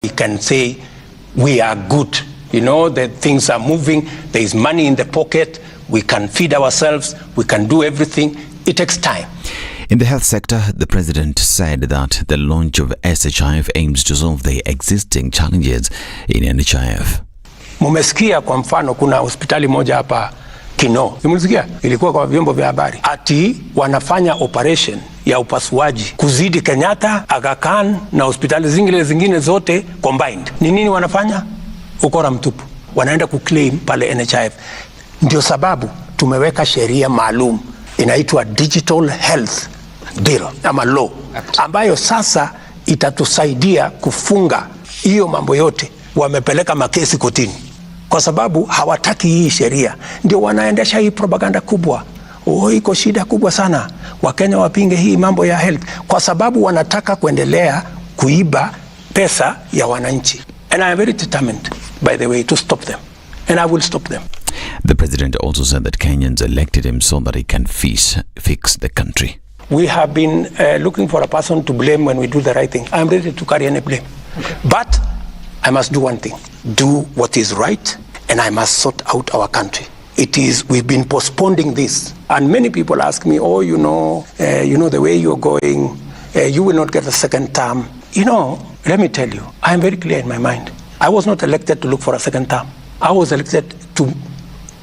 We can say we are good. You know, that things are moving, there is money in the pocket, we can feed ourselves, we can do everything. It takes time. In the health sector, the president said that the launch of SHIF aims to solve the existing challenges in NHIF. Mumesikia kwa mfano kuna hospitali moja hapa Kino. Mumesikia? Ilikuwa kwa vyombo vya habari. Ati wanafanya operation ya upasuaji kuzidi Kenyatta, Aga Khan na hospitali zingine zote combined. Ni nini wanafanya? Ukora mtupu. Wanaenda kuclaim pale NHIF. Ndio sababu tumeweka sheria maalum inaitwa Digital Health Bill ama law, ambayo sasa itatusaidia kufunga hiyo mambo yote. Wamepeleka makesi kotini kwa sababu hawataki hii sheria. Ndio wanaendesha hii propaganda kubwa. Iko shida kubwa sana, Wakenya wapinge hii mambo ya health kwa sababu wanataka kuendelea kuiba pesa ya wananchi. And I am very determined, by the way, to stop them. And I will stop them. The president also said that Kenyans elected him so that he can fix the country. We have been looking for a person to blame when we do the right thing. I am ready to carry any blame. Okay. But I must do one thing. Do what is right, and I must sort out our country. We've been postponing this. And many people ask me, oh, you know, the way you're going, you will not get a second term. You know, let me tell you, I am very clear in my mind. I was not elected to look for a second term. I was elected to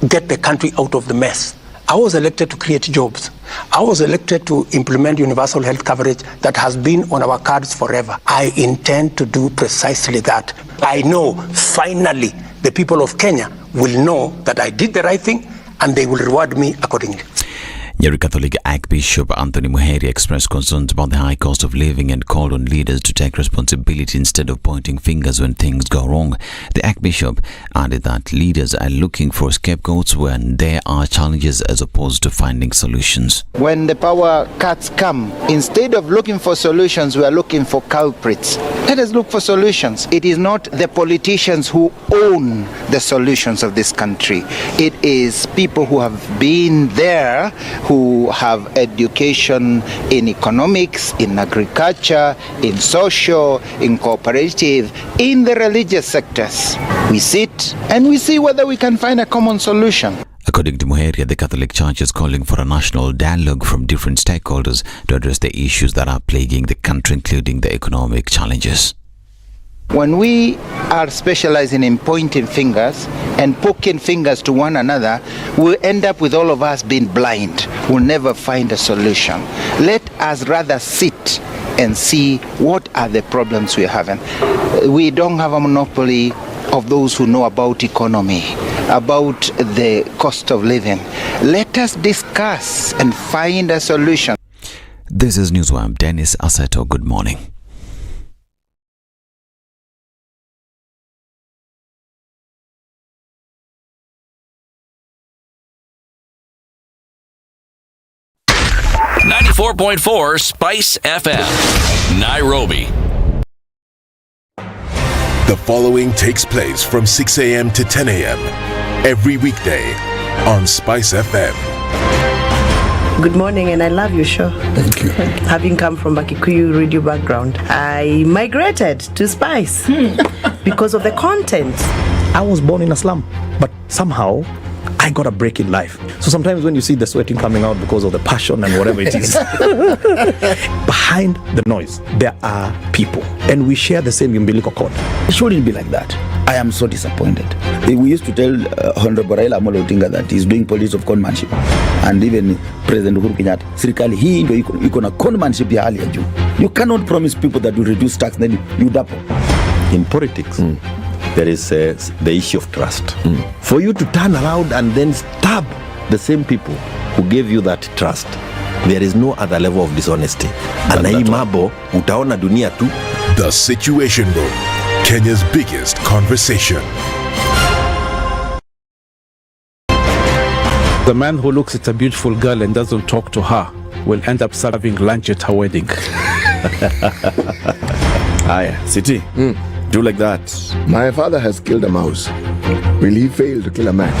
get the country out of the mess. I was elected to create jobs. I was elected to implement universal health coverage that has been on our cards forever. I intend to do precisely that. I know, finally, the people of Kenya will know that I did the right thing and they will reward me accordingly. Nyeri Catholic Archbishop Anthony Muheri expressed concerns about the high cost of living and called on leaders to take responsibility instead of pointing fingers when things go wrong. The Archbishop added that leaders are looking for scapegoats when there are challenges as opposed to finding solutions. When the power cuts come, instead of looking for solutions, we are looking for culprits. Let us look for solutions. It is not the politicians who own the solutions of this country. It is people who have been there, who have education in economics, in agriculture, in social, in cooperative, in the religious sectors. We sit and we see whether we can find a common solution. According to Muheri, the Catholic Church is calling for a national dialogue from different stakeholders to address the issues that are plaguing the country, including the economic challenges. When we are specializing in pointing fingers and poking fingers to one another, we'll end up with all of us being blind. We'll never find a solution. Let us rather sit and see what are the problems we're having. We don't have a monopoly of those who know about economy, about the cost of living. Let us discuss and find a solution. This is Newswire. Dennis Aseto, good morning. .4 Spice FM, Nairobi. The following takes place from 6 a.m. to 10 a.m. every weekday on Spice FM. Good morning, and I love your show. Thank you. Having come from a Kikuyu radio background, I migrated to Spice because of the content. I was born in a slum, but somehow I got a break in life. So sometimes when you see the sweating coming out because of the passion and whatever it is, behind the noise, there are people. And we share the same umbilical cord. It shouldn't be like that. I am so disappointed. We used to tell Honorable Raila Amolo Odinga that he's doing politics of conmanship. And even President Uhuru Kenyatta, serikali hii ndio iko na conmanship ya hali ya juu. You cannot promise people that you reduce tax, then you double. In politics, there is the issue of trust. For you to turn around and then stab the same people who gave you that trust, there is no other level of dishonesty. Na hii mambo utaona dunia tu. The Situation Room, Kenya's biggest conversation. The man who looks at a beautiful girl and doesn't talk to her will end up serving lunch at her wedding. Aya, City. Do like that. My father has killed a mouse. Will he fail to kill a man?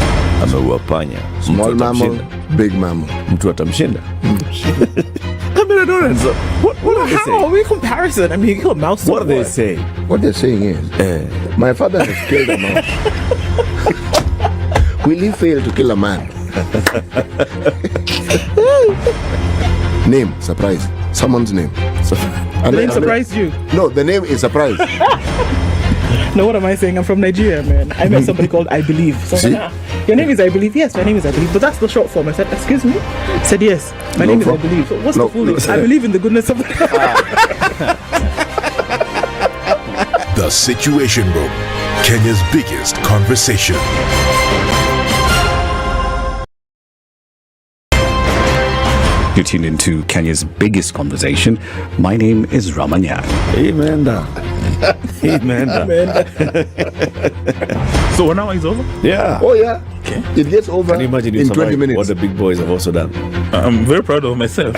Ameua panya. Small mammal, big mammal. Mtu atamshinda. Eldorets. What are they How saying? are we comparison? I mean, you killed mouse. What are they saying? What they're saying is, my father has killed a mouse. Will he fail to kill a man? Name, surprise. Someone's name. The name surprised you? No, the name is surprise. No, what am I saying? I'm from Nigeria, man. I met somebody called I Believe. So I was like, your name is I Believe? Yes, my name is I Believe. But that's the short form. I said, excuse me? I said, yes, my name is I Believe. So what's the full name? I believe in the goodness of The Situation Room, Kenya's biggest conversation. You tuned into Kenya's biggest conversation. My name is Ramanya. Amen. Amen. So 1 hour is over? Yeah. Oh, yeah. Okay. It gets over. Can you imagine in 20 minutes? what the big boys have also done? I'm very proud of myself.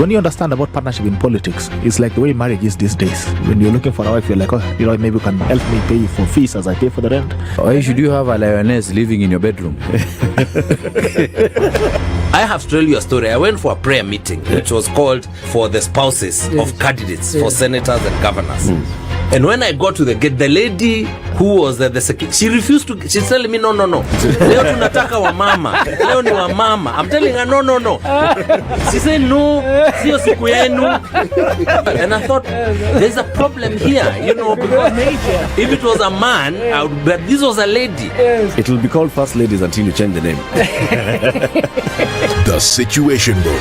When you understand about partnership in politics, it's like the way marriage is these days. When you're looking for a wife, you're like, oh, you know, maybe you can help me pay you for fees as I pay for the rent. Why should you have a lioness living in your bedroom? I have to tell you a story. I went for a prayer meeting, which was called for the spouses of candidates for senators and governors. And when I got to the gate, the lady who was the secretary, she refused to. She's telling me, no. Leo tunataka wa mama. Leo ni wa mama. I'm telling her, no. She said, no, sio siku yenu. And I thought, there's a problem here, you know, because if it was a man, but this was a lady. It will be called First Ladies until you change the name. The Situation Room,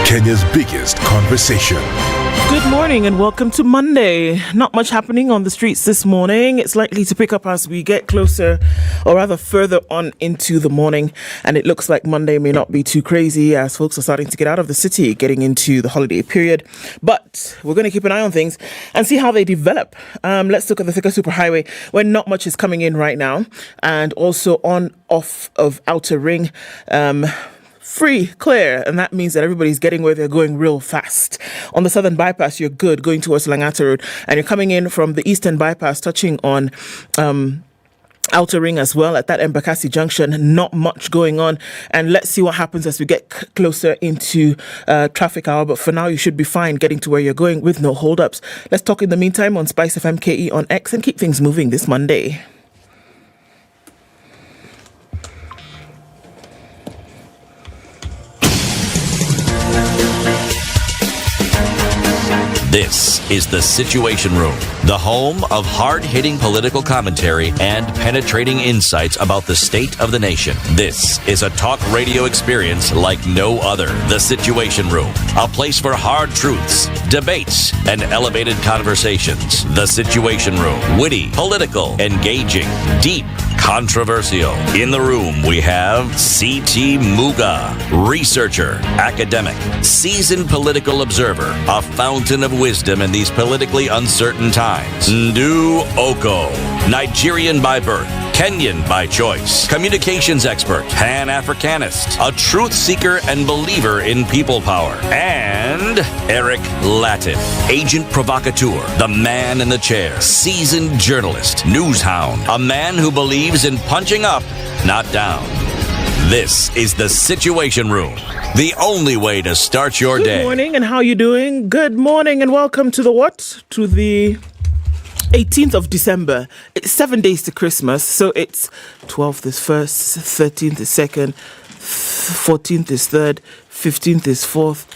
Kenya's biggest conversation. Good morning and welcome to Monday. Not much happening on the streets this morning. It's likely to pick up as we get closer, or rather further on into the morning. And it looks like Monday may not be too crazy as folks are starting to get out of the city, getting into the holiday period. But we're going to keep an eye on things and see how they develop. Let's look at the Thika Superhighway, where not much is coming in right now. And also off of Outer Ring. Free, clear, and that means that everybody's getting where they're going real fast. On the southern bypass, you're good going towards Langata Road, and you're coming in from the eastern bypass, touching on Outer Ring as well at that Embakasi junction. Not much going on, and let's see what happens as we get closer into traffic hour. But for now, you should be fine getting to where you're going with no holdups. Let's talk in the meantime on SpiceFM KE on X and keep things moving this Monday. This is The Situation Room, the home of hard-hitting political commentary and penetrating insights about the state of the nation. This is a talk radio experience like no other. The Situation Room, a place for hard truths, debates, and elevated conversations. The Situation Room, witty, political, engaging, deep, controversial. In the room, we have C.T. Muga, researcher, academic, seasoned political observer, a fountain of wisdom in these politically uncertain times. Ndu Okoh, Nigerian by birth, Kenyan by choice, communications expert, Pan-Africanist, a truth seeker and believer in people power, and Eric Latiff, agent provocateur, the man in the chair, seasoned journalist, news hound, a man who believes in punching up, not down. This is The Situation Room, the only way to start your day. Good morning, and how you doing? Good morning, and welcome to the what? To the 18th of December. It's 7 days to Christmas, so it's 12th is 1st, 13th is 2nd, 14th is 3rd, 15th is 4th,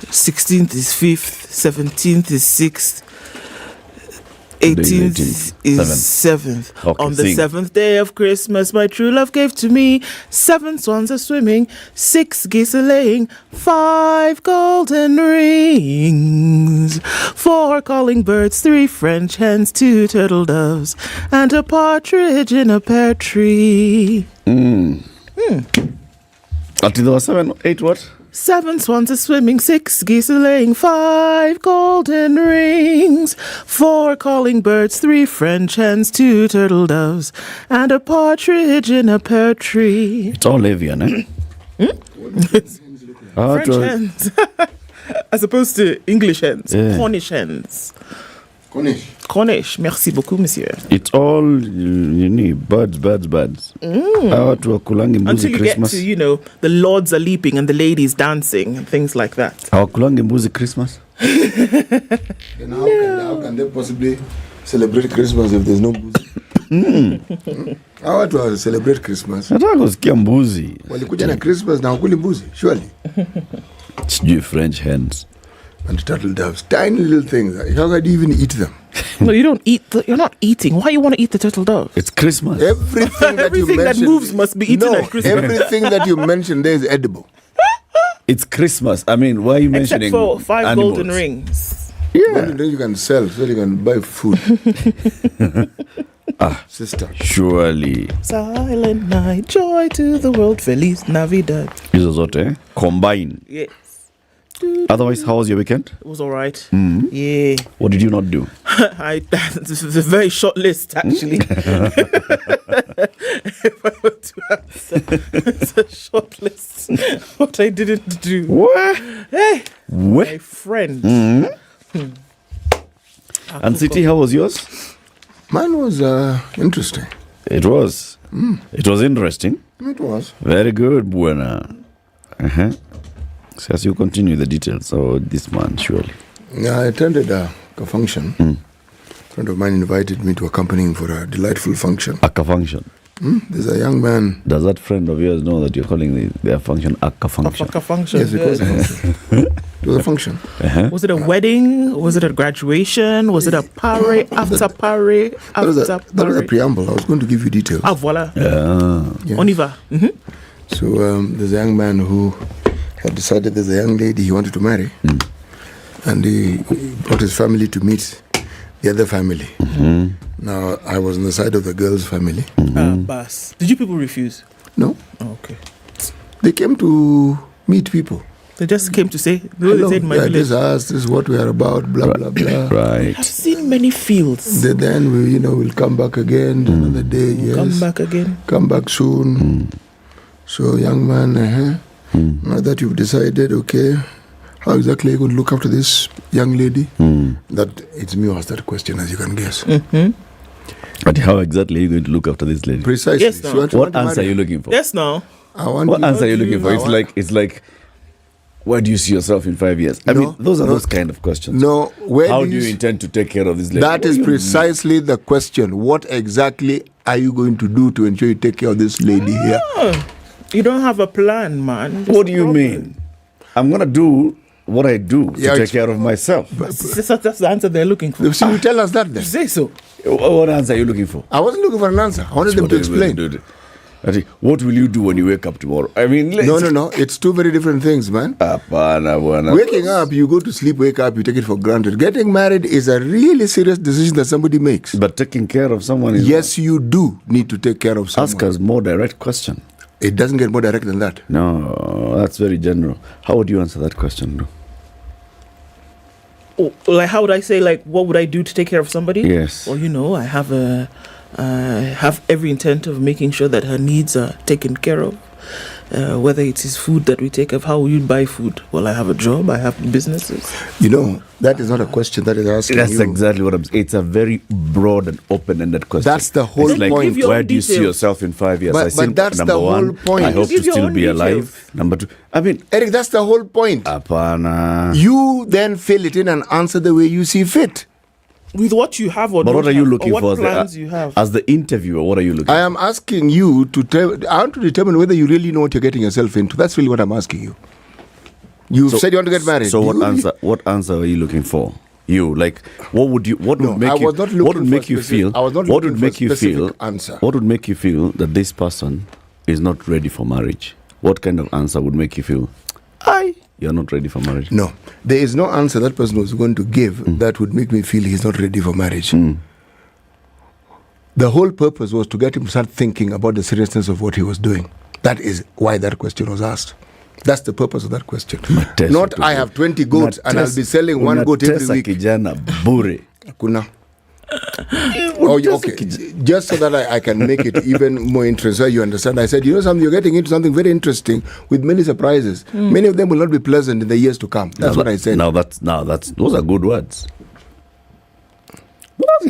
16th is 5th, 17th is 6th, 18th is 7th. Okay, on the 7th day of Christmas, my true love gave to me 7 swans are swimming, 6 geese are laying, 5 golden rings, 4 calling birds, 3 French hens, 2 turtle doves, and a partridge in a pear tree. Until there was 7, 8 what? 7 swans are swimming, 6 geese are laying, 5 golden rings, 4 calling birds, 3 French hens, 2 turtle doves, and a partridge in a pear tree. It's all avian, eh? French hens. As opposed to English hens, Cornish hens. Cornish. Merci beaucoup, monsieur. It's all you need. Birds. Hawa watu wakulangi mbuzi Until you Christmas. get to, the lords are leaping and the ladies dancing and things like that. Hawakulangi mbuzi Christmas. Then how can they possibly celebrate Christmas if there's no booze? How watu wa celebrate Christmas? Nataka kusikia mbuzi. Walikuja na Christmas na wakuli mbuzi, surely. Sijui French hens. And turtle doves, tiny little things. How can you even eat them? No, you don't eat. You're not eating. Why you want to eat the turtle dove? It's Christmas. Everything that you Everything that mentioned, moves must be eaten at Christmas. Everything that you mentioned there is edible. It's Christmas. I mean, why are you mentioning Except for 5 animals? golden rings. Yeah. Then you can sell, so you can buy food. Sister. Surely. Silent night, joy to the world, Feliz Navidad. Hizo zote combine. Yes. Otherwise, how was your weekend? It was all right. Mm. Yeah. What did you not do? This is a very short list, actually. If I were to answer, it's a short list. What I didn't do. What? Hey, What? my friend. And City, how was yours? Mine was interesting. It was. It was interesting. It was. Very good, Buena. So as you continue the details of this man, surely. Yeah, I attended a function. A friend of mine invited me to accompany him for a delightful function. Akka function. There's a young man. Does that friend of yours know that you're calling their function Akka function? Akka function. Yes, it was a function. It was a function. Was it a wedding? Was it a graduation? Was it a party? After party? That was a preamble. I was going to give you details. Ah, voilà. Yes. On y va. So there's a young man who had decided there's a young lady he wanted to marry. And he brought his family to meet the other family. Now, I was on the side of the girl's family. Bas. Did you people refuse? No. Oh, okay. They came to meet people. They just came to say, Hello, they said my yeah, village. this is us, this is what we are about, blah, blah, blah. Right. I've seen many fields. Then we, we'll come back again another day, yes. Come back again. Come back soon. So, young man, now that you've decided, okay, how exactly are you going to look after this young lady? That it's me who asked that question, as you can guess. But how exactly are you going to look after this lady? Precisely. Yes, no. So What answer are you looking for? Yes, no. What answer are you looking for? It's like, where do you see yourself in 5 years? I mean, those are those kind of questions. No, how do you intend to take care of this lady? That is precisely the question. What exactly are you going to do to ensure you take care of this lady here? You don't have a plan, man. What do you mean? I'm going to do what I do to take care of myself. That's the answer they're looking for. So you tell us that then. Say so. What answer are you looking for? I wasn't looking for an answer. I wanted them to explain. What will you do when you wake up tomorrow? I mean, No. It's two very different things, man. Waking up, you go to sleep, wake up, you take it for granted. Getting married is a really serious decision that somebody makes. But taking care of someone is... Yes, you do need to take care of someone. Ask us more direct question. It doesn't get more direct than that. No, that's very general. How would you answer that question, though? Oh, like, how would I say, like, what would I do to take care of somebody? Yes. Well, I have every intent of making sure that her needs are taken care of. Whether it is food that we take of, how will you buy food? Well, I have a job, I have businesses. That is not a question that is asking That's you. exactly what I'm saying. It's a very broad and open-ended question. That's the whole it's like, point. Where do you see yourself in 5 years? But that's number the one, whole point. I hope to still be alive. Number two, I mean... Eric, that's the whole point. Apana. You then fill it in and answer the way you see fit. With what you have or But what are you looking or what for? plans you have? As the interviewer, what are you looking I am asking you I want to determine whether you really know what you're getting yourself into. That's really what I'm asking you. You said you want to get married. So what answer are you looking for? What would make you feel that this person is not ready for marriage? What kind of answer would make you feel you're not ready for marriage? No, there is no answer that person was going to give that would make me feel he's not ready for marriage. The whole purpose was to get him to start thinking about the seriousness of what he was doing. That is why that question was asked. That's the purpose of that question. Not I have 20 goats and I'll be selling one goat every week. Kijana bure. Kuna. Okay. Just so that I can make it even more interesting, so you understand. I said, something, you're getting into something very interesting with many surprises. Many of them will not be pleasant in the years to come. That's what I said. Those are good words.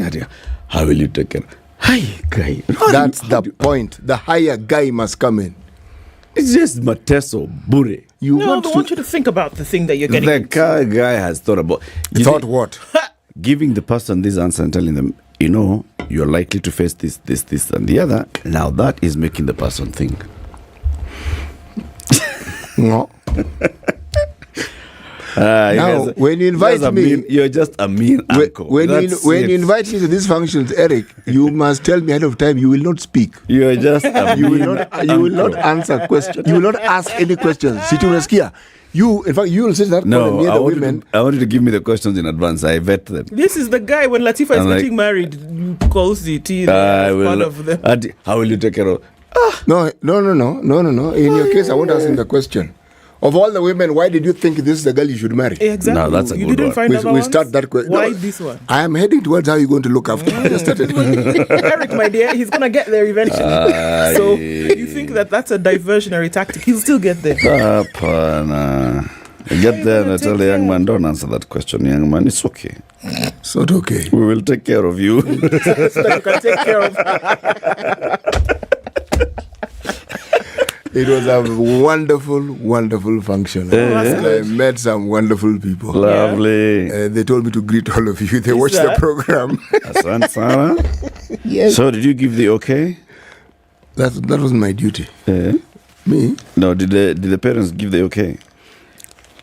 asking her, how will you take care? Hi, guy. That's the point. The higher guy must come in. It's just Mateso Bure. No, I want you to think about the thing that you're getting. The guy has thought about. Thought what? Giving the person this answer and telling them, you're likely to face this, and the other. Now that is making the person think. No. Now, when you invite me, you're just a mean uncle. When you invite me to these functions, Eric, you must tell me ahead of time. You will not speak. You're just a you will not answer questions. You will not ask any questions. Situ unasikia? In fact, you will sit that no, near the women. I want you to give me the questions in advance. I vet them. This is the guy when Latiff is getting married. You calls the tea. One of them. How will you take care of? No. In your case, I won't ask him the question. Of all the women, why did you think this is the girl you should marry? Exactly. No, that's a you good didn't one. find We start that question. Why this one? I am heading towards how you're going to look after. I just started. Eric, my dear, he's going to get there eventually. So you think that's a diversionary tactic? He'll still get there. Get there and I tell the young man, don't answer that question, young man. It's okay. It's not okay. We will take care of you. So that you can take care of. It was a wonderful, wonderful function. I met some wonderful people. Lovely. They told me to greet all of you. They watched the program. Asante sana. Yes. So did you give the okay? That wasn't my duty. Me? No, did the parents give the okay?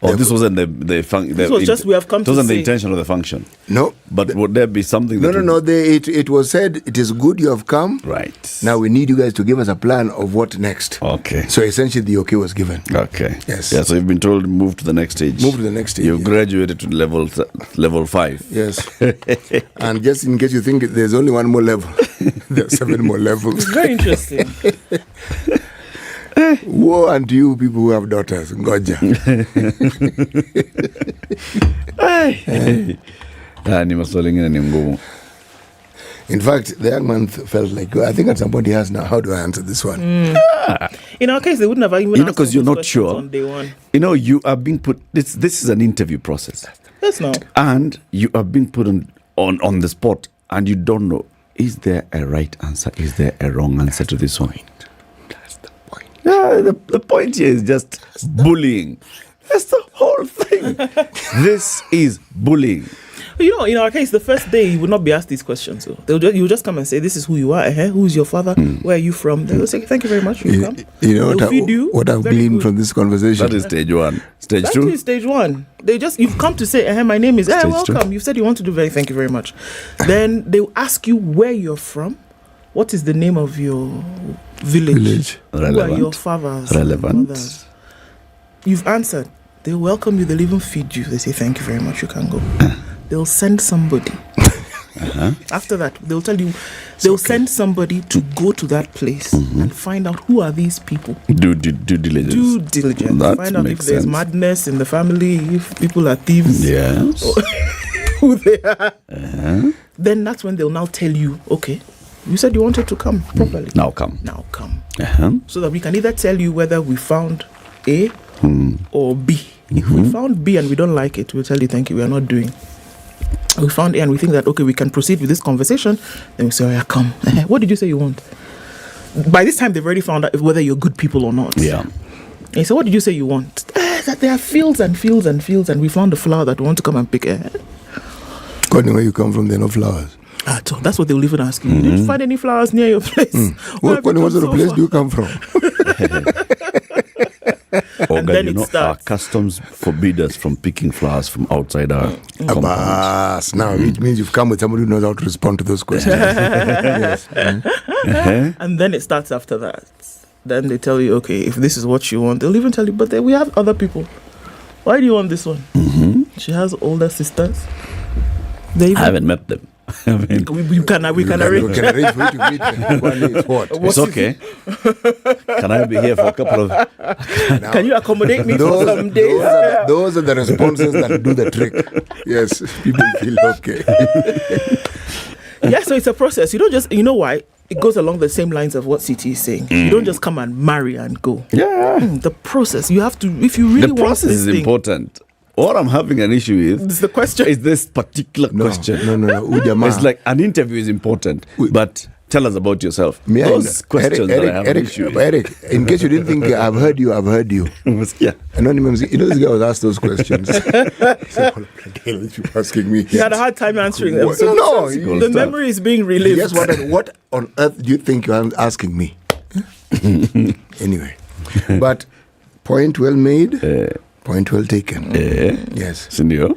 Or this wasn't the function? This was just we have come to It wasn't say. the intention of the function. No. But would there be something that... No. It was said, it is good you have come. Right. Now we need you guys to give us a plan of what next. Okay. So essentially the okay was given. Okay. Yes. Yeah, so you've been told move to the next stage. Move to the next stage. You've graduated to level 5. Yes. And just in case you think there's only one more level, there are 7 more levels. It's very interesting. Woe unto you people who have daughters. Ngoja. Ni maswali ingine ni ngumu. In fact, the young man felt like, I think at some point he has now, how do I answer this one? In our case, they wouldn't have even asked because you're not sure. on day one. You are being put... This is an interview process. That's not. And you are being put on the spot and you don't know, is there a right answer? Is there a wrong answer to this one? Yeah, the point here is just bullying. That's the whole thing. This is bullying. In our case, the first day you would not be asked these questions. So you just come and say, "This is who you are. Who's your father? Where are you from?" They will say, "Thank you very much. You come." What I've gleaned from this conversation. That is stage 1. Stage 2. That is stage 1. You've come to say, "My name is." Welcome. You've said you want to do very. Thank you very much. Then they will ask you where you're from. What is the name of your village? Relevant. Who are your fathers? Relevant. Mothers? You've answered. They welcome you. They'll even feed you. They say, "Thank you very much. You can go." They'll send somebody. After that, they'll tell you. They'll send somebody to go to that place and find out who are these people. Do diligence. Do diligence. That Find out if makes there's sense. madness in the family, if people are thieves. Yes. Who they are. Then that's when they'll now tell you, okay, you said you wanted to come properly. Now come. So that we can either tell you whether we found A or B. If we found B and we don't like it, we'll tell you, thank you, we are not doing. We found A and we think that, okay, we can proceed with this conversation. Then we say, oh yeah, come. What did you say you want? By this time, they've already found out whether you're good people or not. Yeah. And he said, what did you say you want? That there are fields and fields and fields, and we found a flower that we want to come and pick. According where you come from, there are no flowers. So that's what they will even ask you. Did you find any flowers near your place? What sort of place do you come from? And then it starts. Our customs forbid us from picking flowers from outside our compounds. Now it means you've come with somebody who knows how to respond to those questions. Yes. And then it starts after that. Then they tell you, okay, if this is what you want, they'll even tell you, but then we have other people. Why do you want this one? She has older sisters. I haven't met them. we can arrange. We can arrange for you to meet them. One is what? It's okay. Can I be here for a couple of... Can you accommodate me for some days? Those are the responses that do the trick. Yes, people feel okay. Yeah, so it's a process. You don't just, you know why? It goes along the same lines of what CT is saying. You don't just come and marry and go. Yeah. The process, you have to, if you really want the process this is thing, important. What I'm having an issue with This is the question. is this particular question. No. Ujamaa. It's like an interview is important, but tell us about yourself. Me, Those questions that I have an issue with. Eric, in case you didn't think I've heard you. Yeah. Anonymous, this guy was asked those questions. He said, what the hell is you asking me? He had a hard time answering them. So the memory is being relived. Yes, what on earth do you think you're asking me? Anyway, but point well made, point well taken. Yes. Senor?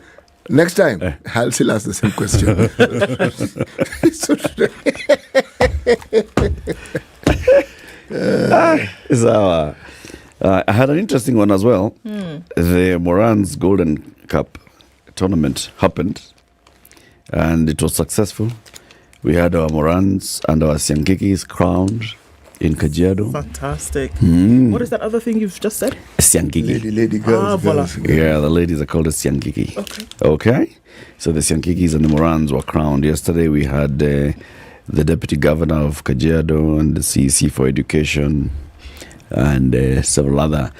Next time, I'll still ask the same question. I had an interesting one as well. The Moran's Golden Cup tournament happened, and it was successful. We had our Morans and our Siankikis crowned in Kajiado. Fantastic. What is that other thing you've just said? Siankiki. Lady girls. Yeah, the ladies are called the Siankiki. Okay. So the Siankikis and the Morans were crowned. Yesterday we had the Deputy Governor of Kajiado and the CEC for Education and several other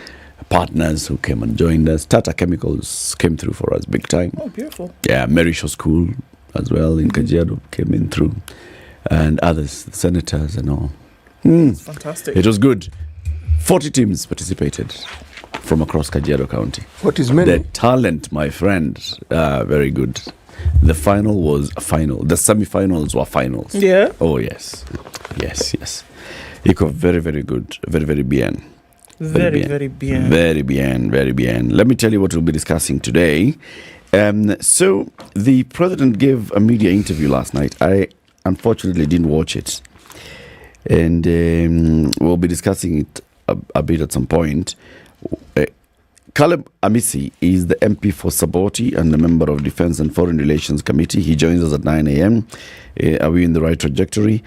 partners who came and joined us. Tata Chemicals came through for us big time. Oh, beautiful. Yeah, Mary Shaw School as well in Kajiado came in through. And others, the senators and all. Fantastic. It was good. 40 teams participated from across Kajiado County. What is many? The talent, my friend, very good. The final was a final. The semi-finals were finals. Yeah. Oh, yes. Iko very, very good. Very, very bien. Very bien. Very bien. Let me tell you what we'll be discussing today. So, the president gave a media interview last night. I unfortunately didn't watch it. And we'll be discussing it a bit at some point. Caleb Amisi is the MP for Saboti and a member of Defence and Foreign Relations Committee. He joins us at 9 a.m. Are we in the right trajectory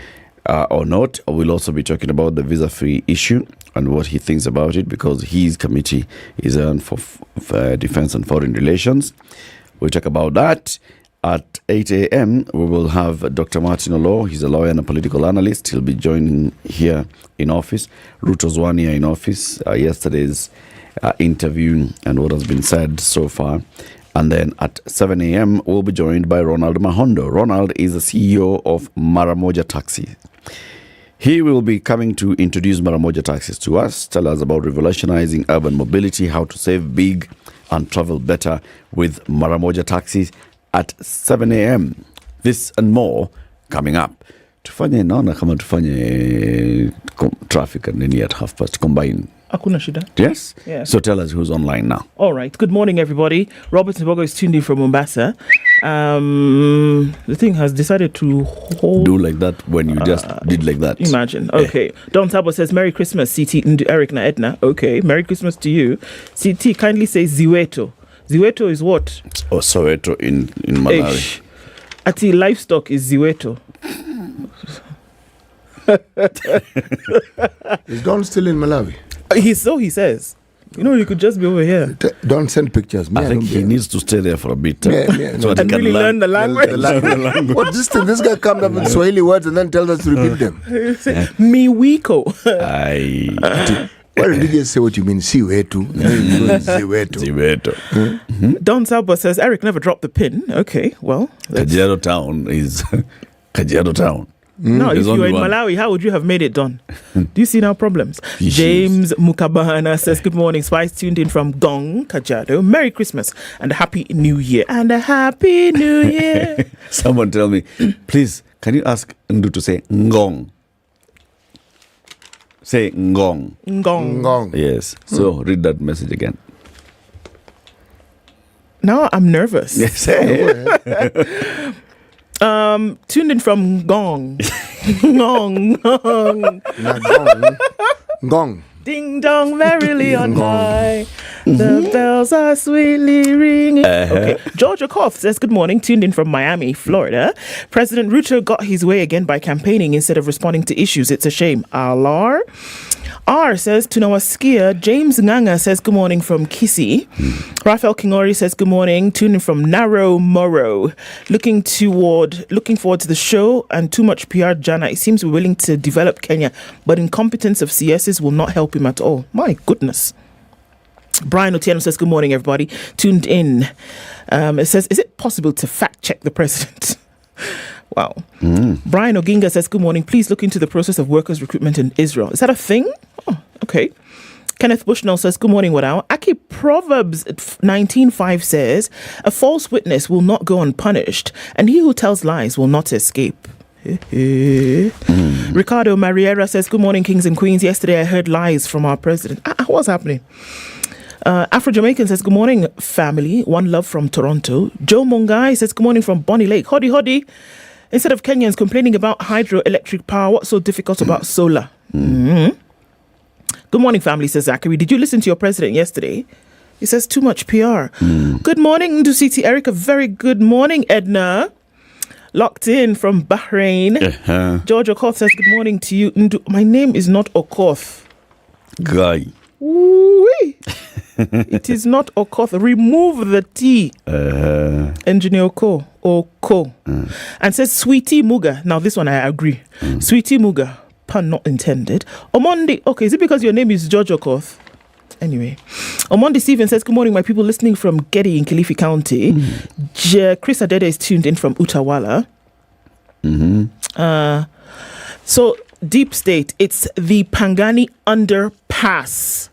or not? We'll also be talking about the visa-free issue and what he thinks about it, because his committee is on for Defence and Foreign Relations. We'll talk about that. At 8 a.m., we will have Dr. Martin Olo. He's a lawyer and a political analyst. He'll be joining here in office. Ruto Zwania in office. Yesterday's interview and what has been said so far. And then at 7 a.m., we'll be joined by Ronald Mahondo. Ronald is the CEO of Maramoja Taxi. He will be coming to introduce Maramoja Taxis to us, tell us about revolutionizing urban mobility, how to save big and travel better with Maramoja Taxis at 7 a.m. This and more coming up. Tufanye naona kama tufanye traffic and nini at 1:30 combine. Hakuna shida. Yes? Yeah. So tell us who's online now. All right. Good morning, everybody. Robert Nbogo is tuned in from Mombasa. The thing has decided to hold... Do like that when you just did like that. Imagine. Okay. Don Tabo says, Merry Christmas, CT, Eric na Ednah. Okay. Merry Christmas to you. CT kindly says Ziweto. Ziweto is what? Oh, Soweto in Malawi. Ati livestock is Ziweto. Is Don still in Malawi? He says. You know, you could just be over here. Don't send pictures. I think he needs to stay there for a bit. So and really learn the language. What this thing? This guy comes up with Swahili words and then tells us to repeat them. Miwiko. Why did you just say what you mean? Ziweto. Don Salba says, Eric never dropped the pin. Okay, well. Kajiado Town is Kajiado Town. No, if you were in Malawi, how would you have made it, Don? Do you see now problems? James Mukabahana says, good morning. Spice tuned in from Gong, Kajiado. Merry Christmas and a Happy New Year. And a Happy New Year. Someone tell me, please, can you ask Ndu to say Ngong? Say Ngong. Ngong. Yes. So read that message again. Now I'm nervous. Yes. Tuned in from Gong. Gong. Gong. Ding dong merrily on high. The bells are sweetly ringing. Okay. George Okoh says, good morning. Tuned in from Miami, Florida. President Ruto got his way again by campaigning instead of responding to issues. It's a shame. Alar. R says, Tunawaskia. James Nganga says, good morning from Kisi. Raphael Kingori says, good morning. Tuned in from Narrow Moro. Looking forward to the show and too much PR Jana. It seems we're willing to develop Kenya, but incompetence of CSs will not help him at all. My goodness. Brian Otieno says, good morning, everybody. Tuned in. It says, is it possible to fact check the president? Wow. Brian Oginga says, good morning. Please look into the process of workers' recruitment in Israel. Is that a thing? Oh, okay. Kenneth Bushnell says, good morning, Wadao. Aki, Proverbs 19:5 says, a false witness will not go unpunished, and he who tells lies will not escape. Ricardo Mariera says, good morning, kings and queens. Yesterday I heard lies from our president. What's happening? Afro-Jamaican says, good morning, family. One love from Toronto. Joe Mongai says, good morning from Bonnie Lake. Hoddy, hoddy. Instead of Kenyans complaining about hydroelectric power, what's so difficult about solar? Good morning, family, says Zachary. Did you listen to your president yesterday? He says too much PR. Good morning, Ndusiti Eric. A very good morning, Ednah. Locked in from Bahrain. George Okoh says, good morning to you. My name is not Okoh. Guy. It is not Okoh. Remove the T. Engineer Okoh. And says Sweetie Muga. Now this one I agree. Sweetie Muga. Pun not intended. Omondi. Okay, is it because your name is George Okoh? Anyway, Omondi Stephen says, good morning, my people listening from Getty in Kilifi County. Chris Adede is tuned in from Utawala. So, Deep State, it's the Pangani Underpass.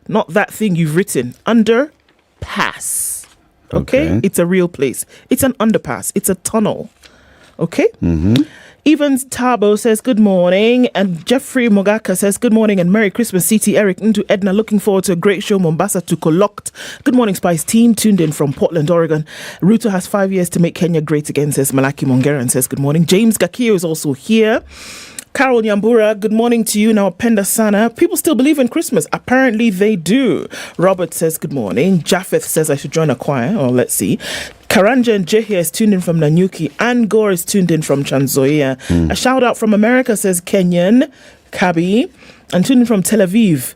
Not that thing you've written. Underpass. Okay? It's a real place. It's an underpass. It's a tunnel. Okay? Evans Tabo says, good morning. And Jeffrey Mogaka says, good morning and Merry Christmas, CT Eric. Into Edna, looking forward to a great show, Mombasa to Collect. Good morning, Spice team, tuned in from Portland, Oregon. Ruto has 5 years to make Kenya great again, says Malaki Mongera, and says, good morning. James Gakio is also here. Carol Nyambura, good morning to you. Now, Penda Sana. People still believe in Christmas. Apparently they do. Robert says, good morning. Japheth says I should join a choir. Oh, let's see. Karanja and Jehia is tuned in from Nanyuki. Ann Gore is tuned in from Chanzoia. A shout out from America, says Kenyan Kabi. And tuned in from Tel Aviv.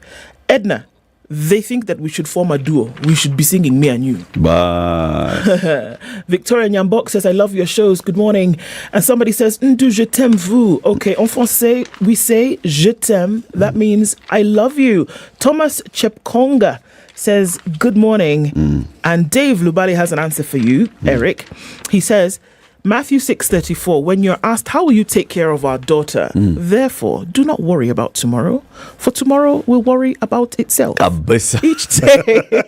Edna, they think that we should form a duo. We should be singing Me and You. Bye. Victoria Nyambok says, I love your shows. Good morning. And somebody says, Ndu je t'aime vous. Okay, en français, we say je t'aime. That means I love you. Thomas Chepkonga says, good morning. And Dave Lubali has an answer for you, Eric. He says, Matthew 6:34, when you're asked, how will you take care of our daughter? Therefore, do not worry about tomorrow, for tomorrow will worry about itself. Each day.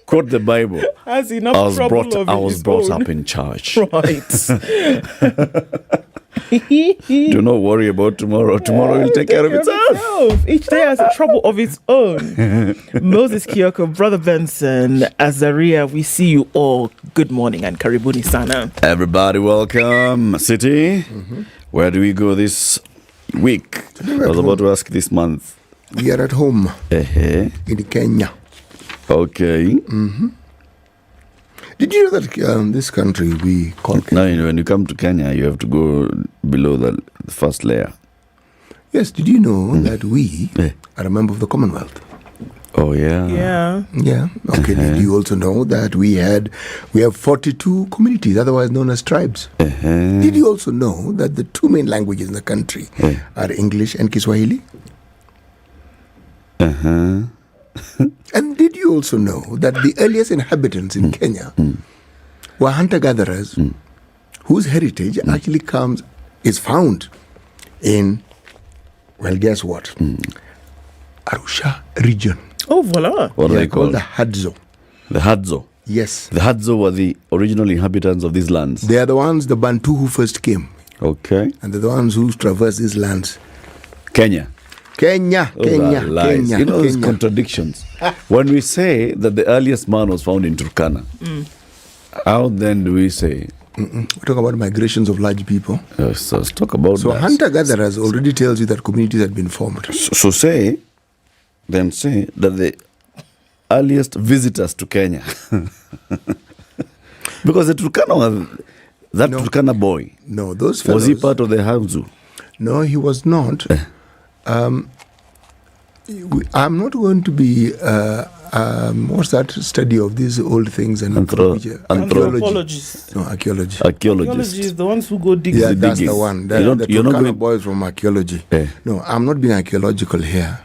Quote the Bible. Has enough I was brought up in church. Right. Do not worry about tomorrow. Tomorrow will take care of itself. Each day has a trouble of its own. Moses Kioko, Brother Benson, Azaria, we see you all. Good morning and karibuni sana. Everybody, welcome. City, where do we go this week? I was about to ask this month. We are at home in Kenya. Okay. Did you know that this country we call Kenya? No, when you come to Kenya, you have to go below the first layer. Yes, did you know that we are a member of the Commonwealth? Oh, yeah. Yeah. Okay, did you also know that we have 42 communities, otherwise known as tribes? Did you also know that the two main languages in the country are English and Kiswahili? And did you also know that the earliest inhabitants in Kenya were hunter-gatherers whose heritage actually is found in, well, guess what? Arusha region. Oh, voila. What are they called? The Hadzo. The Hadzo? Yes. The Hadzo were the original inhabitants of these lands? They are the ones, the Bantu who first came. Okay. And they're the ones who traversed these lands. Kenya. Kenya. You know, these contradictions. When we say that the earliest man was found in Turkana, how then do we say? We talk about migrations of large people. So let's talk about that. So hunter-gatherers already tells you that communities had been formed. So say that the earliest visitors to Kenya, because the Turkana Turkana boy. No, those fellows. Was he part of the Hadzo? No, he was not. I'm not going to be what's that study of these old things and anthropologists. No, archaeology. Archaeology is the ones who go dig. Yeah, that's the one. You're not going boys from archaeology. No, I'm not being archaeological here.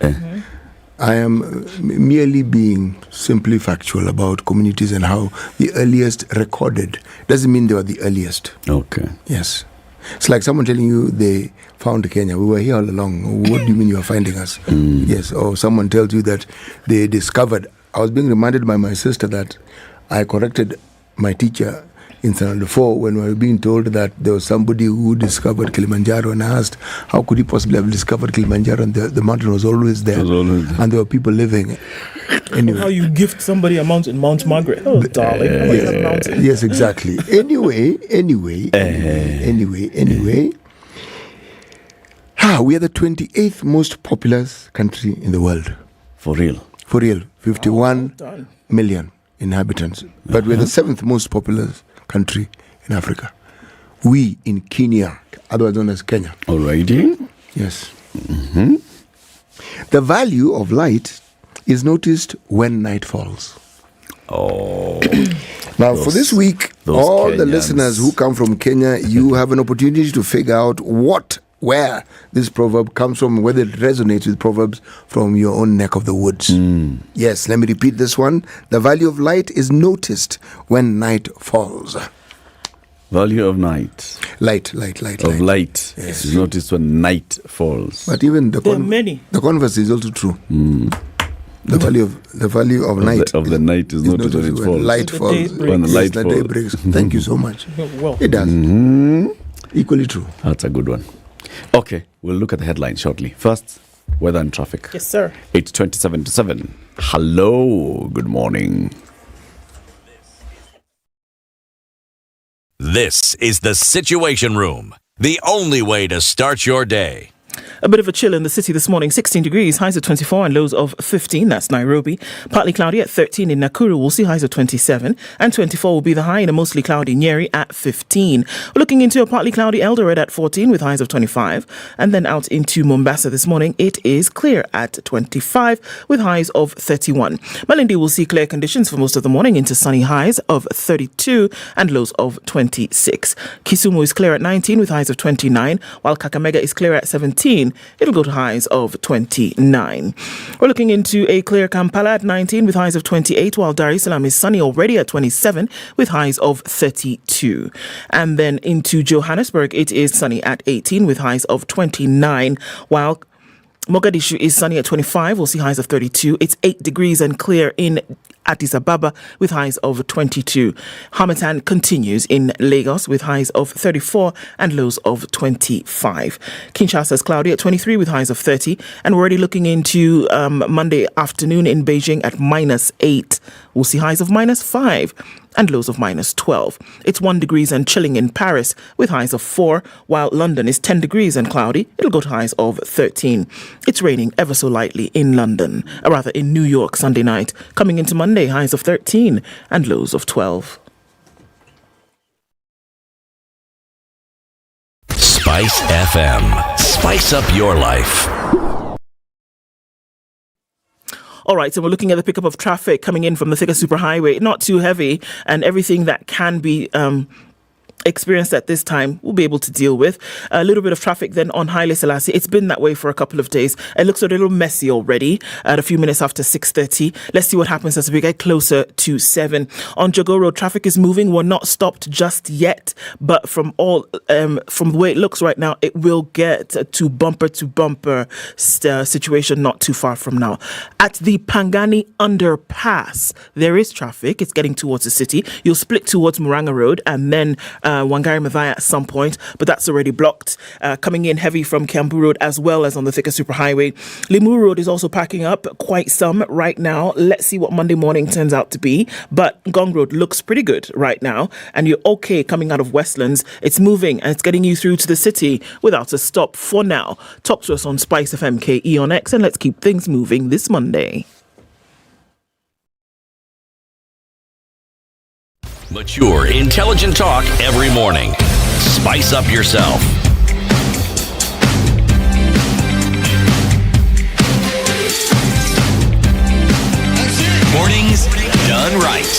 I am merely being simply factual about communities and how the earliest recorded doesn't mean they were the earliest. Okay. Yes. It's like someone telling you they found Kenya. We were here all along. What do you mean you are finding us? Yes. Or someone tells you that they discovered. I was being reminded by my sister that I corrected my teacher in Standard 4 when we were being told that there was somebody who discovered Kilimanjaro, and I asked, how could he possibly have discovered Kilimanjaro? And the mountain was always there. And there were people living. Anyway. How you gift somebody a mountain, Mount Margaret. Oh, darling. Yes, exactly. Anyway. We are the 28th most populous country in the world. For real? For real. 51 million inhabitants. But we're the 7th most populous country in Africa. We in Kenya, otherwise known as Kenya. Alrighty. Yes. The value of light is noticed when night falls. Oh. Now, for this week, all the listeners who come from Kenya, you have an opportunity to figure out where this proverb comes from, whether it resonates with proverbs from your own neck of the woods. Yes, let me repeat this one. The value of light is noticed when night falls. Value of night. Light. Of light is noticed when night falls. But even the converse is also true. The value of night of the night is noticed when it falls. Light falls. When the light falls. Day breaks. Thank you so much. Well, it does. Equally true. That's a good one. Okay, we'll look at the headlines shortly. First, weather and traffic. Yes, sir. It's 27 to 7. Hello, good morning. This is the Situation Room, the only way to start your day. A bit of a chill in the city this morning. 16 degrees, highs of 24 and lows of 15. That's Nairobi. Partly cloudy at 13 in Nakuru. We'll see highs of 27. And 24 will be the high in a mostly cloudy Nyeri at 15. We're looking into a partly cloudy Eldoret at 14 with highs of 25. And then out into Mombasa this morning, it is clear at 25 with highs of 31. Malindi will see clear conditions for most of the morning into sunny highs of 32 and lows of 26. Kisumu is clear at 19 with highs of 29, while Kakamega is clear at 17. It'll go to highs of 29. We're looking into a clear Kampala at 19 with highs of 28, while Dar es Salaam is sunny already at 27 with highs of 32. And then into Johannesburg, it is sunny at 18 with highs of 29, while Mogadishu is sunny at 25. We'll see highs of 32. It's 8 degrees and clear in Addis Ababa with highs of 22. Harmattan continues in Lagos with highs of 34 and lows of 25. Kinshasa is cloudy at 23 with highs of 30. And we're already looking into Monday afternoon in Beijing at -8. We'll see highs of -5 and lows of -12. It's 1 degrees and chilling in Paris with highs of 4, while London is 10 degrees and cloudy. It'll go to highs of 13. It's raining ever so lightly in London, or rather in New York Sunday night. Coming into Monday, highs of 13 and lows of 12. Spice FM. Spice up your life. All right, so we're looking at the pickup of traffic coming in from the Thika Superhighway. Not too heavy, and everything that can be experienced at this time we'll be able to deal with. A little bit of traffic then on Haile Selassie. It's been that way for a couple of days. It looks a little messy already at a few minutes after 6:30. Let's see what happens as we get closer to 7. On Jago Road, traffic is moving. We're not stopped just yet, but from the way it looks right now, it will get to bumper situation not too far from now. At the Pangani underpass, there is traffic. It's getting towards the city. You'll split towards Murang'a Road and then Wangari Maathai at some point, but that's already blocked. Coming in heavy from Kiambu Road as well as on the Thika Superhighway. Limuru Road is also packing up quite some right now. Let's see what Monday morning turns out to be. But Ngong Road looks pretty good right now, and you're okay coming out of Westlands. It's moving and it's getting you through to the city without a stop for now. Talk to us on SpiceFM KE on X, and let's keep things moving this Monday. Mature, intelligent talk every morning. Spice up yourself. Mornings done right.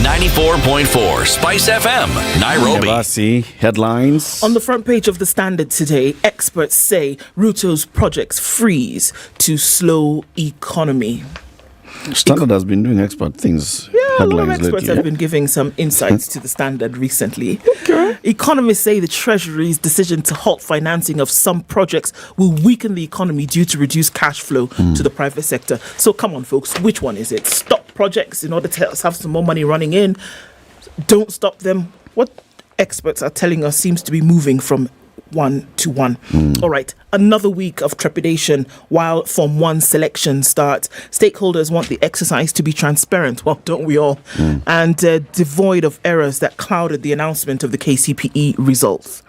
94.4 Spice FM, Nairobi. Basi, headlines. On the front page of the Standard today, experts say Ruto's projects freeze to slow economy. Standard has been doing expert things. Yeah, a lot of headlines experts lately. have been giving some insights to the Standard recently. Economists say the Treasury's decision to halt financing of some projects will weaken the economy due to reduced cash flow to the private sector. So come on, folks, which one is it? Stop projects in order to have some more money running in. Don't stop them. What experts are telling us seems to be moving from one to one. All right, another week of trepidation while Form 1 selection starts. Stakeholders want the exercise to be transparent, well, don't we all? And devoid of errors that clouded the announcement of the KCPE results.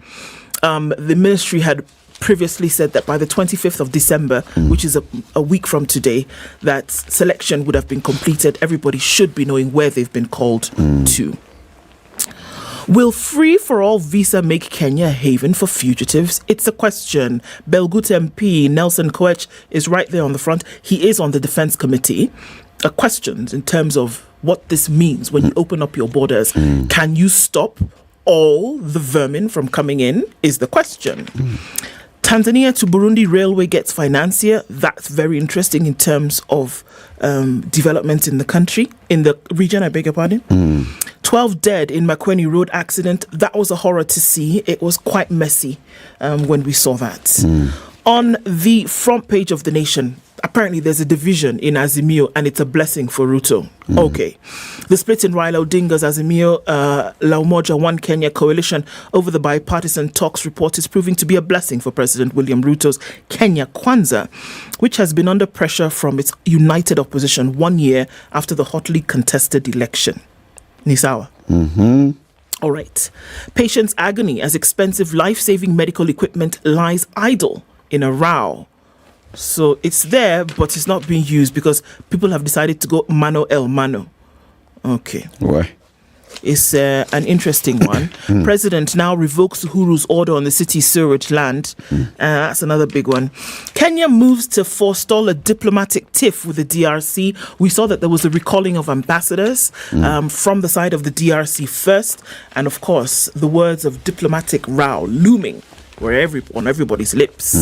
The ministry had previously said that by the 25th of December, which is a week from today, that selection would have been completed. Everybody should be knowing where they've been called to. Will free-for-all visa make Kenya a haven for fugitives? It's a question. Belgut MP Nelson Koech is right there on the front. He is on the Defence Committee. Questions in terms of what this means when you open up your borders. Can you stop all the vermin from coming in is the question. Tanzania to Burundi railway gets financier. That's very interesting in terms of development in the country, in the region, I beg your pardon. 12 dead in Makweni road accident. That was a horror to see. It was quite messy when we saw that. On the front page of The Nation, apparently there's a division in Azimio and it's a blessing for Ruto. Okay. The split in Raila Odinga's Azimio La Umoja One Kenya coalition over the bipartisan talks report is proving to be a blessing for President William Ruto's Kenya Kwanza, which has been under pressure from its united opposition 1 year after the hotly contested election. Nisawa. All right. Patients' agony as expensive life-saving medical equipment lies idle in a row. So it's there, but it's not being used because people have decided to go mano el mano. Okay. Why? It's an interesting one. President now revokes Uhuru's order on the city's sewage land. That's another big one. Kenya moves to forestall a diplomatic tiff with the DRC. We saw that there was a recalling of ambassadors from the side of the DRC first. And of course, the words of diplomatic row looming on everybody's lips.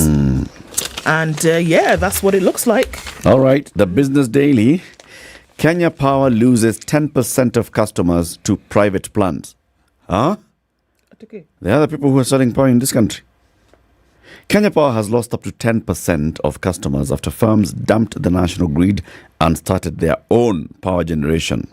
And that's what it looks like. All right, the Business Daily. Kenya Power loses 10% of customers to private plants. Huh? Okay. They are the people who are selling power in this country. Kenya Power has lost up to 10% of customers after firms dumped the national grid and started their own power generation.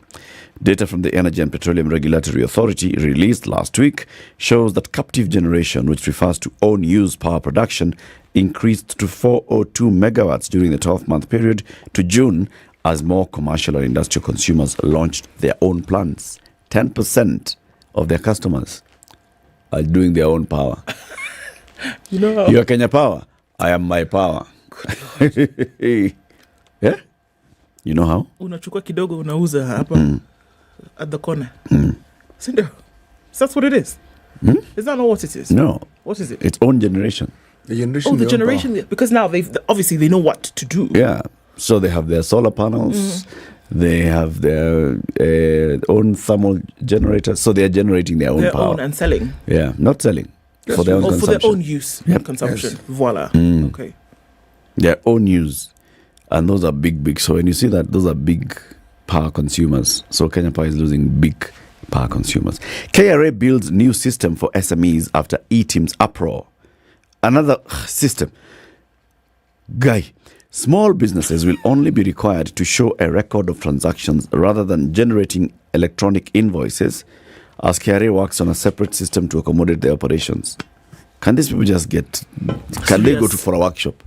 Data from the Energy and Petroleum Regulatory Authority released last week shows that captive generation, which refers to own-use power production, increased to 402 megawatts during the 12-month period to June as more commercial and industrial consumers launched their own plants. 10% of their customers are doing their own power. You know how? You are Kenya Power. I am my power. Yeah? You know how? Unachukua kidogo unauza hapa at the corner. Sindio? That's what it is. Is that not what it is? No. What is it? It's own generation. The generation. Oh, the generation. Because now they obviously know what to do. Yeah. So they have their solar panels. They have their own thermal generators. So they are generating their own power. Their own and selling. Yeah. Not selling. Yes. For their own consumption. For their own use and consumption. Yes. Voila. Okay. Their own use. And those are big. So when you see that, those are big power consumers. So Kenya Power is losing big power consumers. KRA builds new system for SMEs after E-Team's uproar. Another system. Guy, small businesses will only be required to show a record of transactions rather than generating electronic invoices, as KRA works on a separate system to accommodate their operations. Can these people just can they go for a workshop?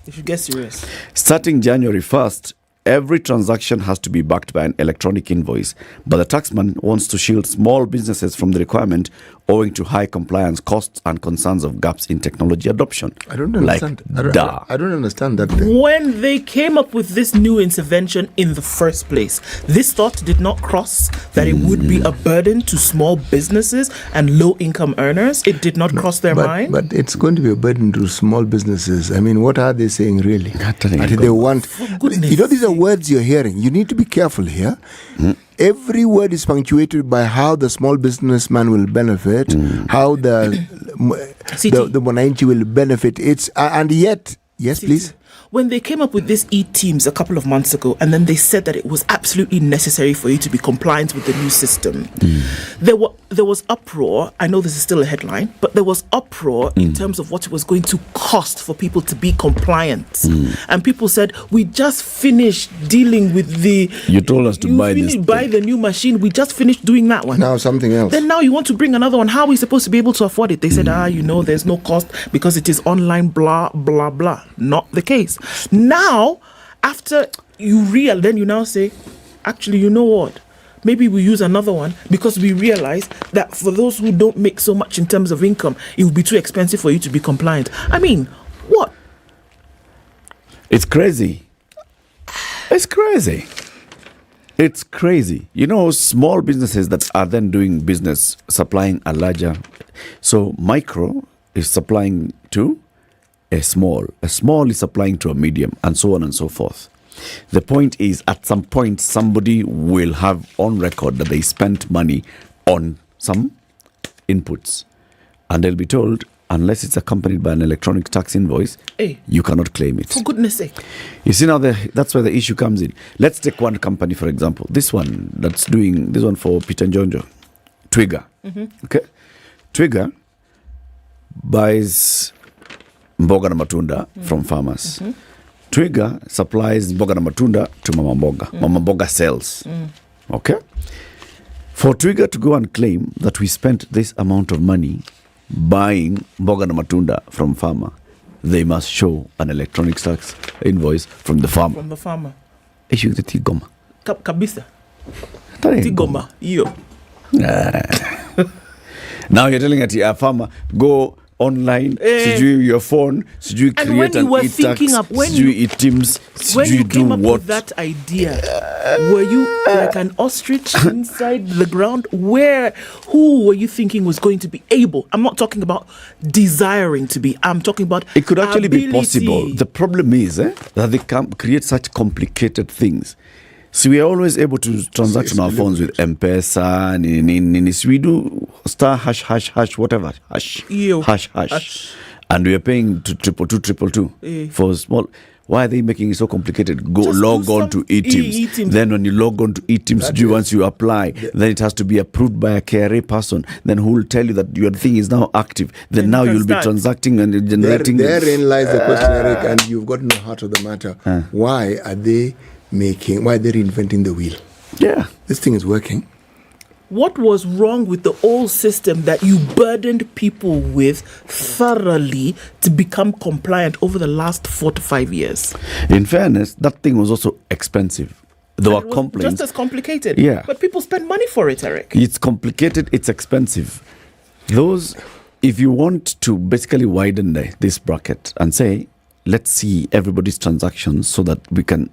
You should get serious. Starting January 1st, every transaction has to be backed by an electronic invoice, but the taxman wants to shield small businesses from the requirement owing to high compliance costs and concerns of gaps in technology adoption. I don't understand. I don't understand that thing. When they came up with this new intervention in the first place, this thought did not cross that it would be a burden to small businesses and low-income earners. It did not cross their mind. But it's going to be a burden to small businesses. I mean, what are they saying really? They want. You know, these are words you're hearing. You need to be careful here. every word is punctuated by how the small businessman will benefit, how the Mwananchi will benefit. It's and yet, yes, please. When they came up with this e-teams a couple of months ago, and then they said that it was absolutely necessary for you to be compliant with the new system, there was uproar. I know this is still a headline, but there was uproar in terms of what it was going to cost for people to be compliant. And people said, we just finished dealing with the... You told us to buy this. Buy the new machine. We just finished doing that one. Now something else. Then now you want to bring another one. How are we supposed to be able to afford it? They said, there's no cost because it is online, blah, blah, blah. Not the case. Now, after you then you now say, actually, you know what? Maybe we use another one because we realize that for those who don't make so much in terms of income, it would be too expensive for you to be compliant. I mean, what? It's crazy. It's crazy. It's crazy. You know, small businesses that are then doing business, supplying a larger. So micro is supplying to a small is supplying to a medium, and so on and so forth. The point is, at some point, somebody will have on record that they spent money on some inputs, and they'll be told, unless it's accompanied by an electronic tax invoice, you cannot claim it. For goodness sake. You see, now that's where the issue comes in. Let's take one company, for example. This one that's doing this one for Peter Njonjo, Twiga. Okay, Twiga buys mboga na matunda from farmers. Twiga supplies mboga na matunda to Mama Mboga. Mama Mboga sells. Okay? For Twiga to go and claim that we spent this amount of money buying mboga na matunda from farmer, they must show an electronic tax invoice from the farmer. From the farmer. Issue the Tigoma. Kabisa. Tigoma. Iyo. Now you're telling a farmer, go online, sijui your phone, sijui create an e-tax, sijui e-teams, when you came up what? with that idea, were you like an ostrich inside the ground? Who were you thinking was going to be able? I'm not talking about desiring to be. I'm talking about it could actually ability. be possible. The problem is that they can create such complicated things. So we are always able to transact on our phones with M-Pesa, we do star hash, whatever, hash. And we are paying to 222 for small. Why are they making it so complicated? Log on to e-teams. Then when you log on to e-teams, once you apply, then it has to be approved by a KRA person. Then who will tell you that your thing is now active? Then now you'll be transacting and generating. Therein lies the question, Eric, and you've got no heart of the matter. Why are they reinventing the wheel? Yeah. This thing is working. What was wrong with the old system that you burdened people with thoroughly to become compliant over the last 4 to 5 years? In fairness, that thing was also expensive. There were complaints. Just as complicated. Yeah. But people spend money for it, Eric. It's complicated, it's expensive. If you want to basically widen this bracket and say, let's see everybody's transactions so that we can,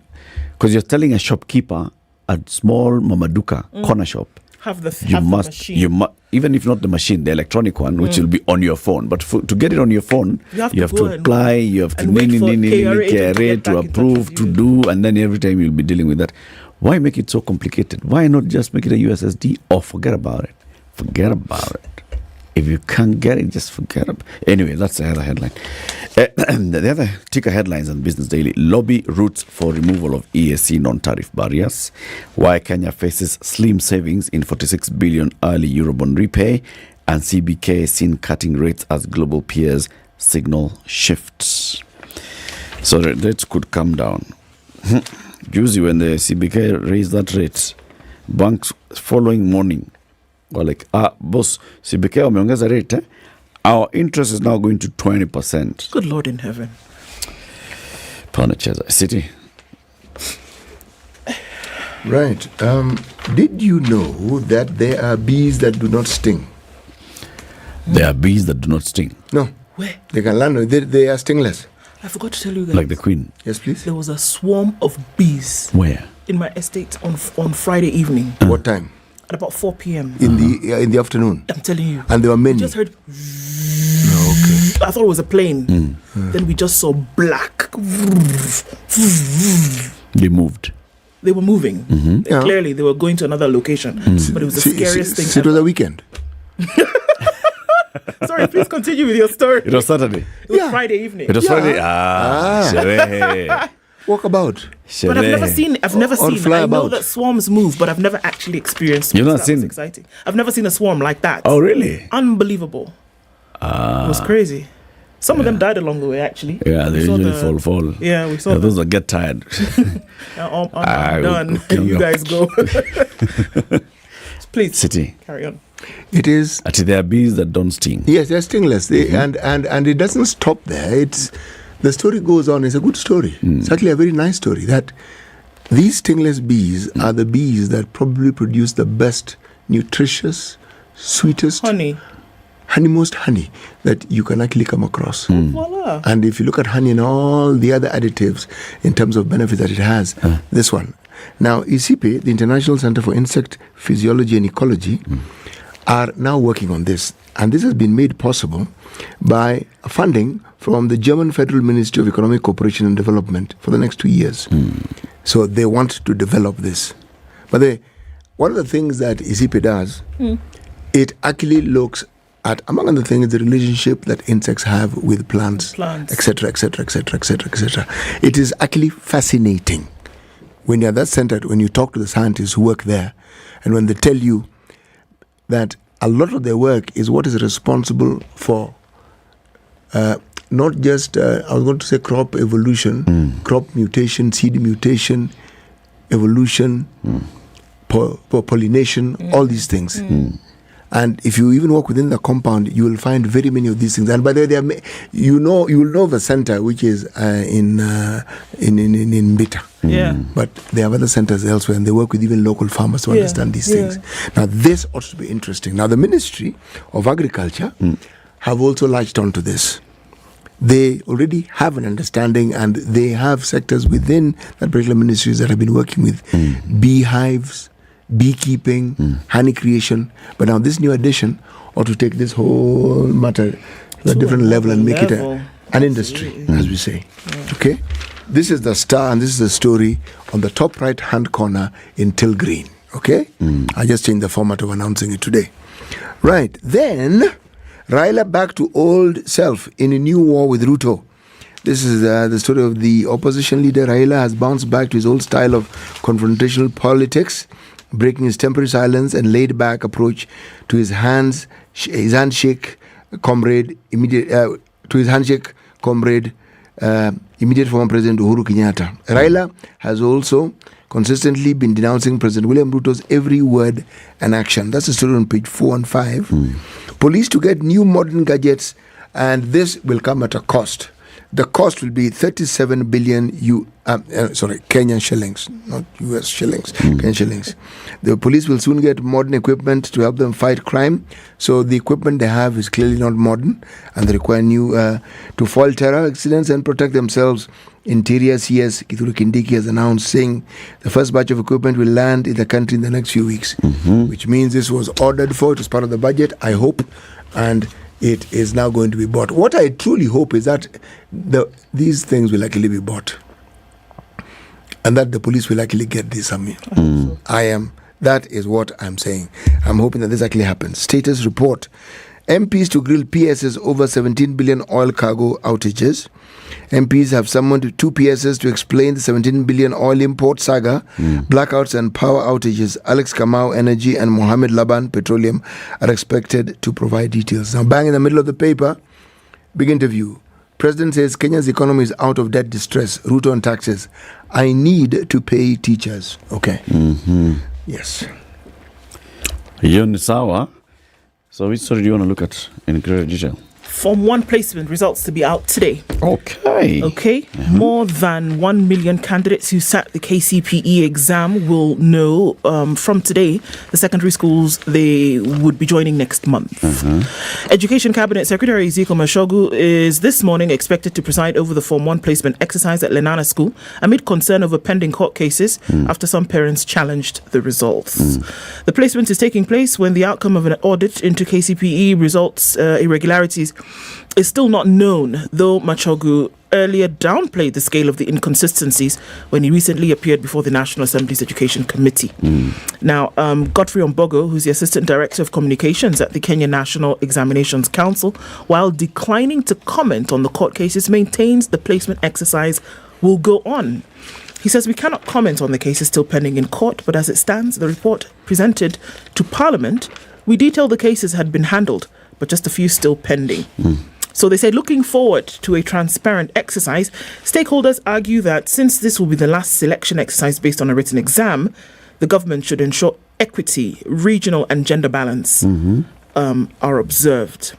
because you're telling a shopkeeper, a small mamaduka corner shop, the machine. Even if not the machine, the electronic one, which will be on your phone. But to get it on your phone, you have to apply, you have to KRA to approve, to do, and then every time you'll be dealing with that. Why make it so complicated? Why not just make it a USSD or forget about it? Forget about it. If you can't get it, just forget it. Anyway, that's the other headline. The other ticker headlines on Business Daily: lobby roots for removal of EAC non-tariff barriers. Why Kenya faces slim savings in 46 billion early Eurobond repay, and CBK seen cutting rates as global peers signal shifts. So the rates could come down. Usually when the CBK raised that rate, banks following morning were like, boss, CBK wameongeza rate, our interest is now going to 20%. Good Lord in heaven. Panacheza City. Right. Did you know that there are bees that do not sting? There are bees that do not sting? No. Where? They can land. They are stingless. I forgot to tell you guys. Like the queen? Yes, please. There was a swarm of bees. Where? In my estate on Friday evening. What time? At about 4 p.m. In the afternoon? I'm telling you. And there were many? We just heard... Okay. I thought it was a plane. Then we just saw black. They moved. they were moving. Yeah. Clearly, they were going to another location. But it was the scariest thing It was a weekend. Sorry, please continue with your story. It was Saturday. It was Friday evening. It was Friday. Sherehe. Walk about. But I've never seen. fly I know about. that swarms move, but I've never actually experienced. You've not that seen was it? exciting. I've never seen a swarm like that. Oh, really? Unbelievable. It was crazy. Some of them died along the way, actually. Yeah, they We saw usually fall. Yeah, we saw those that get tired. I'm done. You guys go. Please, City. carry on. It is. Actually, there are bees that don't sting. Yes, they're stingless. And it doesn't stop there. The story goes on. It's a good story. It's actually a very nice story. That these stingless bees are the bees that probably produce the best, nutritious, sweetest most honey that you can actually come across. Voila. And if you look at honey and all the other additives in terms of benefits that it has, this one. Now, ICIPE, the International Center for Insect Physiology and Ecology, are now working on this. And this has been made possible by funding from the German Federal Ministry of Economic Cooperation and Development for the next 2 years. So they want to develop this. But one of the things that ICIPE does, it actually looks at, among other things, the relationship that insects have with plants, etc., etc., etc., etc., etc. It is actually fascinating when you're that centered, when you talk to the scientists who work there, and when they tell you that a lot of their work is what is responsible for not just, I was going to say crop evolution, crop mutation, seed mutation, evolution, pollination, all these things. And if you even walk within the compound, you will find very many of these things. And by the way, you will know the center, which is in Mbita. Yeah. But they have other centers elsewhere, and they work with even local farmers to understand these things. Now, this ought to be interesting. Now, the Ministry of Agriculture have also latched onto this. They already have an understanding, and they have sectors within that particular ministries that have been working with beehives, beekeeping, honey creation. But now this new addition ought to take this whole matter to a different level and make it an industry, as we say. Okay? This is the star, and this is the story on the top right-hand corner in Till Green. Okay? I just changed the format of announcing it today. Right. Then, Raila back to old self in a new war with Ruto. This is the story of the opposition leader. Raila has bounced back to his old style of confrontational politics, breaking his temporary silence and laid-back approach to his handshake comrade, immediate former President Uhuru Kenyatta. Raila has also consistently been denouncing President William Ruto's every word and action. That's the story on page 4 and 5. Police to get new modern gadgets, and this will come at a cost. The cost will be 37 billion Kenyan shillings, not US shillings, Kenyan shillings. The police will soon get modern equipment to help them fight crime. So the equipment they have is clearly not modern, and they require new to foil terror accidents and protect themselves. Interior CS Kithure Kindiki has announced, saying the first batch of equipment will land in the country in the next few weeks, which means this was ordered for. It was part of the budget, I hope, and it is now going to be bought. What I truly hope is that these things will actually be bought, and that the police will actually get this. That is what I'm saying. I'm hoping that this actually happens. Status report. MPs to grill PSs over 17 billion oil cargo outages. MPs have summoned 2 PSs to explain the 17 billion oil import saga, blackouts and power outages. Alex Kamau Energy and Mohammed Laban Petroleum are expected to provide details. Now, bang in the middle of the paper, big interview. President says Kenya's economy is out of debt distress. Ruto on taxes. I need to pay teachers. Okay. Yes. Hiyo sawa. So which story do you want to look at in greater detail? Form 1 placement results to be out today. Okay. More than 1 million candidates who sat the KCPE exam will know from today the secondary schools they would be joining next month. Education Cabinet Secretary Ezekiel Mashogu is this morning expected to preside over the Form 1 placement exercise at Lenana School amid concern over pending court cases after some parents challenged the results. The placement is taking place when the outcome of an audit into KCPE results irregularities is still not known, though Machogu earlier downplayed the scale of the inconsistencies when he recently appeared before the National Assembly's Education Committee. Now, Godfrey Ombaso, who's the Assistant Director of Communications at the Kenya National Examinations Council, while declining to comment on the court cases, maintains the placement exercise will go on. He says, we cannot comment on the cases still pending in court, but as it stands, the report presented to Parliament, we detail the cases had been handled, but just a few still pending. So they say, looking forward to a transparent exercise, stakeholders argue that since this will be the last selection exercise based on a written exam, the government should ensure equity, regional and gender balance are observed.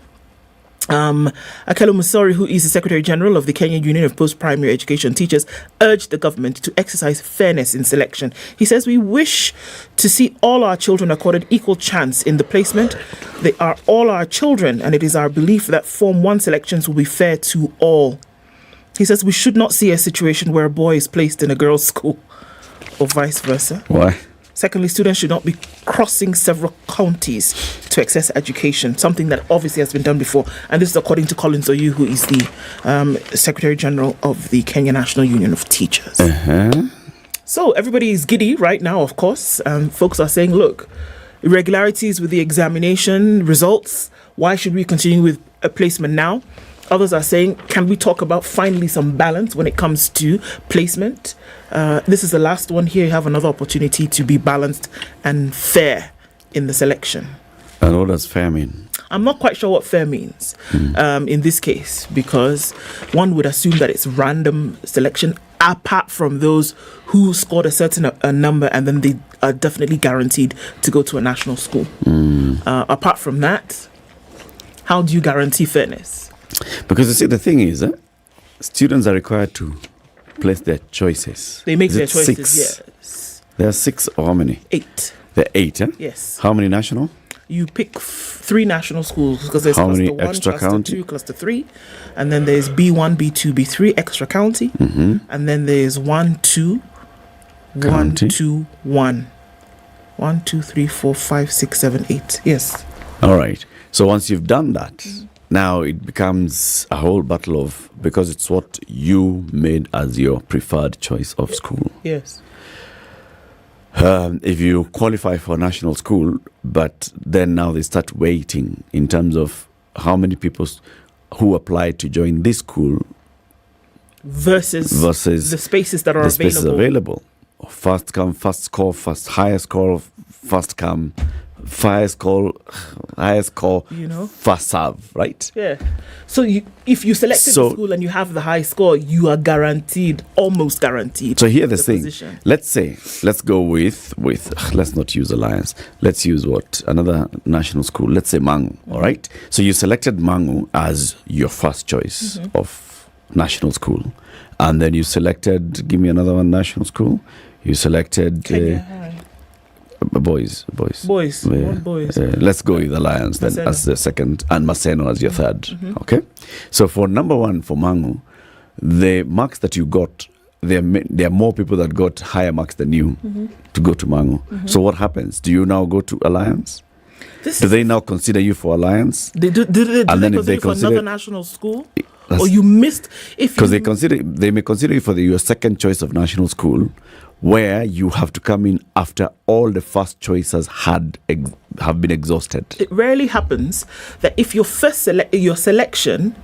Akelo Musori, who is the Secretary General of the Kenya Union of Post-Primary Education Teachers, urged the government to exercise fairness in selection. He says, we wish to see all our children accorded equal chance in the placement. They are all our children, and it is our belief that Form 1 selections will be fair to all. He says we should not see a situation where a boy is placed in a girls' school or vice versa. Why? Secondly, students should not be crossing several counties to access education, something that obviously has been done before. And this is according to Collins Oyu, who is the Secretary General of the Kenya National Union of Teachers. So everybody is giddy right now, of course. Folks are saying, look, irregularities with the examination results, why should we continue with a placement now? Others are saying, can we talk about finally some balance when it comes to placement? This is the last one here. You have another opportunity to be balanced and fair in the selection. And what does fair mean? I'm not quite sure what fair means in this case, because one would assume that it's random selection apart from those who scored a certain number and then they are definitely guaranteed to go to a national school. Apart from that, how do you guarantee fairness? Because you see, the thing is, students are required to place their choices. They make their choices, 6? yes. There are 6 or how many? 8. There are 8, eh? Yes. How many national? You pick 3 national schools because there's how cluster many 1, extra cluster county? 2, cluster 3. And then there's B1, B2, B3, extra county. And then there's 1, 2, 1, 2, 1. 1, 2, 3, 4, 5, 6, 7, 8. Yes. All right. So once you've done that, now it becomes a whole battle of, because it's what you made as your preferred choice of school. Yes. If you qualify for a national school, but then now they start waiting in terms of how many people who apply to join this school versus the spaces that are available. First come, first score, highest score, first come, highest score, you know, first serve, right? Yeah. So if you selected the school and you have the high score, you are almost guaranteed. So here the thing. Position. Let's go with let's not use Alliance. Let's use another national school. Let's say Mangu. All right. So you selected Mangu as your first choice of national school, and then you selected. Give me another one. National school. You selected. Boys. Boys. Let's go with Alliance then as the second, and Maseno as your third. Okay. So for number 1 for Mangu, the marks that you got, there are more people that got higher marks than you to go to Mangu. So what happens? Do you now go to Alliance? Do they now consider you for Alliance? Do they consider you for another national school? Or you missed because they may consider you for your second choice of national school, where you have to come in after all the first choices have been exhausted. It rarely happens that if your first your selection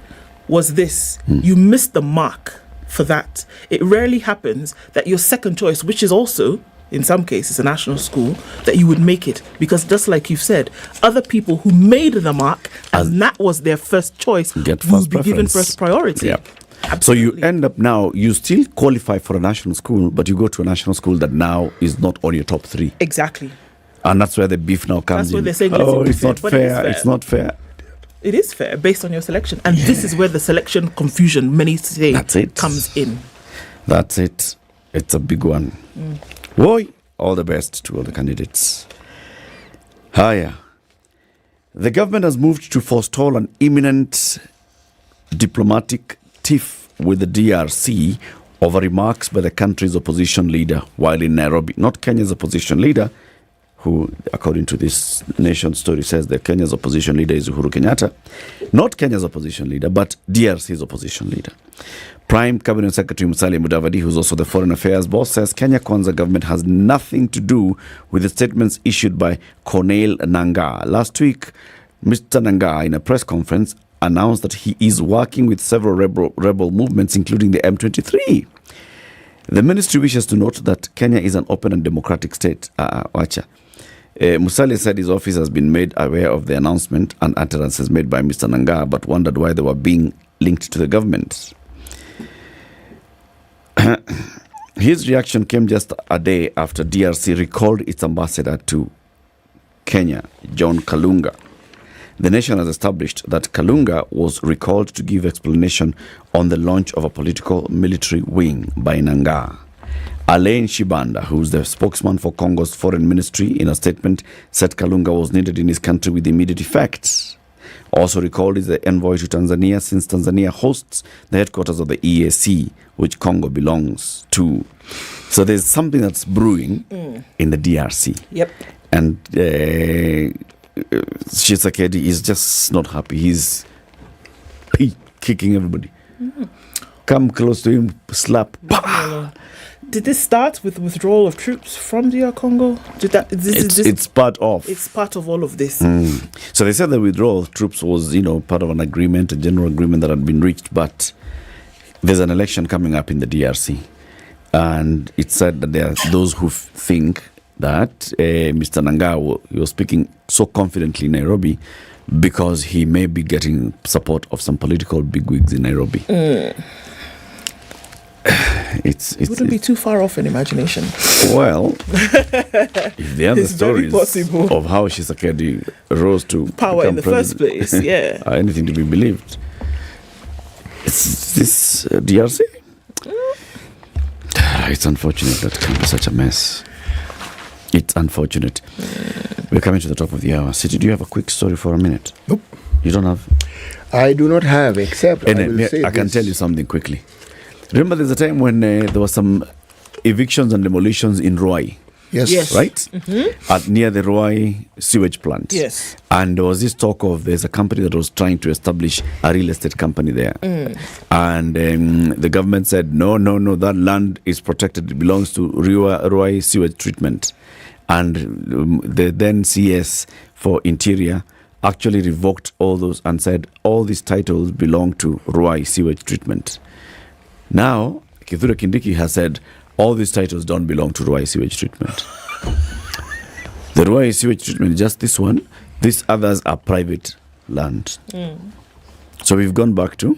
was this, you missed the mark for that. It rarely happens that your second choice, which is also in some cases a national school, that you would make it, because just like you've said, other people who made the mark and that was their first choice will be given first priority. Yeah. So you end up now, you still qualify for a national school, but you go to a national school that now is not on your top 3. Exactly. And that's where the beef now comes in. That's where they're saying, it's not fair. It's not fair. It is fair based on your selection. And this is where the selection confusion, many say, comes in. That's it. It's a big one. Boy, all the best to all the candidates. Hiya. The government has moved to forestall an imminent diplomatic tiff with the DRC over remarks by the country's opposition leader while in Nairobi. Not Kenya's opposition leader, who, according to this Nation story, says that Kenya's opposition leader is Uhuru Kenyatta. Not Kenya's opposition leader, but DRC's opposition leader. Prime Cabinet Secretary Musalia Mudavadi, who's also the Foreign Affairs boss, says Kenya Kwanza government has nothing to do with the statements issued by Corneille Nangaa. Last week, Mr. Nangaa, in a press conference, announced that he is working with several rebel movements, including the M23. The ministry wishes to note that Kenya is an open and democratic state. Musalia said his office has been made aware of the announcement and utterances made by Mr. Nangaa, but wondered why they were being linked to the government. His reaction came just a day after DRC recalled its ambassador to Kenya, John Kalunga. The nation has established that Kalunga was recalled to give explanation on the launch of a political military wing by Nangaa. Alain Shibanda, who is the spokesman for Congo's foreign ministry, in a statement said Kalunga was needed in his country with immediate effect. Also recalled is the envoy to Tanzania, since Tanzania hosts the headquarters of the EAC, which Congo belongs to. So there's something that's brewing in the DRC. Yep. And Tshisekedi is just not happy. He's kicking everybody. Come close to him, slap. Did this start with the withdrawal of troops from DR Congo? It's part of. It's part of all of this. So they said the withdrawal of troops was, part of an agreement, a general agreement that had been reached, but there's an election coming up in the DRC. And it said that there are those who think that Mr. Nangaa, he was speaking so confidently in Nairobi because he may be getting support of some political bigwigs in Nairobi. It wouldn't be too far off in imagination. Well, if the other stories of how Tshisekedi rose to power in the first place, are anything to be believed, it's this DRC. It's unfortunate that it can be such a mess. It's unfortunate. We're coming to the top of the hour. City, do you have a quick story for a minute? Nope. You don't have? I do not have, except I can tell you something quickly. Remember, there's a time when there were some evictions and demolitions in Ruai. Yes. Right? Mm-hmm. Near the Ruai sewage plant. Yes. And there was this talk of there's a company that was trying to establish a real estate company there. And the government said, no, that land is protected. It belongs to Ruai sewage treatment. And the then CS for Interior actually revoked all those and said all these titles belong to Ruai sewage treatment. Now, Kithure Kindiki has said all these titles don't belong to Ruai sewage treatment. The Ruai sewage treatment is just this one. These others are private land. So we've gone back to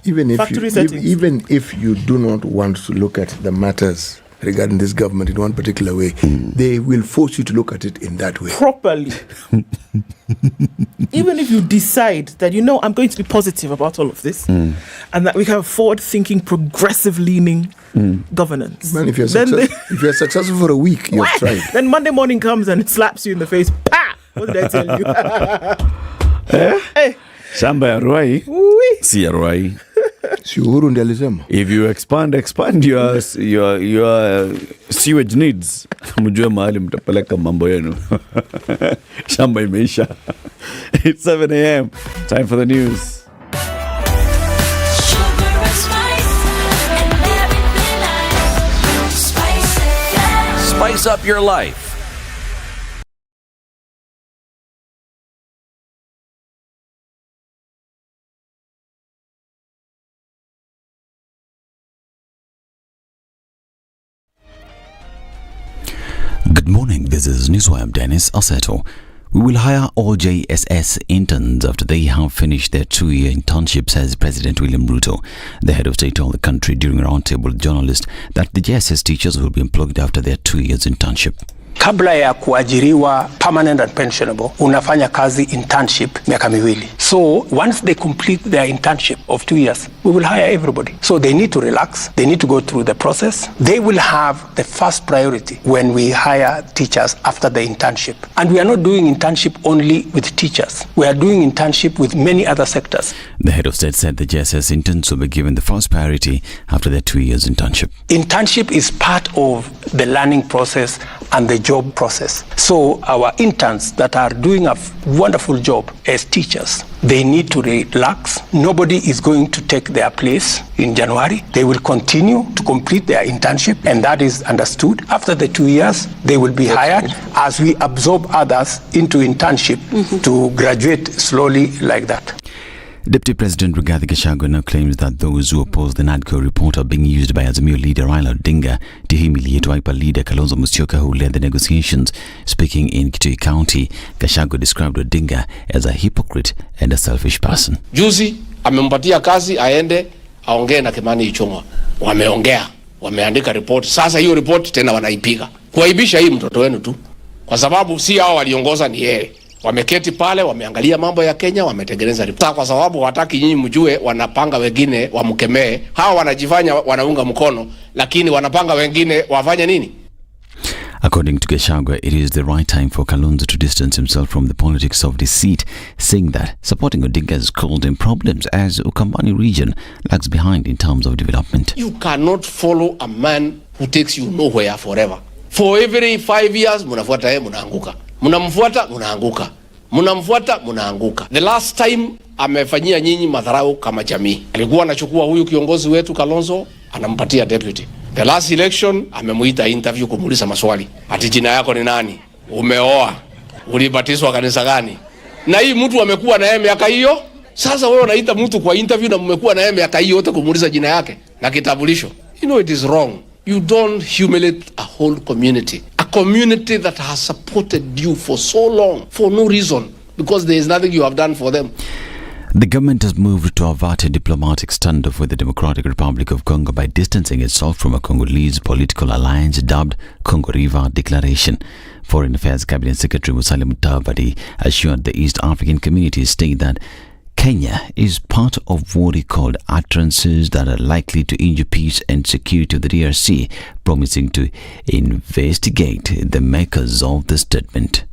even factory settings. Even if you do not want to look at the matters regarding this government in one particular way, they will force you to look at it in that way. Properly. Even if you decide that, I'm going to be positive about all of this, and that we have forward-thinking, progressive-leaning governance. Man, if you're successful for a week, you've tried. Then Monday morning comes and it slaps you in the face. Pa! What did I tell you? Hey. Shamba ya Ruai, si ya Ruai. If you expand your sewage needs, mjue mahali mtapeleka mambo yenu. Shamba imeisha. It's 7 a.m. Time for the news. Spice up your life. Good morning, this is Newswire. I'm Dennis Aseto. We will hire all JSS interns after they have finished their 2-year internship, says President William Ruto. The head of state told the country during a roundtable with journalists that the JSS teachers will be employed after their 2 years internship. Kabla ya kuajiriwa permanent and pensionable, unafanya kazi internship miaka miwili. So once they complete their internship of 2 years, we will hire everybody. So they need to relax. They need to go through the process. They will have the first priority when we hire teachers after the internship. And we are not doing internship only with teachers. We are doing internship with many other sectors. The head of state said the JSS interns will be given the first priority after their 2 years internship. Internship is part of the learning process and the job process. So our interns that are doing a wonderful job as teachers, they need to relax. Nobody is going to take their place in January. They will continue to complete their internship, and that is understood. After the 2 years, they will be hired as we absorb others into internship to graduate slowly like that. Deputy President Rigathi Gachagua now claims that those who oppose the NADCO report are being used by Azimio leader Raila Odinga to humiliate Wiper leader Kalonzo Musyoka, who led the negotiations. Speaking in Kitui County, Gachagua described Odinga as a hypocrite and a selfish person. Juzi amempatia kazi aende aongee na Kimani Ichung'wa. Wameongea, wameandika report. Sasa hiyo report tena wanaipiga. Kuaibisha hii mtoto wenu tu. Kwa sababu si hao waliongoza, ni yeye. Wameketi pale, wameangalia mambo ya Kenya, wametengeneza ripoti. Kwa sababu wataki nyinyi mjue, wanapanga wengine wamkemee. Hawa wanajifanya wanaunga mkono, lakini wanapanga wengine wafanye nini? According to Gachagua, it is the right time for Kalonzo to distance himself from the politics of deceit, saying that supporting Odinga has caused him problems as Ukambani region lags behind in terms of development. You cannot follow a man who takes you nowhere forever. For every 5 years, munafuata yeye, munaanguka. Munamfuata, munaanguka. Munamfuata, munaanguka. The last time amefanyia nyinyi madharau kama jamii. Alikuwa anachukua huyu kiongozi wetu Kalonzo, anampatia deputy. The last election amemuita interview kumuuliza maswali. Ati jina yako ni nani? Umeoa? Ulibatizwa kanisa gani? Na hii mtu amekuwa na yeye miaka hiyo. Sasa wewe unaita mtu kwa interview na mmekuwa na yeye miaka hiyo yote kumuuliza jina yake na kitambulisho. You know it is wrong. You don't humiliate a whole community. A community that has supported you for so long for no reason, because there is nothing you have done for them. The government has moved to avert a diplomatic standoff with the Democratic Republic of Congo by distancing itself from a Congolese political alliance dubbed Congo River Declaration. Foreign Affairs Cabinet Secretary Musalia Mudavadi assured the East African community state that Kenya is part of what he called utterances that are likely to injure peace and security of the DRC, promising to investigate the makers of the statement.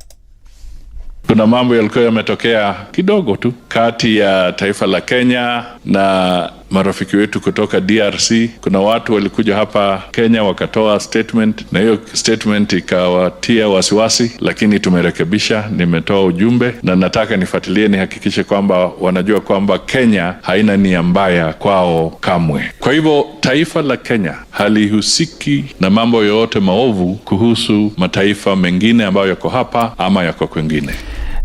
Kuna mambo yalikuwa yametokea kidogo tu kati ya taifa la Kenya na marafiki wetu kutoka DRC. Kuna watu walikuja hapa Kenya wakatoa statement, na hiyo statement ikawatia wasiwasi, lakini tumerekebisha. Nimetoa ujumbe na nataka nifuatilie, nihakikishe kwamba wanajua kwamba Kenya haina nia mbaya kwao kamwe. Kwa hivyo taifa la Kenya halihusiki na mambo yote maovu kuhusu mataifa mengine ambayo yako hapa ama yako kwingine.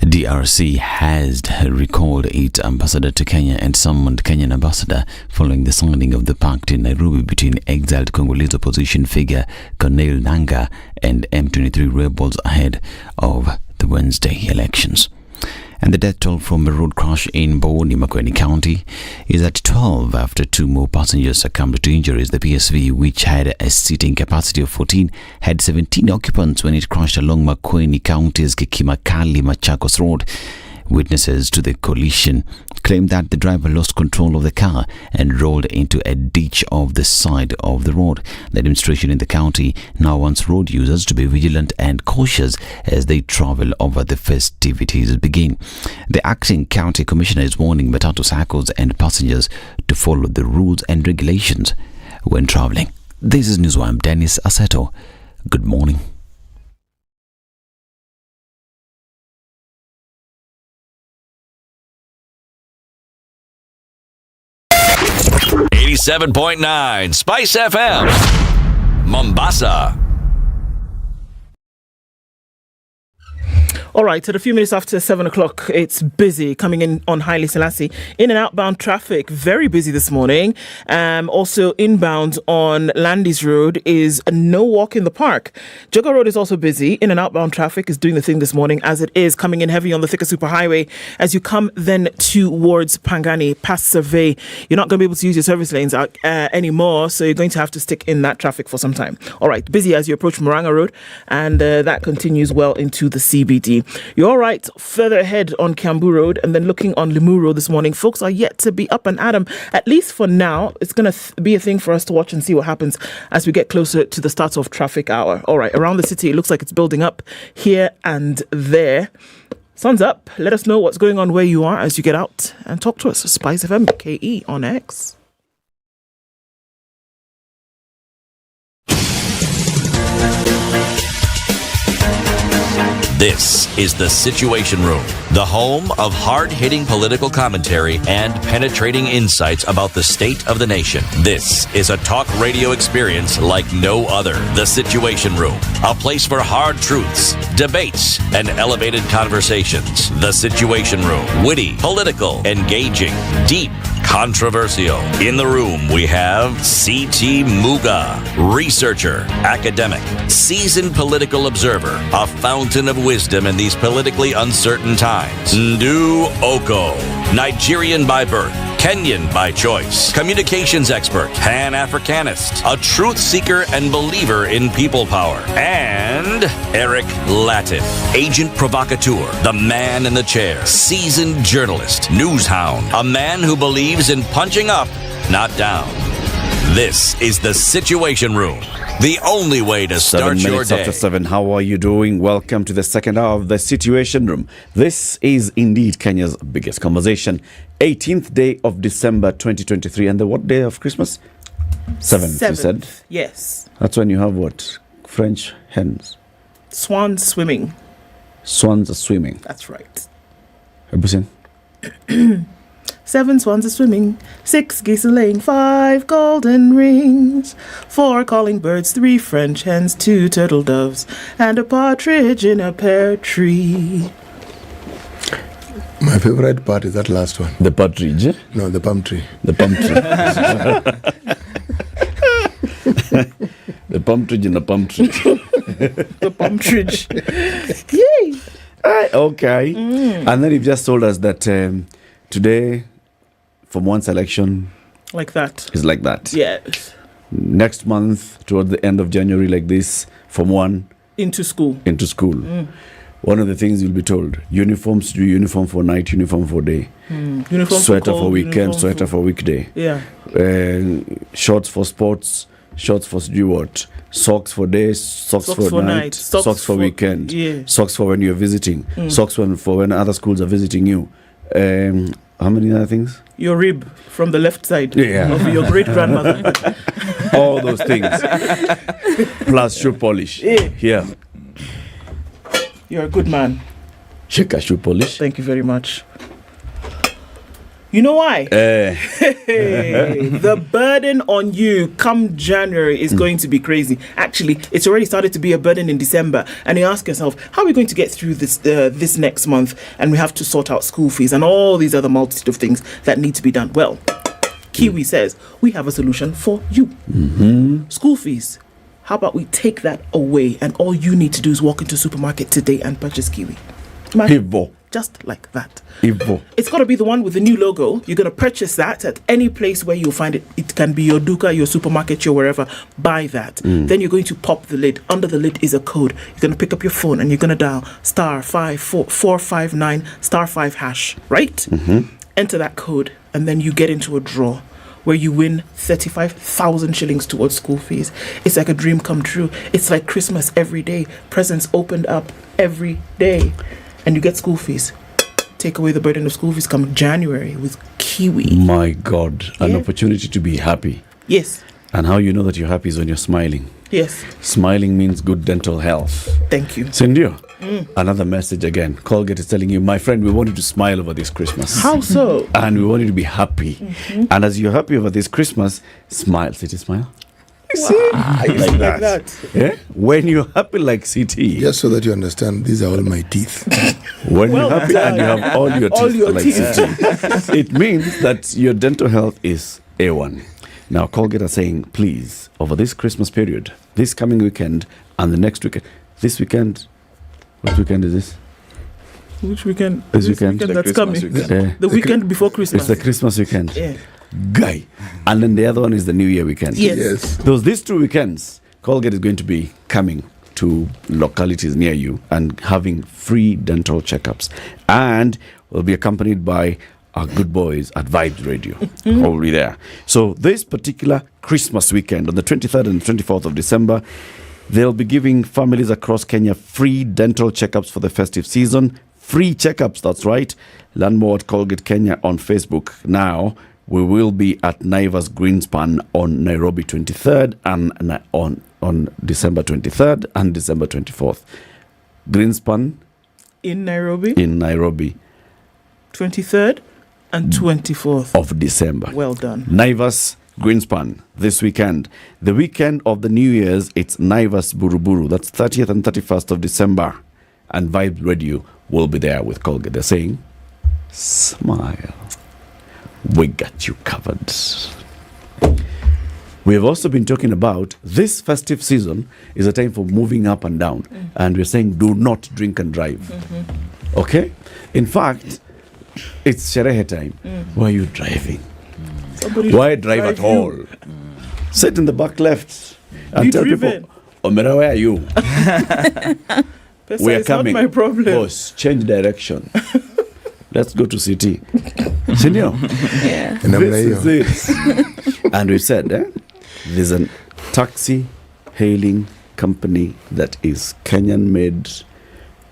DRC has recalled its ambassador to Kenya and summoned Kenyan ambassador following the signing of the pact in Nairobi between exiled Congolese opposition figure Corneille Nangaa and M23 rebels ahead of the Wednesday elections. And the death toll from a road crash in Boni, Makueni County is at 12 after 2 more passengers succumbed to injuries. The PSV, which had a seating capacity of 14, had 17 occupants when it crashed along Makueni County's Kikimakali Machakos Road. Witnesses to the collision claimed that the driver lost control of the car and rolled into a ditch off the side of the road. The administration in the county now wants road users to be vigilant and cautious as they travel over the festivities begin. The acting county commissioner is warning matatu cycles and passengers to follow the rules and regulations when traveling. This is Newswire. Dennis Aseto. Good morning. .9 Spice FM, Mombasa. All right, at a few minutes after 7 o'clock, it's busy coming in on Haile Selassie. In and outbound traffic, very busy this morning. Also inbound on Landis Road is no walk in the park. Joga Road is also busy. In and outbound traffic is doing the thing this morning, as it is coming in heavy on the Thika Superhighway as you come then towards Pangani, past Survey. You're not going to be able to use your service lanes anymore, so you're going to have to stick in that traffic for some time. All right, busy as you approach Murang'a Road, and that continues well into the CBD. You're all right further ahead on Kiambu Road, and then looking on Limu Road this morning. Folks are yet to be up and at 'em. At least for now, it's going to be a thing for us to watch and see what happens as we get closer to the start of traffic hour. All right, around the city, it looks like it's building up here and there. Sun's up. Let us know what's going on where you are as you get out and talk to us. SpiceFM KE on X. This is The Situation Room, the home of hard-hitting political commentary and penetrating insights about the state of the nation. This is a talk radio experience like no other. The Situation Room, a place for hard truths, debates, and elevated conversations. The Situation Room, witty, political, engaging, deep, controversial. In the room, we have C.T. Muga, researcher, academic, seasoned political observer, a fountain of wisdom in these politically uncertain times. Ndu Okoh, Nigerian by birth, Kenyan by choice, communications expert, Pan-Africanist, a truth seeker and believer in people power, and Eric Latiff, agent provocateur, the man in the chair, seasoned journalist, news hound, a man who believes in punching up, not down. This is The Situation Room, the only way to start your day. 7:07. How are you doing? Welcome to the second hour of The Situation Room. This is indeed Kenya's biggest conversation. 18th day of December 2023. And the what day of Christmas? 7th, you said? Yes. That's when you have what? French hens. Swans swimming. Swans are swimming. That's right. Have you seen? 7 swans are swimming, 6 geese are laying, 5 golden rings, 4 calling birds, 3 French hens, 2 turtle doves, and a partridge in a pear tree. My favorite part is that last one. The partridge? No, the palm tree. The palm tree. The palm tree in the palm tree. The partridge. Yay! Okay. And then you've just told us that today, Form 1 selection Like that. is like that. Yes. Next month, toward the end of January, like this, Form 1 Into school. into school. One of the things you'll be told, uniforms, do uniform for night, uniform for day. Uniform Sweater for cold, weekend, uniform sweater for weekday. Yeah. Shorts for sports, shorts for do what? Socks for days, socks for night, socks for weekend, yeah. socks for when you're visiting, socks for when other schools are visiting you. How many other things? Your rib from the left side Yeah. of your great grandmother. All those things. Plus shoe polish. Yeah. Here. You're a good man. Check a shoe polish. Thank you very much. You know why? The burden on you come January is going to be crazy. Actually, it's already started to be a burden in December. And you ask yourself, how are we going to get through this next month? And we have to sort out school fees and all these other multitude of things that need to be done. Well, Kiwi says, we have a solution for you. School fees. How about we take that away and all you need to do is walk into a supermarket today and purchase Kiwi. Ivo. Just like that. Ivo. It's got to be the one with the new logo. You're going to purchase that at any place where you'll find it. It can be your Duka, your supermarket, your wherever. Buy that. Then you're going to pop the lid. Under the lid is a code. You're going to pick up your phone and you're going to dial *54459 *5 hash. Right? Enter that code and then you get into a draw where you win 35,000 shillings towards school fees. It's like a dream come true. It's like Christmas every day. Presents opened up every day. And you get school fees. Take away the burden of school fees come January with Kiwi. My God. An opportunity to be happy. Yes. And how you know that you're happy is when you're smiling. Yes. Smiling means good dental health. Thank you. Sindio, another message again. Colgate is telling you, my friend, we want you to smile over this Christmas. How so? And we want you to be happy. And as you're happy over this Christmas, smile. City smile. Like that. Yeah? When you're happy like CT. Just so that you understand, these are all my teeth. When Well you're happy done. and you have all your teeth, All your like teeth. CT, it means that your dental health is A1. Now, Colgate are saying, please, over this Christmas period, this coming weekend and the next weekend, this weekend, what weekend is this? Which weekend? This weekend. that's coming. Yeah. The weekend before Christmas. It's the Christmas weekend. Yeah. Guy. And then the other one is the New Year weekend. Yes. These 2 weekends, Colgate is going to be coming to localities near you and having free dental checkups. And will be accompanied by our good boys at Vibes Radio. Already there. So this particular Christmas weekend, on the 23rd and 24th of December, they'll be giving families across Kenya free dental checkups for the festive season. Free checkups, that's right. Learn more at Colgate Kenya on Facebook. Now, we will be at Naivas Greenspan on Nairobi 23rd and on December 23rd and December 24th. Greenspan In Nairobi. 23rd and 24th of December. Well done. Naivas Greenspan this weekend. The weekend of the New Year's, it's Naivas Buruburu. That's 30th and 31st of December. And Vibe Radio will be there with Colgate. They're saying, smile. We got you covered. We have also been talking about this festive season is a time for moving up and down. And we're saying, do not drink and drive. Okay? In fact, it's Sherehe time. Why are you driving? Why drive at all? Sit in the back left and tell people, Omera, where are you? We are coming. Not my problem. Boss, change direction. Let's go to city. Senior. Yeah. This is it. And we said, there's a taxi hailing company that is Kenyan made,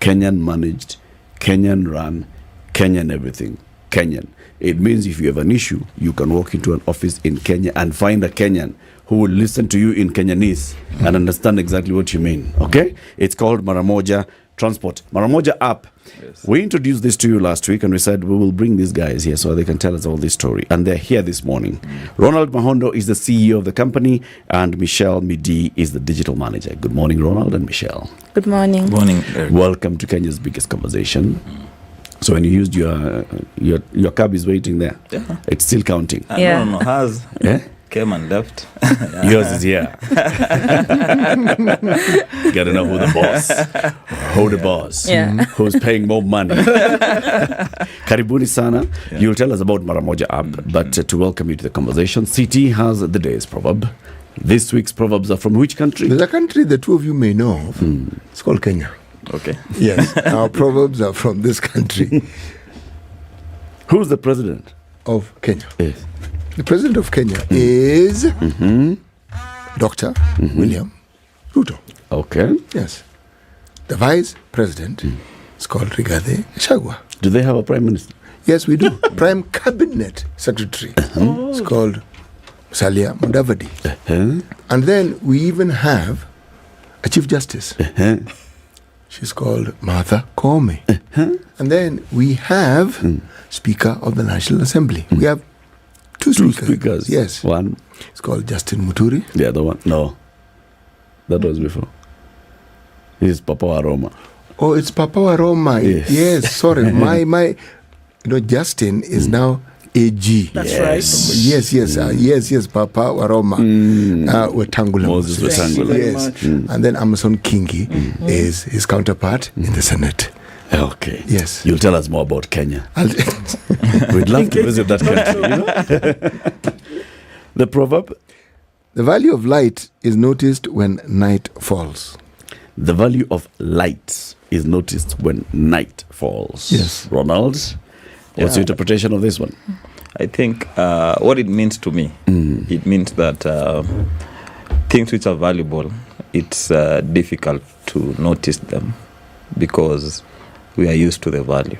Kenyan managed, Kenyan run, Kenyan everything. Kenyan. It means if you have an issue, you can walk into an office in Kenya and find a Kenyan who will listen to you in Kenyanese and understand exactly what you mean. Okay? It's called Maramoja Transport. Maramoja app. Yes. We introduced this to you last week and we said we will bring these guys here so they can tell us all this story. And they're here this morning. Ronald Mahondo is the CEO of the company and Michelle Midi is the digital manager. Good morning, Ronald and Michelle. Good morning. Good morning, Eric. Welcome to Kenya's biggest conversation. So when you used your cab is waiting there. Yeah. It's still counting. No. Has came and left. Yours is here. Gotta know who the boss. Who the boss. Yeah. Who's paying more money. Karibuni sana. Yeah. You'll tell us about Maramoja app, but to welcome you to the conversation, CT has the day's proverb. This week's proverbs are from which country? There's a country the two of you may know of. It's called Kenya. Okay. Yes, our proverbs are from this country. Who's the president of Kenya? Yes. The president of Kenya is Dr. William Ruto. Okay. Yes. The vice president is called Rigathi Gachagua. Do they have a prime minister? Yes, we do. Prime cabinet secretary. It's called Musalia Mudavadi. And then we even have a chief justice. She's called Martha Koome. And then we have Speaker of the National Assembly. We have two speakers. Yes. One. It's called Justin Muturi. The other one? No. That was before. This is Papa Waroma. Oh, it's Papa Waroma. Yes, sorry. My Justin is now AG. That's right. Yes, Papa Waroma. Wetangula. Moses Wetangula. Yes. And then Amason Kingi is his counterpart in the Senate. Okay. Yes. You'll tell us more about Kenya. We'd love to visit that country. The proverb? The value of light is noticed when night falls. The value of light is noticed when night falls. Yes. Ronald, what's your interpretation of this one? I think what it means to me, it means that things which are valuable, it's difficult to notice them because we are used to the value.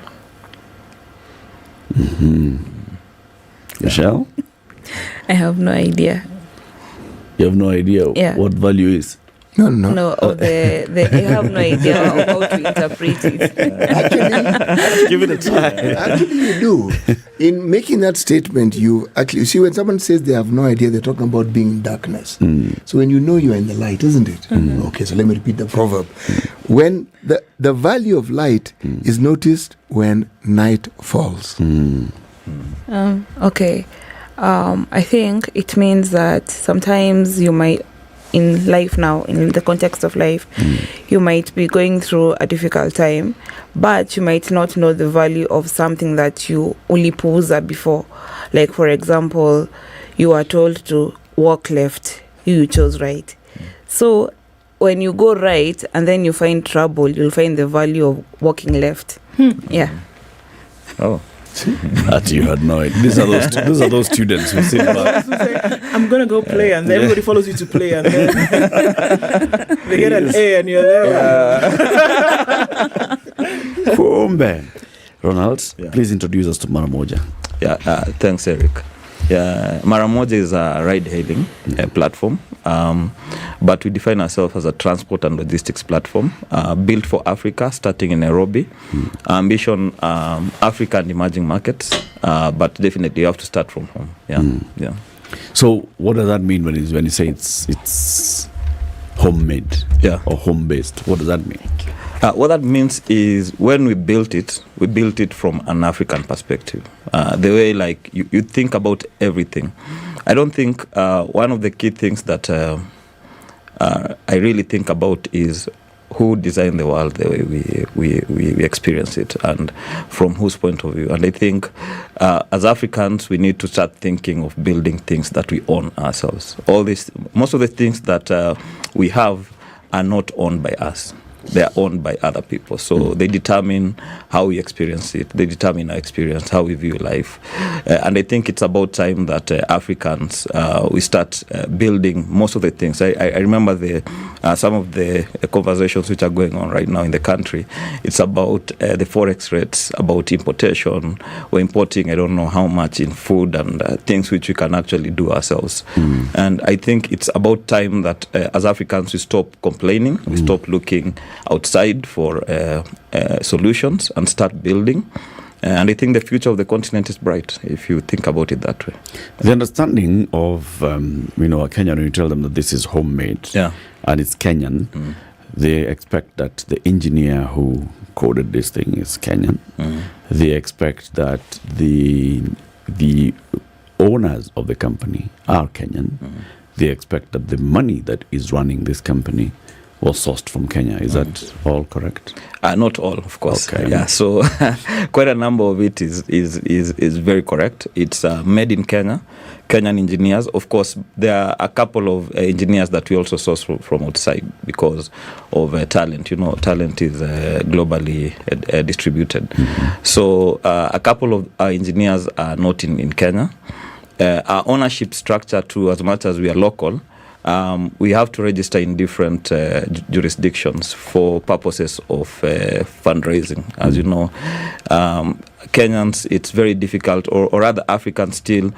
Michelle? I have no idea. You have no idea what value is? No. No, I have no idea how to interpret it. Actually, give it a try. Actually, you do. In making that statement, you see when someone says they have no idea, they're talking about being in darkness. So when you know you are in the light, isn't it? Okay, so let me repeat the proverb. When the value of light is noticed when night falls. Okay. I think it means that sometimes you might, in life now, in the context of life, you might be going through a difficult time, but you might not know the value of something that you only puuza before. Like, for example, you are told to walk left, you chose right. So when you go right and then you find trouble, you'll find the value of walking left. Yeah. Oh. That you had no idea. These are those students who sit back. I'm gonna go play, and everybody follows you to play, and then they get an A, and you're there. Ronald, please introduce us to Maramoja. Thanks, Eric. Yeah, Maramoja is a ride-hailing platform, but we define ourselves as a transport and logistics platform built for Africa, starting in Nairobi. Ambition, Africa and emerging markets, but definitely you have to start from home. Yeah, yeah. So, what does that mean when you say it's homemade, or home-based? What does that mean? What that means is when we built it from an African perspective. The way like you think about everything. I don't think one of the key things that I really think about is who designed the world the way we experience it, and from whose point of view. And I think as Africans, we need to start thinking of building things that we own ourselves. Most of the things that we have are not owned by us. They are owned by other people. So they determine how we experience it. They determine our experience, how we view life. And I think it's about time that Africans, we start building most of the things. I remember some of the conversations which are going on right now in the country. It's about the forex rates, about importation. We're importing, I don't know how much in food and things which we can actually do ourselves. And I think it's about time that as Africans, we stop complaining, we stop looking outside for solutions and start building. And I think the future of the continent is bright if you think about it that way. The understanding of a Kenyan, when you tell them that this is homemade and it's Kenyan, they expect that the engineer who coded this thing is Kenyan. They expect that the owners of the company are Kenyan. They expect that the money that is running this company was sourced from Kenya. Is that all correct? Not all, of course. Okay. Yeah, so quite a number of it is very correct. It's made in Kenya, Kenyan engineers. Of course, there are a couple of engineers that we also source from outside because of talent. You know, talent is globally distributed. So a couple of our engineers are not in Kenya. Our ownership structure too, as much as we are local, we have to register in different jurisdictions for purposes of fundraising. As you know, Kenyans, it's very difficult, or rather Africans still,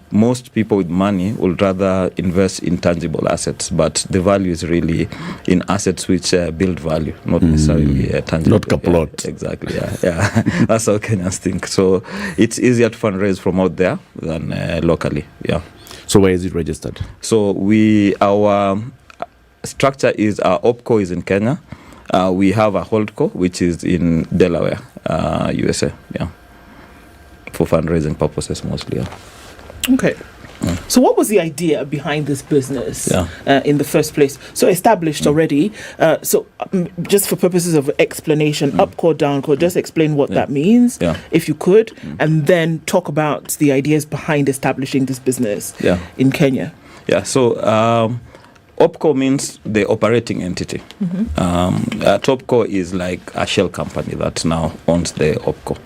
most people with money will rather invest in tangible assets, but the value is really in assets which build value, not necessarily tangible. Not kapulot. Yeah, exactly, yeah. That's how Kenyans think. So it's easier to fundraise from out there than locally, yeah. So where is it registered? So our structure is our Okoh is in Kenya. We have a holdco which is in Delaware, USA. Yeah, for fundraising purposes mostly. Yeah. Okay. So what was the idea behind this business in the first place? So established already. So just for purposes of explanation, Okoh, Downco, just explain what that means, if you could, and then talk about the ideas behind establishing this business in Kenya. Yeah, so Okoh means the operating entity. Topco is like a shell company that now owns the Okoh.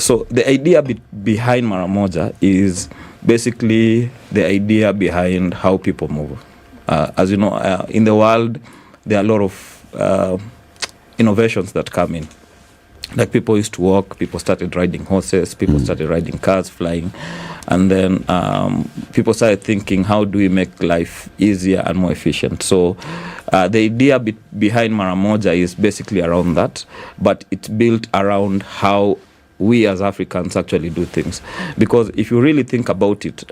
So the idea behind Maramoja is basically the idea behind how people move. As you know, in the world, there are a lot of innovations that come in. Like people used to walk, people started riding horses, people started riding cars, flying. And then people started thinking, how do we make life easier and more efficient? So the idea behind Maramoja is basically around that, but it's built around how we as Africans actually do things. Because if you really think about it,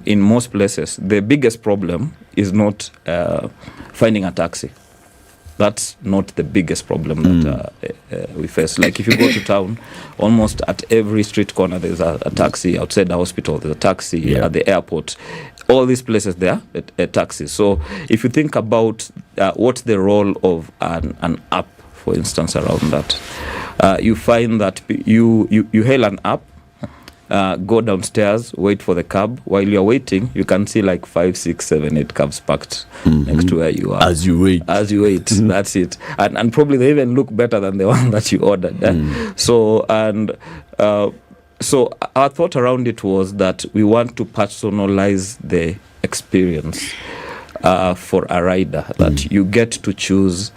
in most places, the biggest problem is not finding a taxi. That's not the biggest problem that we face. Like if you go to town, almost at every street corner there's a taxi. Outside the hospital there's a taxi. At the airport, all these places there are taxis. So if you think about what's the role of an app, for instance, around that, you find that you hail an app, go downstairs, wait for the cab. While you're waiting, you can see like 5, 6, 7, 8 cabs parked next to where you are. As you wait. That's it. And probably they even look better than the one that you ordered. So our thought around it was that we want to personalize the experience for a rider, that you get to choose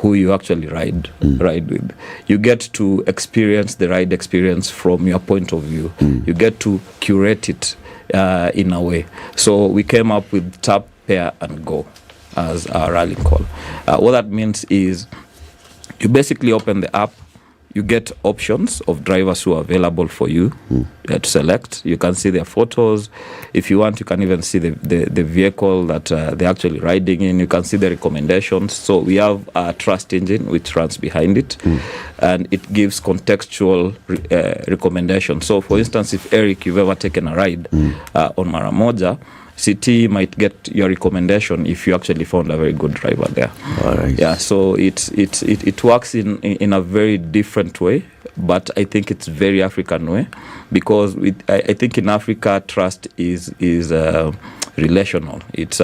who you actually ride with. You get to experience the ride experience from your point of view. You get to curate it in a way. So we came up with tap, pair, and go as our rally call. What that means is you basically open the app, you get options of drivers who are available for you to select. You can see their photos. If you want, you can even see the vehicle that they're actually riding in. You can see the recommendations. So we have a trust engine which runs behind it, and it gives contextual recommendations. So for instance, if Eric, you've ever taken a ride on Maramoja, CT might get your recommendation if you actually found a very good driver there. Right. Yeah, so it works in a very different way, but I think it's very African way, because I think in Africa trust is relational. It's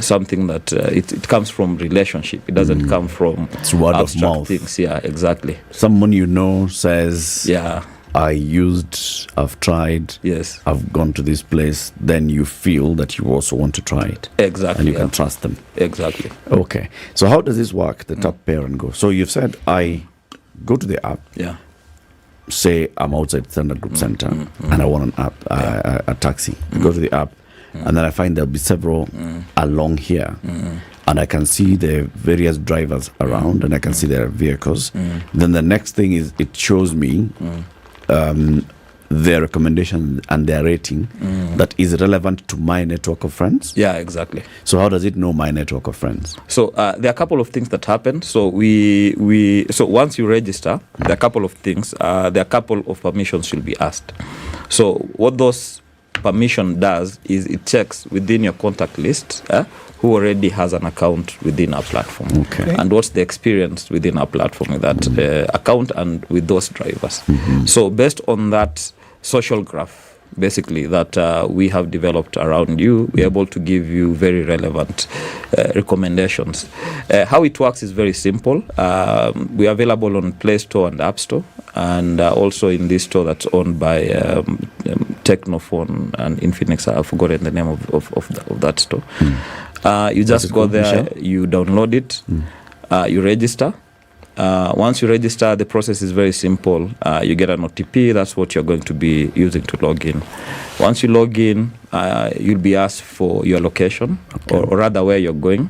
something that it comes from relationship. It doesn't come from it's word of mouth things. Yeah, exactly. Someone you know says, yeah, I've tried, yes, I've gone to this place, then you feel that you also want to try it. Exactly. And you can trust them. Exactly. Okay. So how does this work, the tap, pair, and go? So you've said I go to the app. Yeah. Say I'm outside Standard Group Center and I want an app, a taxi. I go to the app and then I find there'll be several along here. And I can see the various drivers around and I can see their vehicles. Then the next thing is it shows me their recommendation and their rating that is relevant to my network of friends. Yeah, exactly. So how does it know my network of friends? So there are a couple of things that happen. So so once you register, there are a couple of things. There are a couple of permissions should be asked. So what those permission does is it checks within your contact list who already has an account within our platform. Okay. And what's the experience within our platform with that account and with those drivers. So based on that social graph, basically, that we have developed around you, we're able to give you very relevant recommendations. How it works is very simple. We are available on Play Store and App Store, and also in this store that's owned by Technophone and Infinix. I've forgotten the name of that store. You just go there, you download it, you register. Once you register, the process is very simple. You get an OTP. That's what you're going to be using to log in. Once you log in, you'll be asked for your location, or rather where you're going.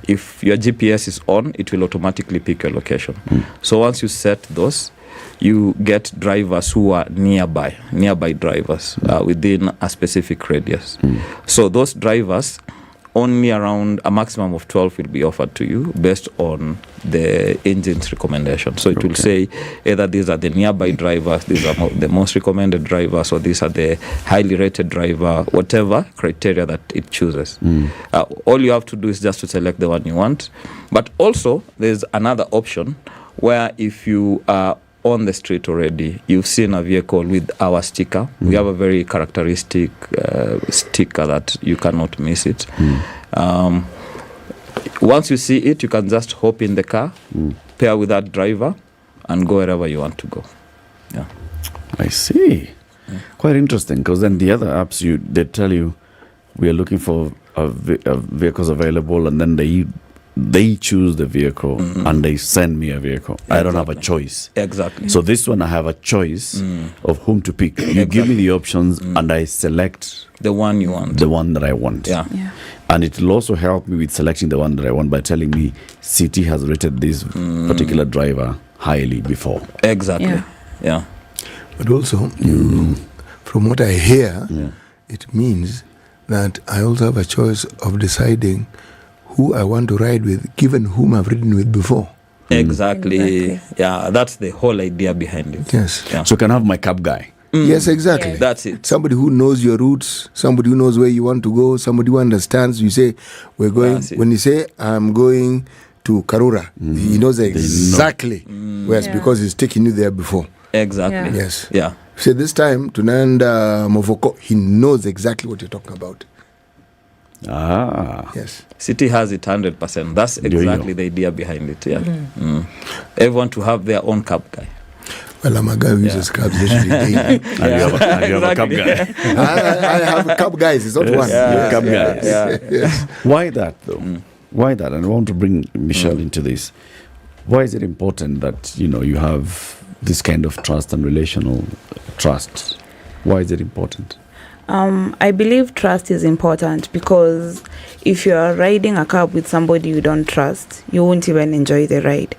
If your GPS is on, it will automatically pick your location. So once you set those, you get drivers who are nearby drivers within a specific radius. So those drivers, only around a maximum of 12 will be offered to you based on the engine's recommendation. So it will say either these are the nearby drivers, these are the most recommended drivers, or these are the highly rated driver, whatever criteria that it chooses. All you have to do is just to select the one you want. But also, there's another option where if you are on the street already, you've seen a vehicle with our sticker. We have a very characteristic sticker that you cannot miss it. Once you see it, you can just hop in the car, pair with that driver, and go wherever you want to go. Yeah, I see. Quite interesting, because then the other apps, they tell you we are looking for vehicles available, and then they choose the vehicle and they send me a vehicle. Exactly. I don't have a choice. Exactly. So this one I have a choice of whom to pick. You give me the options and I select the one you want. The one that I want. Yeah. And it will also help me with selecting the one that I want by telling me City has rated this particular driver highly before. Exactly. Yeah. But also, from what I hear, it means that I also have a choice of deciding who I want to ride with, given whom I've ridden with before. Exactly. Yeah, that's the whole idea behind it. Yes. Yeah. So you can have my cab guy. Yes, exactly. That's it. Somebody who knows your routes, somebody who knows where you want to go, somebody who understands. You say, we're going, when you say, I'm going to Karura, he knows exactly where, because he's taken you there before. Exactly. Yes. Yeah. So this time, Tunanda Movoko, he knows exactly what you're talking about. Yes. City has it 100%. That's exactly the idea behind it. Yeah. Everyone to have their own cab guy. Well, I'm a guy who uses cabs literally daily. And you have a cab guy. I have cab guys. It's not one. Cab guys. Why that though? Why that? And I want to bring Michelle into this. Why is it important that, you have this kind of trust and relational trust? Why is it important? I believe trust is important because if you are riding a cab with somebody you don't trust, you won't even enjoy the ride.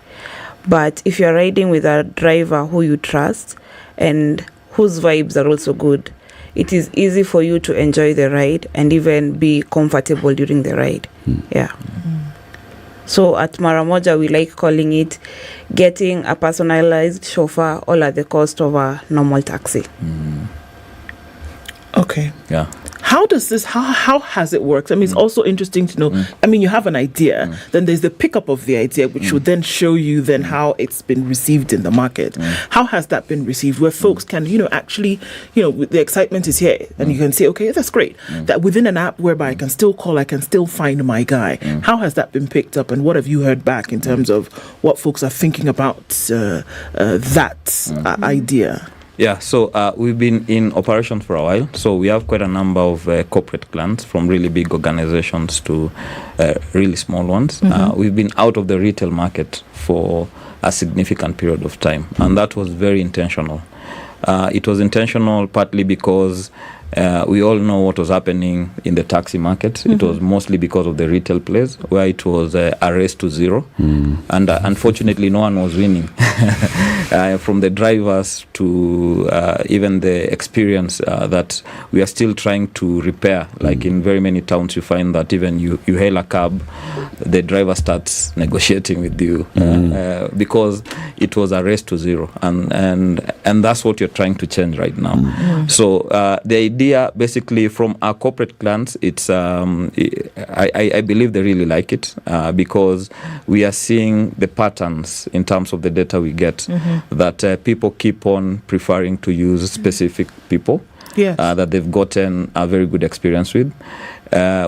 But if you are riding with a driver who you trust and whose vibes are also good, it is easy for you to enjoy the ride and even be comfortable during the ride. Yeah. So at Maramoja, we like calling it getting a personalized chauffeur all at the cost of a normal taxi. Okay. Yeah. How does this, how has it worked? I mean, it's also interesting to know. I mean, you have an idea, then there's the pickup of the idea, which would then show you then how it's been received in the market. How has that been received? Where folks can, actually, the excitement is here, and you can say, okay, that's great. That within an app whereby I can still call, I can still find my guy. How has that been picked up, and what have you heard back in terms of what folks are thinking about that idea? Yeah, so we've been in operation for a while. So we have quite a number of corporate clients, from really big organizations to really small ones. We've been out of the retail market for a significant period of time, and that was very intentional. It was intentional partly because we all know what was happening in the taxi market. It was mostly because of the retail players, where it was a race to zero. And unfortunately, no one was winning. From the drivers to even the experience that we are still trying to repair. Like in very many towns, you find that even you hail a cab, the driver starts negotiating with you because it was a race to zero. And that's what you're trying to change right now. So the idea, basically, from our corporate clients, it's I believe they really like it because we are seeing the patterns in terms of the data we get that people keep on preferring to use specific people that they've gotten a very good experience with.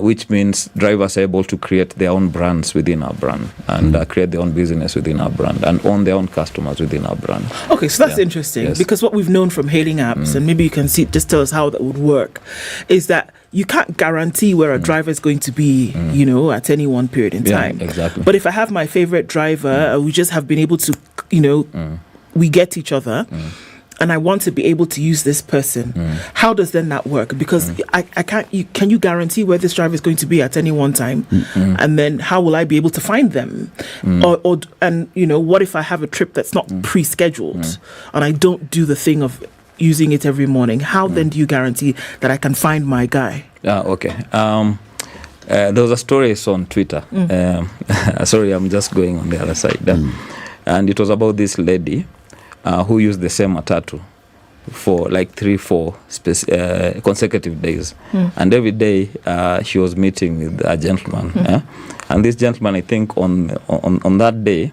Which means drivers are able to create their own brands within our brand and create their own business within our brand and own their own customers within our brand. Okay, so that's interesting because what we've known from hailing apps, and maybe you can just tell us how that would work, is that you can't guarantee where a driver is going to be, at any one period in time. Exactly. But if I have my favorite driver, we just have been able to, we get each other. And I want to be able to use this person. How does then that work? Because I can't. Can you guarantee where this driver is going to be at any one time? And then how will I be able to find them? What if I have a trip that's not pre-scheduled and I don't do the thing of using it every morning? How then do you guarantee that I can find my guy? Okay. There was a story on Twitter. Sorry, I'm just going on the other side. And it was about this lady who used the same matatu for like 3-4 consecutive days. And every day she was meeting with a gentleman. And this gentleman, I think on that day,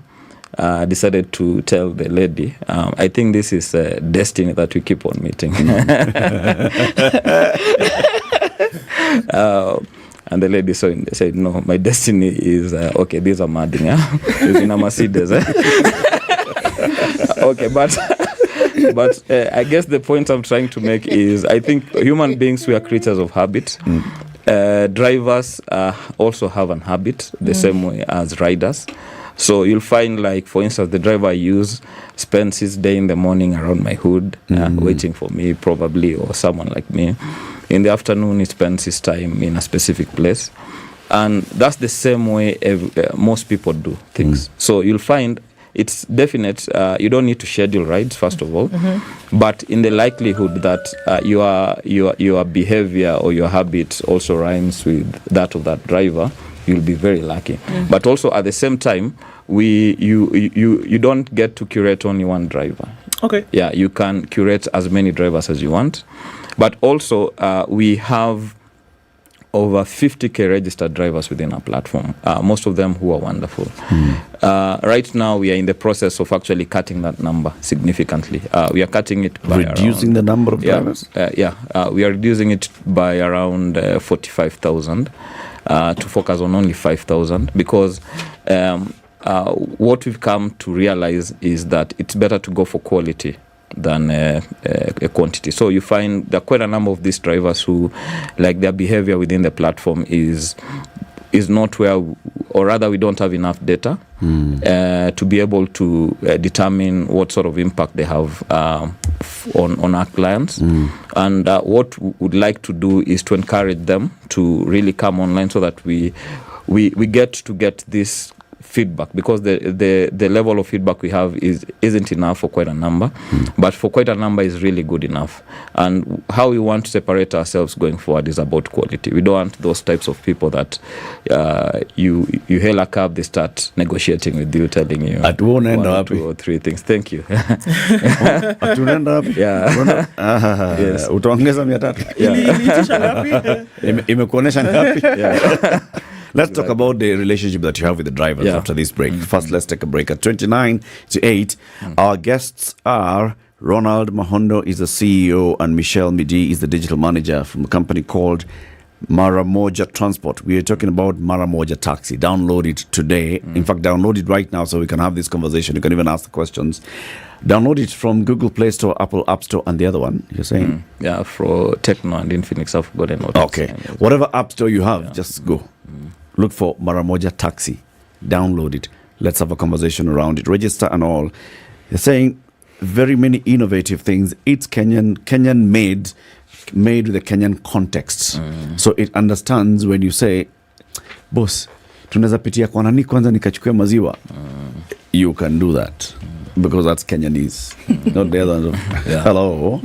decided to tell the lady, I think this is destiny that we keep on meeting. And the lady said, no, my destiny is, okay, these are Mading, is in a Mercedes. Okay, but I guess the point I'm trying to make is I think human beings, we are creatures of habit. Drivers also have an habit the same way as riders. So you'll find, like, for instance, the driver I use spends his day in the morning around my hood, waiting for me probably, or someone like me. In the afternoon, he spends his time in a specific place. And that's the same way most people do things. So you'll find it's definite. You don't need to schedule rides, first of all, but in the likelihood that your behavior or your habit also rhymes with that of that driver, you'll be very lucky. But also at the same time, you don't get to curate only one driver. Okay. Yeah, you can curate as many drivers as you want, but also we have over 50k registered drivers within our platform, most of them who are wonderful. Right now, we are in the process of actually cutting that number significantly. We are cutting it by reducing the number of drivers? We are reducing it by around 45,000 to focus on only 5,000 because what we've come to realize is that it's better to go for quality than a quantity. So you find there are quite a number of these drivers who, like, their behavior within the platform is not where or rather we don't have enough data to be able to determine what sort of impact they have on our clients. And what we would like to do is to encourage them to really come online so that we get this feedback, because the level of feedback we have isn't enough for quite a number, but for quite a number is really good enough. And how we want to separate ourselves going forward is about quality. We don't want those types of people that you hail a cab, they start negotiating with you, telling you at one end or up 2 or 3 things. Thank you. At one end up. Yeah. Yes. Utaongeza 300. Imekuonesha ngapi? Yeah. Let's talk about the relationship that you have with the drivers after this break. First, let's take a break. At 29 to 8, our guests are Ronald Mahondo is the CEO and Michelle Midi is the digital manager from a company called Maramoja Transport. We are talking about Maramoja Taxi. Download it today. In fact, download it right now so we can have this conversation. You can even ask the questions. Download it from Google Play Store, Apple App Store, and the other one, you're saying? Yeah, for Techno and Infinix, I've forgotten what. Okay. Whatever App Store you have, just go. Look for Maramoja Taxi. Download it. Let's have a conversation around it. Register and all. They're saying very many innovative things. It's Kenyan made with a Kenyan context. So it understands when you say, boss, tunaweza pitia kwa nani kwanza nikachukua maziwa. You can do that. Because that's Kenyanese. Not the other. Hello.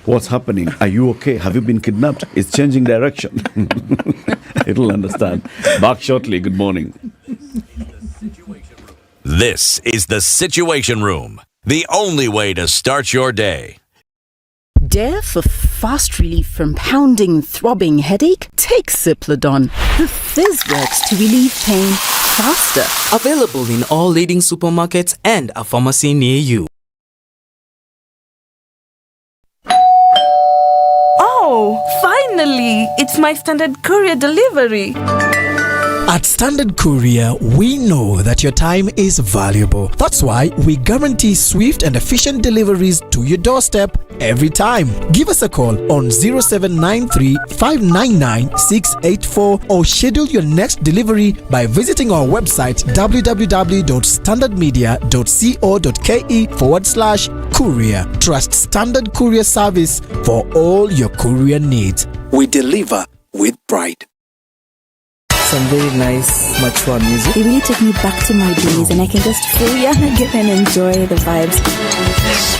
What's happening? Are you okay? Have you been kidnapped? It's changing direction. It'll understand. Back shortly. Good morning. This is the Situation Room, the only way to start your day. Dare for fast relief from pounding, throbbing headache? Take Ciplodon. The fizz works to relieve pain faster. Available in all leading supermarkets and a pharmacy near you. Oh, finally! It's my Standard Courier delivery. At Standard Courier, we know that your time is valuable. That's why we guarantee swift and efficient deliveries to your doorstep every time. Give us a call on 0793 599 684 or schedule your next delivery by visiting our website www.standardmedia.co.ke/courier. Trust Standard Courier service for all your courier needs. We deliver with pride. Some very nice, mature music. They really took me back to my days, and I can just feel get and enjoy the vibes.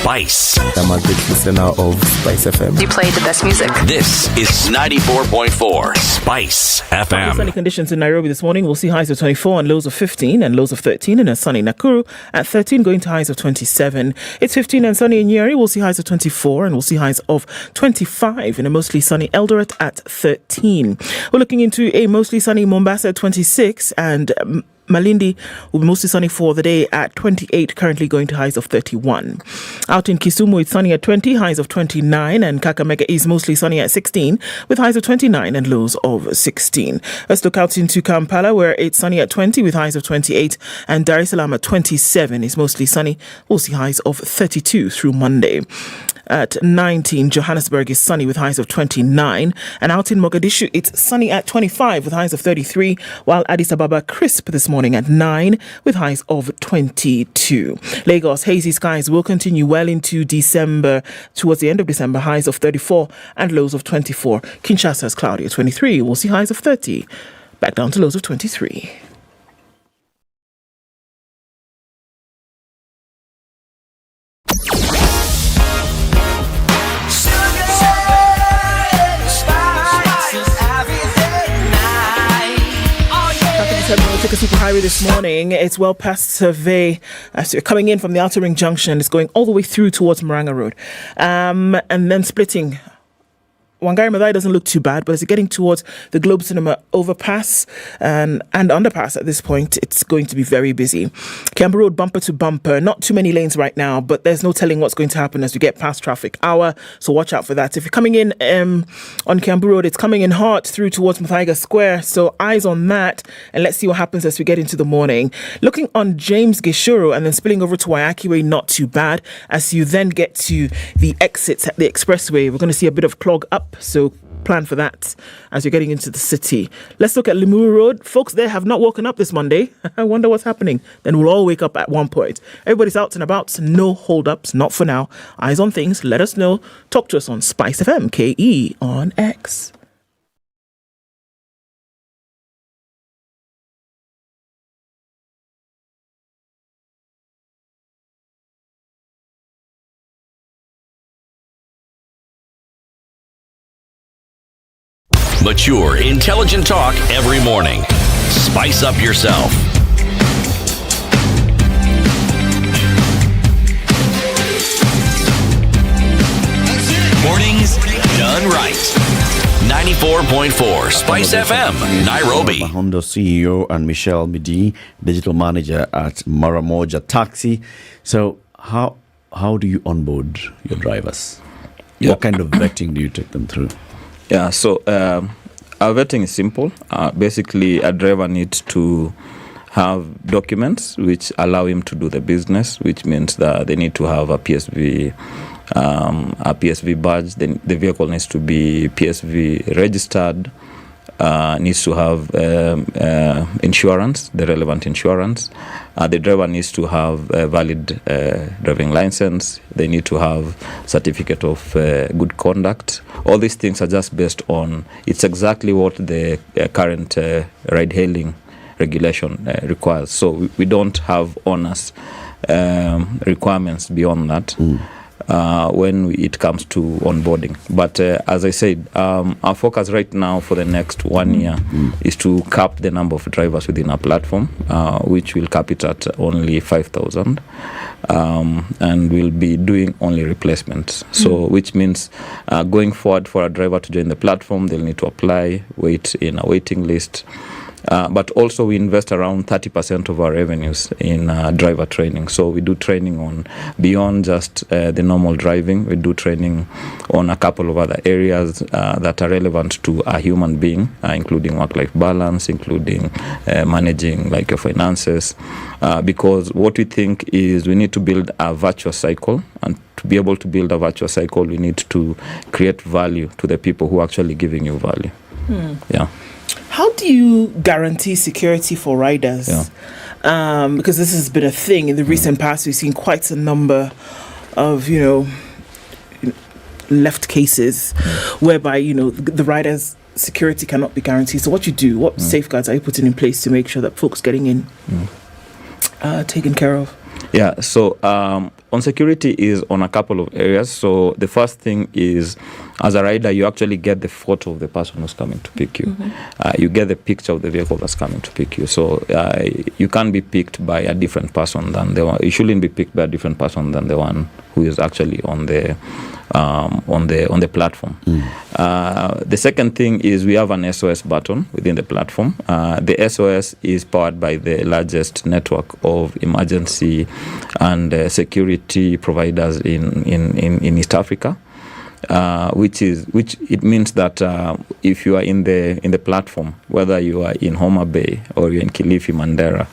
Spice. I'm a big listener of SpiceFM. You play the best music. This is 94.4 Spice FM. Sunny conditions in Nairobi this morning. We'll see highs of 24 and lows of 15 and lows of 13 in a sunny Nakuru at 13 going to highs of 27. It's 15 and sunny in Nyeri. We'll see highs of 24 and we'll see highs of 25 in a mostly sunny Eldoret at 13. We're looking into a mostly sunny Mombasa at 26 and Malindi will be mostly sunny for the day at 28, currently going to highs of 31. Out in Kisumu, it's sunny at 20, highs of 29, and Kakamega is mostly sunny at 16, with highs of 29 and lows of 16. Let's look out into Kampala, where it's sunny at 20, with highs of 28, and Dar es Salaam at 27 is mostly sunny. We'll see highs of 32 through Monday. At 19, Johannesburg is sunny with highs of 29. And out in Mogadishu, it's sunny at 25 with highs of 33, while Addis Ababa crisp this morning at 9 with highs of 22. Lagos, hazy skies will continue well into December, towards the end of December, highs of 34 and lows of 24. Kinshasa's cloudy at 23. We'll see highs of 30, back down to lows of 23. Took a super highway this morning. It's well past Survey, coming in from the Outer Ring Junction. It's going all the way through towards Maranga Road, and then splitting. Wangari Maathai doesn't look too bad, but as you're getting towards the Globe Cinema overpass and underpass at this point, it's going to be very busy. Kiambu Road bumper to bumper, not too many lanes right now, but there's no telling what's going to happen as we get past traffic hour, so watch out for that. If you're coming in on Kiambu Road, it's coming in hot through towards Muthaiga Square, so eyes on that, and let's see what happens as we get into the morning. Looking on James Gishuru and then spilling over to Waiyaki Way, not too bad. As you then get to the exits at the expressway, we're going to see a bit of clog up, so plan for that as you're getting into the city. Let's look at Limuru Road. Folks there have not woken up this Monday. I wonder what's happening. Then we'll all wake up at one point. Everybody's out and about. No hold-ups, not for now. Eyes on things. Let us know. Talk to us on SpiceFM, KE on X. Mature, intelligent talk every morning. Spice up yourself. Mornings done right. 94.4 Spice FM, Nairobi. Mahondo CEO and Michelle Midi, digital manager at Maramoja Taxi. So how do you onboard your drivers? Yeah. What kind of vetting do you take them through? Yeah, so our vetting is simple. Basically, a driver needs to have documents which allow him to do the business, which means that they need to have a PSV badge. Then the vehicle needs to be PSV registered, needs to have insurance, the relevant insurance. The driver needs to have a valid driving license. They need to have certificate of good conduct. All these things are just based on, it's exactly what the current ride-hailing regulation requires. So we don't have onerous requirements beyond that. When it comes to onboarding. But as I said, our focus right now for the next 1 year is to cap the number of drivers within our platform, which will cap it at only 5,000. And we'll be doing only replacements. So which means going forward, for a driver to join the platform, they'll need to apply, wait in a waiting list. But also we invest around 30% of our revenues in driver training. So we do training on beyond just the normal driving. We do training on a couple of other areas that are relevant to a human being, including work-life balance, including managing like your finances. Because what we think is we need to build a virtuous cycle, and to be able to build a virtuous cycle, we need to create value to the people who are actually giving you value. Yeah. How do you guarantee security for riders? Yeah. Because this has been a thing in the recent past. We've seen quite a number of, left cases whereby, the riders' security cannot be guaranteed. So what you do, what safeguards are you putting in place to make sure that folks getting in taken care of? Yeah, so on security is on a couple of areas. So the first thing is, as a rider, you actually get the photo of the person who's coming to pick you. You get the picture of the vehicle that's coming to pick you. So you can't be picked by a different person than the one. You shouldn't be picked by a different person than the one who is actually on the platform. The second thing is we have an SOS button within the platform. The SOS is powered by the largest network of emergency and security providers in East Africa. Which it means that if you are in the platform, whether you are in Homa Bay or you're in Kilifi, Mandera,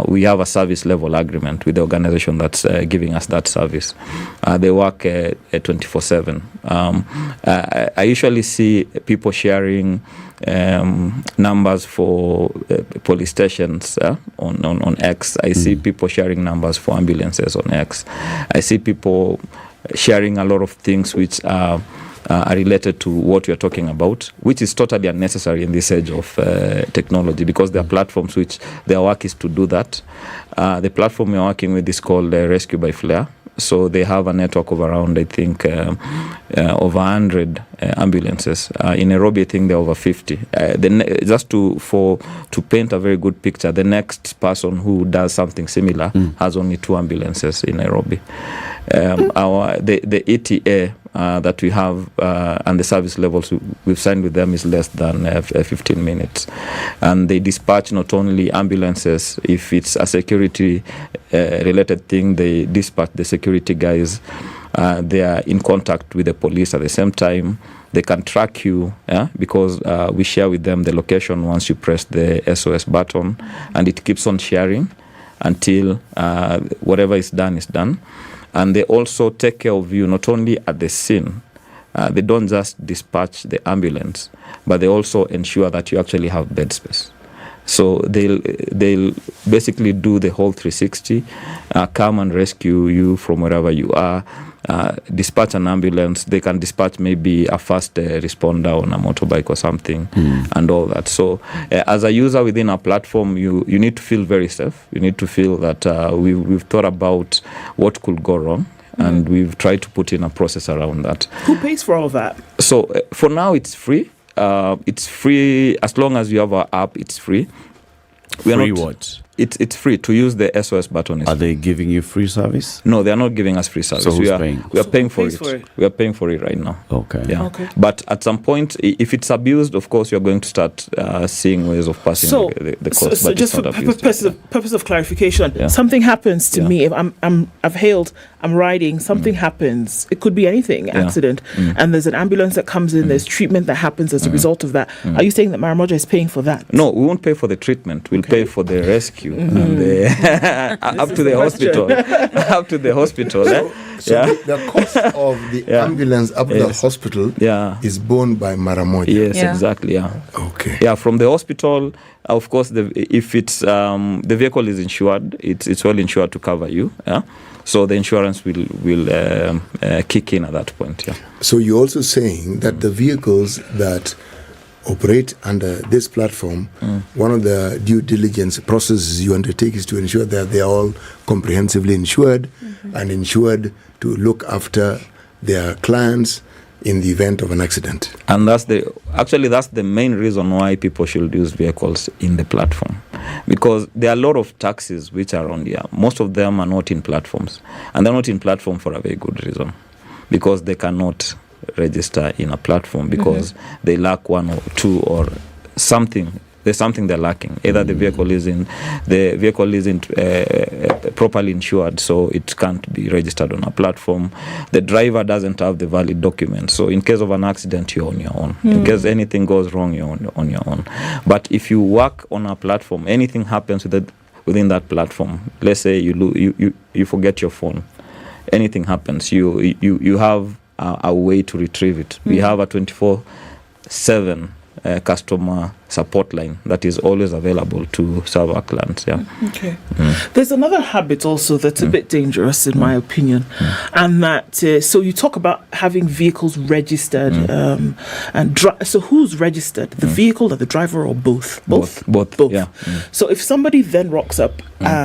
we have a service level agreement with the organization that's giving us that service. They work 24/7. I usually see people sharing numbers for police stations on X. I see people sharing numbers for ambulances on X. I see people sharing a lot of things which are related to what we are talking about, which is totally unnecessary in this age of technology, because there are platforms which their work is to do that. The platform we are working with is called Rescue by Flare. So they have a network of around, I think, over 100 ambulances. In Nairobi, I think there are over 50. Just to paint a very good picture, the next person who does something similar has only 2 ambulances in Nairobi. The ETA that we have and the service levels we've signed with them is less than 15 minutes. And they dispatch not only ambulances, if it's a security related thing, they dispatch the security guys. They are in contact with the police at the same time. They can track you because we share with them the location once you press the SOS button, and it keeps on sharing until whatever is done is done. And they also take care of you not only at the scene, they don't just dispatch the ambulance, but they also ensure that you actually have bed space. So they'll basically do the whole 360, come and rescue you from wherever you are, dispatch an ambulance. They can dispatch maybe a first responder on a motorbike or something, and all that. So as a user within our platform, you need to feel very safe. You need to feel that we've thought about what could go wrong, and we've tried to put in a process around that. Who pays for all of that? So for now, it's free. It's free as long as you have our app. It's free. What? It's free to use the SOS button. Are they giving you free service? No, they are not giving us free service. So who's paying? We are paying for it. We are paying for it right now. Okay. Yeah. Okay. But at some point, if it's abused, of course, you're going to start seeing ways of passing the cost. So just for purpose of clarification, something happens to me. If I've hailed, I'm riding, something happens. It could be anything, accident, and there's an ambulance that comes in. There's treatment that happens as a result of that. Are you saying that Maramoja is paying for that? No, we won't pay for the treatment. We'll pay for the rescue and the up to the hospital. Up to the hospital. So the cost of the ambulance up to the hospital is borne by Maramoja. Yes, exactly. Yeah. Okay. Yeah, from the hospital, of course, if it's the vehicle is insured, it's well insured to cover you. Yeah. So the insurance will kick in at that point. Yeah. So you're also saying that the vehicles that operate under this platform, one of the due diligence processes you undertake is to ensure that they are all comprehensively insured and insured to look after their clients in the event of an accident. And that's the main reason why people should use vehicles in the platform, because there are a lot of taxis which are on here. Most of them are not in platforms, and they're not in platform for a very good reason, because they cannot register in a platform because they lack one or two or something. There's something they're lacking. Either the vehicle isn't properly insured, so it can't be registered on a platform. The driver doesn't have the valid documents. So in case of an accident, you're on your own. In case anything goes wrong, you're on your own. But if you work on a platform, anything happens within that platform. Let's say you forget your phone. Anything happens, you have a way to retrieve it. We have a 24/7 customer support line that is always available to serve our clients. Yeah. Okay. There's another habit also that's a bit dangerous, in my opinion, and that so you talk about having vehicles registered, so who's registered? The vehicle or the driver, or both? Both. Yeah. So if somebody then rocks up,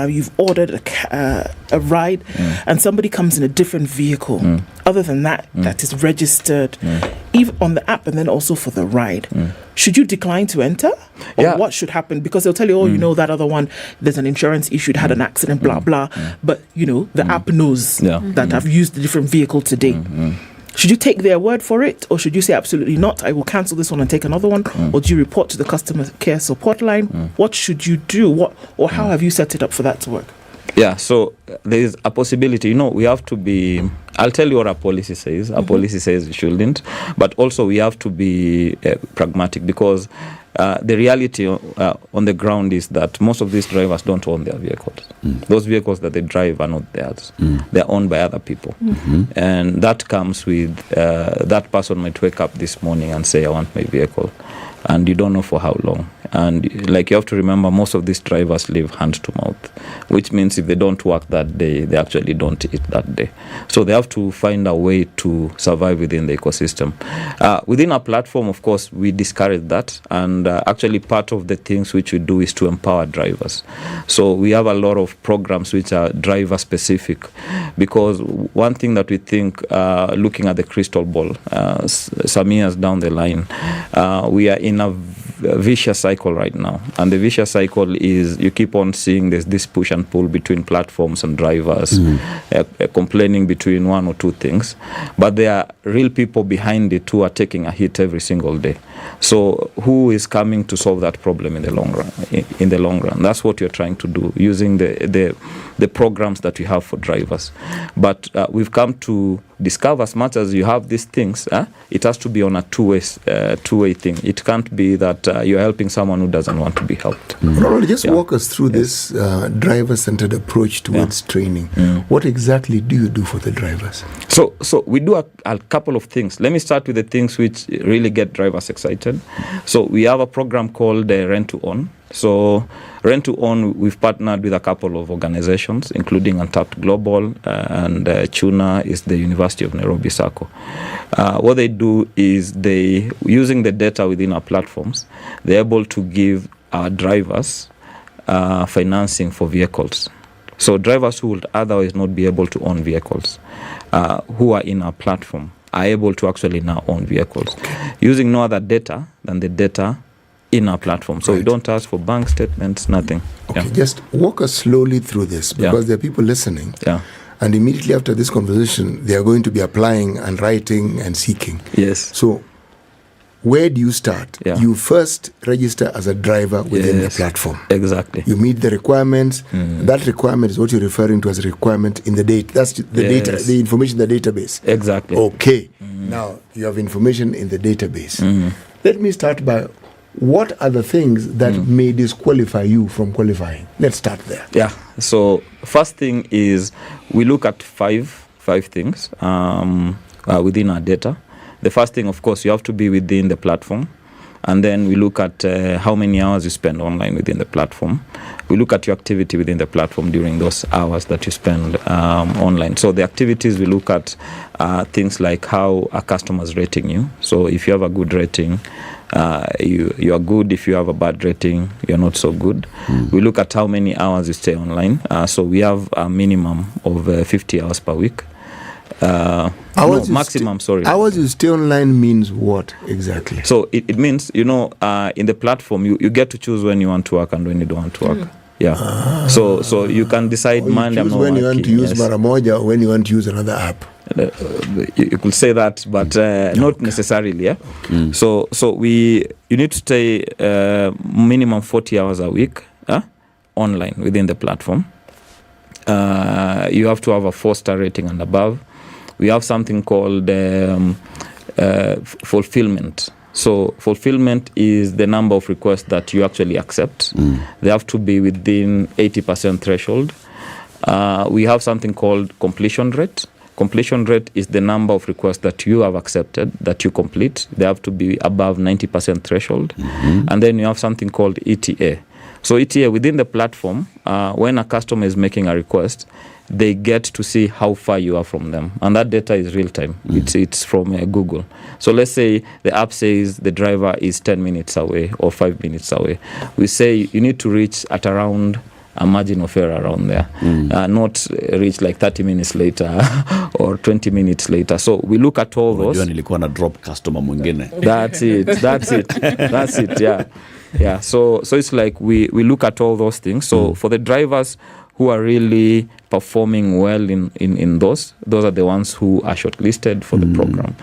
you've ordered a ride, and somebody comes in a different vehicle, other than that, that is registered, even on the app, and then also for the ride. Should you decline to enter? Or what should happen? Because they'll tell you, that other one, there's an insurance issue, it had an accident, blah, blah. But, the app knows that I've used a different vehicle today. Should you take their word for it? Or should you say, absolutely not, I will cancel this one and take another one? Or do you report to the customer care support line? What should you do? Or how have you set it up for that to work? Yeah, so there is a possibility. We have to be... I'll tell you what our policy says. Our policy says we shouldn't. But also we have to be pragmatic, because the reality on the ground is that most of these drivers don't own their vehicles. Those vehicles that they drive are not theirs. They're owned by other people. And that comes with... that person might wake up this morning and say, I want my vehicle. And you don't know for how long. And you have to remember, most of these drivers live hand to mouth, which means if they don't work that day, they actually don't eat that day. So they have to find a way to survive within the ecosystem. Within our platform, of course, we discourage that. And actually part of the things which we do is to empower drivers. So we have a lot of programs which are driver specific, because one thing that we think, looking at the crystal ball, some years down the line, we are in a vicious cycle right now, and the vicious cycle is you keep on seeing there's this push and pull between platforms and drivers, complaining between one or two things, but there are real people behind it who are taking a hit every single day. So who is coming to solve that problem in the long run? In the long run, that's what you're trying to do, using the the programs that we have for drivers. But we've come to discover, as much as you have these things, it has to be on a two-way thing. It can't be that you're helping someone who doesn't want to be helped. Ronald, just walk us through this driver-centered approach towards training. What exactly do you do for the drivers? So we do a couple of things. Let me start with the things which really get drivers excited. So we have a program called Rent to Own. So Rent to Own, we've partnered with a couple of organizations, including Untapped Global, and Chuna is the University of Nairobi Circle. What they do is they, using the data within our platforms, they're able to give our drivers financing for vehicles. So drivers who would otherwise not be able to own vehicles, who are in our platform, are able to actually now own vehicles, using no other data than the data in our platform. So we don't ask for bank statements, nothing. Okay, just walk us slowly through this, because there are people listening. And immediately after this conversation, they are going to be applying and writing and seeking. Yes. So where do you start? You first register as a driver within the platform. Exactly. You meet the requirements. That requirement is what you're referring to as a requirement in the data. That's the data, the information in the database. Exactly. Okay. Now you have information in the database. Let me start by, what are the things that may disqualify you from qualifying? Let's start there. Yeah. So first thing is we look at five things within our data. The first thing, of course, you have to be within the platform. And then we look at how many hours you spend online within the platform. We look at your activity within the platform during those hours that you spend online. So the activities, we look at things like how a customer is rating you. So if you have a good rating, you are good. If you have a bad rating, you're not so good. We look at how many hours you stay online. So we have a minimum of 50 hours per week. Maximum, Hours you stay online means what exactly? So it means, in the platform, you get to choose when you want to work and when you don't want to work. Yeah. So you can decide Monday I'm not when working. You want to use Maramoja or when you want to use another app. You could say that, but not necessarily. Yeah. So you need to stay minimum 40 hours a week online within the platform. You have to have a 4-star rating and above. We have something called fulfillment. So fulfillment is the number of requests that you actually accept. They have to be within 80% threshold. We have something called completion rate. Completion rate is the number of requests that you have accepted, that you complete. They have to be above 90% threshold. And then you have something called ETA. So ETA, within the platform, when a customer is making a request, they get to see how far you are from them. And that data is real time. It's from Google. So let's say the app says the driver is 10 minutes away or 5 minutes away. We say you need to reach at around a margin of error around there, not reach like 30 minutes later or 20 minutes later. So we look at all those. Nilikuwa na drop customer mwingine. That's it. Yeah. So it's like we look at all those things. So for the drivers who are really performing well in those are the ones who are shortlisted for the program.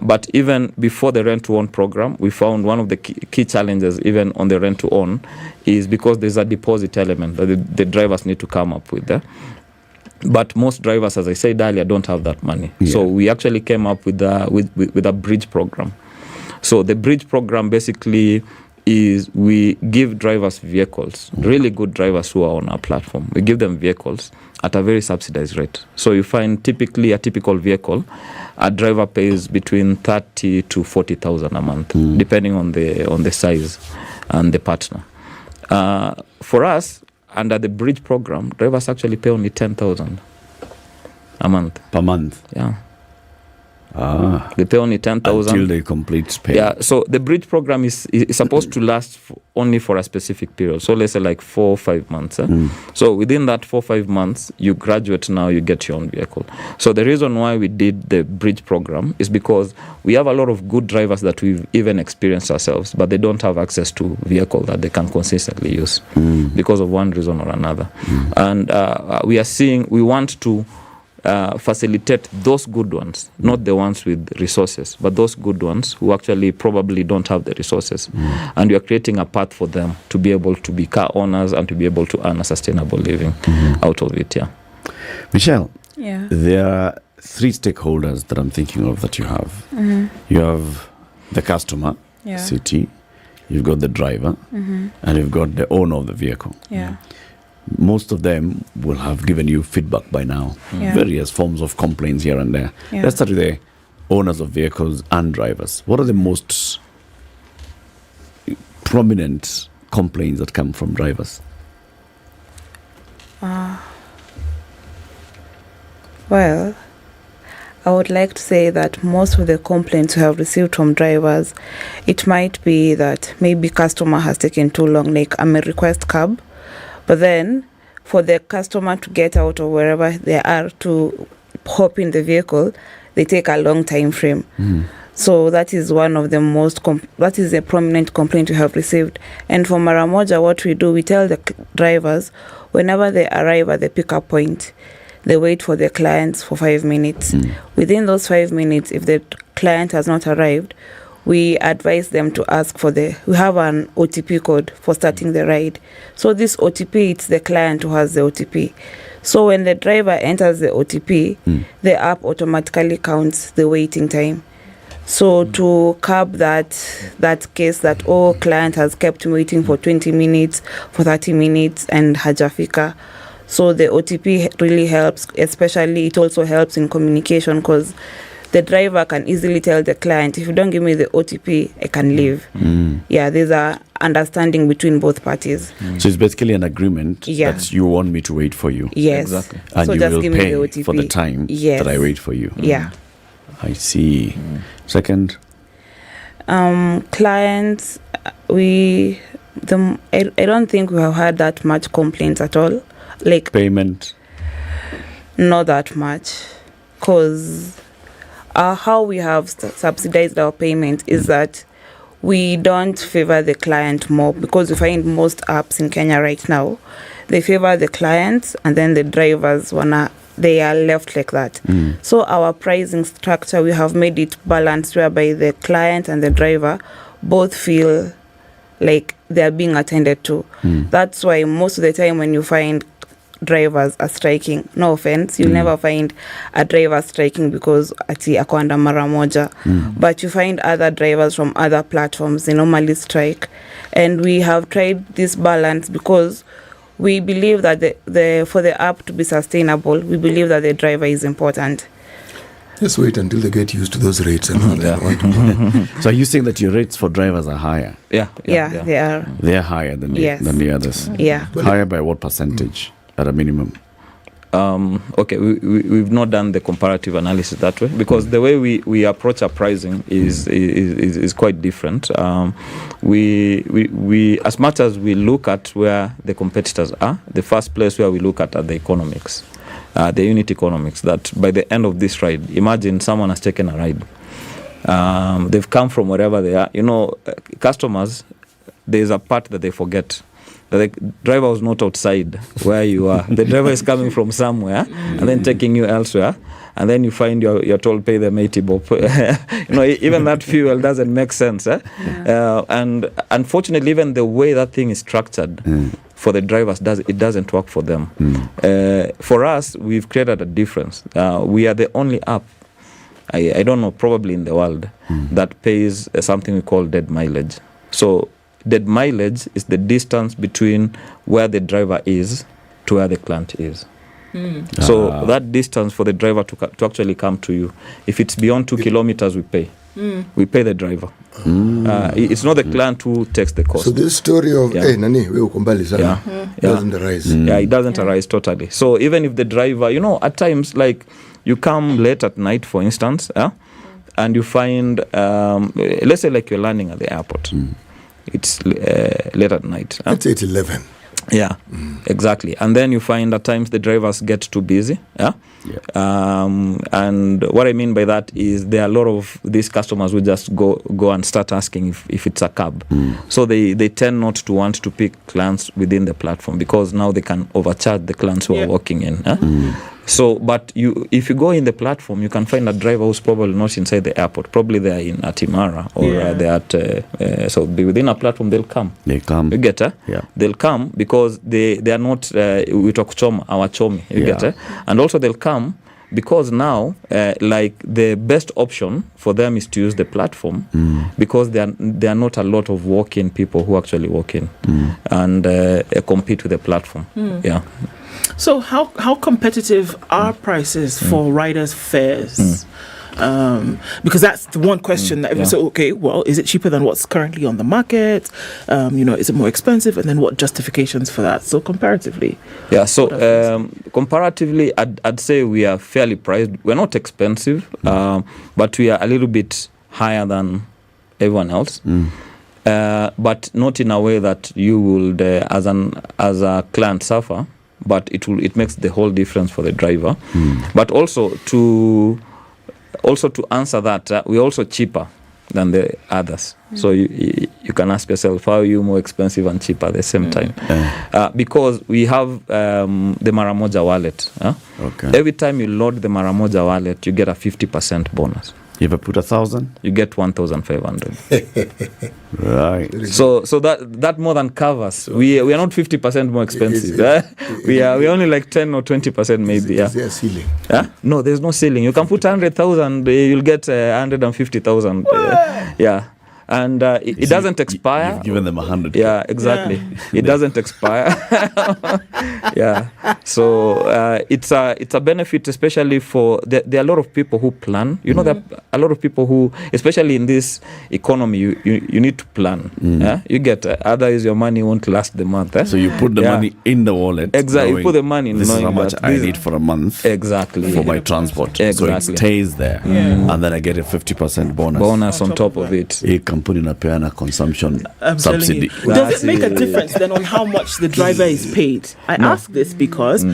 But even before the Rent to Own program, we found one of the key challenges even on the Rent to Own is because there's a deposit element that the drivers need to come up with there. But most drivers, as I said earlier, don't have that money. So we actually came up with a bridge program. So the bridge program basically is we give drivers vehicles, really good drivers who are on our platform. We give them vehicles at a very subsidized rate. So you find typically a typical vehicle, a driver pays between 30 to 40,000 a month, depending on the size and the partner. For us, under the bridge program, drivers actually pay only 10,000 a month. Per month? Yeah. They pay only 10,000 until they complete pay. Yeah, so the bridge program is supposed to last only for a specific period. So let's say like 4 or 5 months. So within that 4 or 5 months, you graduate now, you get your own vehicle. So the reason why we did the bridge program is because we have a lot of good drivers that we've even experienced ourselves, but they don't have access to vehicle that they can consistently use because of one reason or another. And we want to facilitate those good ones, not the ones with resources, but those good ones who actually probably don't have the resources. And you are creating a path for them to be able to be car owners and to be able to earn a sustainable living out of it. Yeah. Michelle, Yeah. there are 3 stakeholders that I'm thinking of that you have. You have the customer, Yeah. city, you've got the driver, and you've got the owner of the vehicle. Yeah. Most of them will have given you feedback by now, Yeah. various forms of complaints here and there. Yeah. Let's start with the owners of vehicles and drivers. What are the most prominent complaints that come from drivers? Well, I would like to say that most of the complaints we have received from drivers, it might be that maybe customer has taken too long, like I may request cab, but then for the customer to get out of wherever they are to hop in the vehicle, they take a long time frame. So that is one of the most, that is a prominent complaint we have received. And for Maramoja, what we do, we tell the drivers, whenever they arrive at the pickup point, they wait for the clients for 5 minutes. Within those 5 minutes, if the client has not arrived, we advise them to ask for we have an OTP code for starting the ride. So this OTP, it's the client who has the OTP. So when the driver enters the OTP, the app automatically counts the waiting time. So to curb that case that, client has kept waiting for 20 minutes, for 30 minutes, and hajafika. So the OTP really helps, especially it also helps in communication because the driver can easily tell the client, if you don't give me the OTP, I can leave. Yeah, there's a understanding between both parties. So it's basically an agreement Yeah. that you want me to wait for you. Yes. Exactly. And So you just will give me the pay OTP. for the time Yes. that I wait for you. Yeah. I see. Second, clients, I don't think we have had that much complaints at all. Like payment. Not that much, because how we have subsidized our payment is that we don't favor the client more, because we find most apps in Kenya right now, they favor the clients and then the drivers they are left like that. So our pricing structure, we have made it balanced whereby the client and the driver both feel like they are being attended to. That's why most of the time when you find drivers are striking, no offense, you'll never find a driver striking because ati akwanda mara moja, but you find other drivers from other platforms, they normally strike. And we have tried this balance because we believe that for the app to be sustainable, we believe that the driver is important. Just wait until they get used to those rates and all that. So are you saying that your rates for drivers are higher? Yeah, they are. They're higher than the others? Yeah. Higher by what percentage at a minimum? Okay, we've not done the comparative analysis that way, because the way we approach our pricing is quite different. We as much as we look at where the competitors are, the first place where we look at are the economics, the unit economics, that by the end of this ride, imagine someone has taken a ride. They've come from wherever they are. Customers, there's a part that they forget. The driver was not outside where you are. The driver is coming from somewhere and then taking you elsewhere. And then you find you're told pay them 80 bob. Even that fuel doesn't make sense. And unfortunately, even the way that thing is structured for the drivers, it doesn't work for them. For us, we've created a difference. We are the only app, I don't know, probably in the world, that pays something we call dead mileage. So dead mileage is the distance between where the driver is to where the client is. So that distance for the driver to actually come to you, if it's beyond 2 kilometers, we pay. We pay the driver. It's not the client who takes the cost. So this story of nani we ukumbali sana doesn't arise. It doesn't arise totally. So even if the driver, at times, like you come late at night, for instance, and you find, let's say like you're landing at the airport. It's late at night. It's 8:11. Yeah, exactly. And then you find at times the drivers get too busy. And what I mean by that is there are a lot of these customers who just go and start asking if it's a cab. So they tend not to want to pick clients within the platform, because now they can overcharge the clients who are walking in. So, but if you go in the platform, you can find a driver who's probably not inside the airport. Probably they're in Atimara or they're at. So within a platform, they'll come. They come. You get it? Yeah. They'll come because they are not. We talk our chomi. You get it? And also they'll come because now, like the best option for them is to use the platform because there are not a lot of walk-in people who actually walk in and compete with the platform. Yeah. So how competitive are prices for riders' fares? Because that's the one question that everyone says, okay, well, is it cheaper than what's currently on the market? Is it more expensive? And then what justifications for that? So comparatively. Yeah, so comparatively, I'd say we are fairly priced. We're not expensive, but we are a little bit higher than everyone else. But not in a way that you would, as a client, suffer. But it makes the whole difference for the driver. But also to answer that, we're also cheaper than the others. So you can ask yourself, how are you more expensive and cheaper at the same time? Because we have the Maramoja wallet. Okay. Every time you load the Maramoja wallet, you get a 50% bonus. If I put 1,000, you get 1,500. Right. So that more than covers. We are not 50% more expensive. We only like 10 or 20% maybe. Is there a ceiling? No, there's no ceiling. You can put 100,000, you'll get 150,000. Yeah. And it doesn't expire. You've given them 100. Yeah, exactly. It doesn't expire. Yeah. So it's a benefit, especially for there are a lot of people who plan. There are a lot of people who, especially in this economy, you need to plan. You get otherwise your money won't last the month. So you put the money in the wallet. Exactly. You put the money in. This is how much I need for a month. Exactly. For my transport. Exactly. So it stays there, and then I get a 50% bonus. Bonus on top of it. Put in a piano consumption subsidy. Does it make a difference then on how much the driver is paid? I ask this because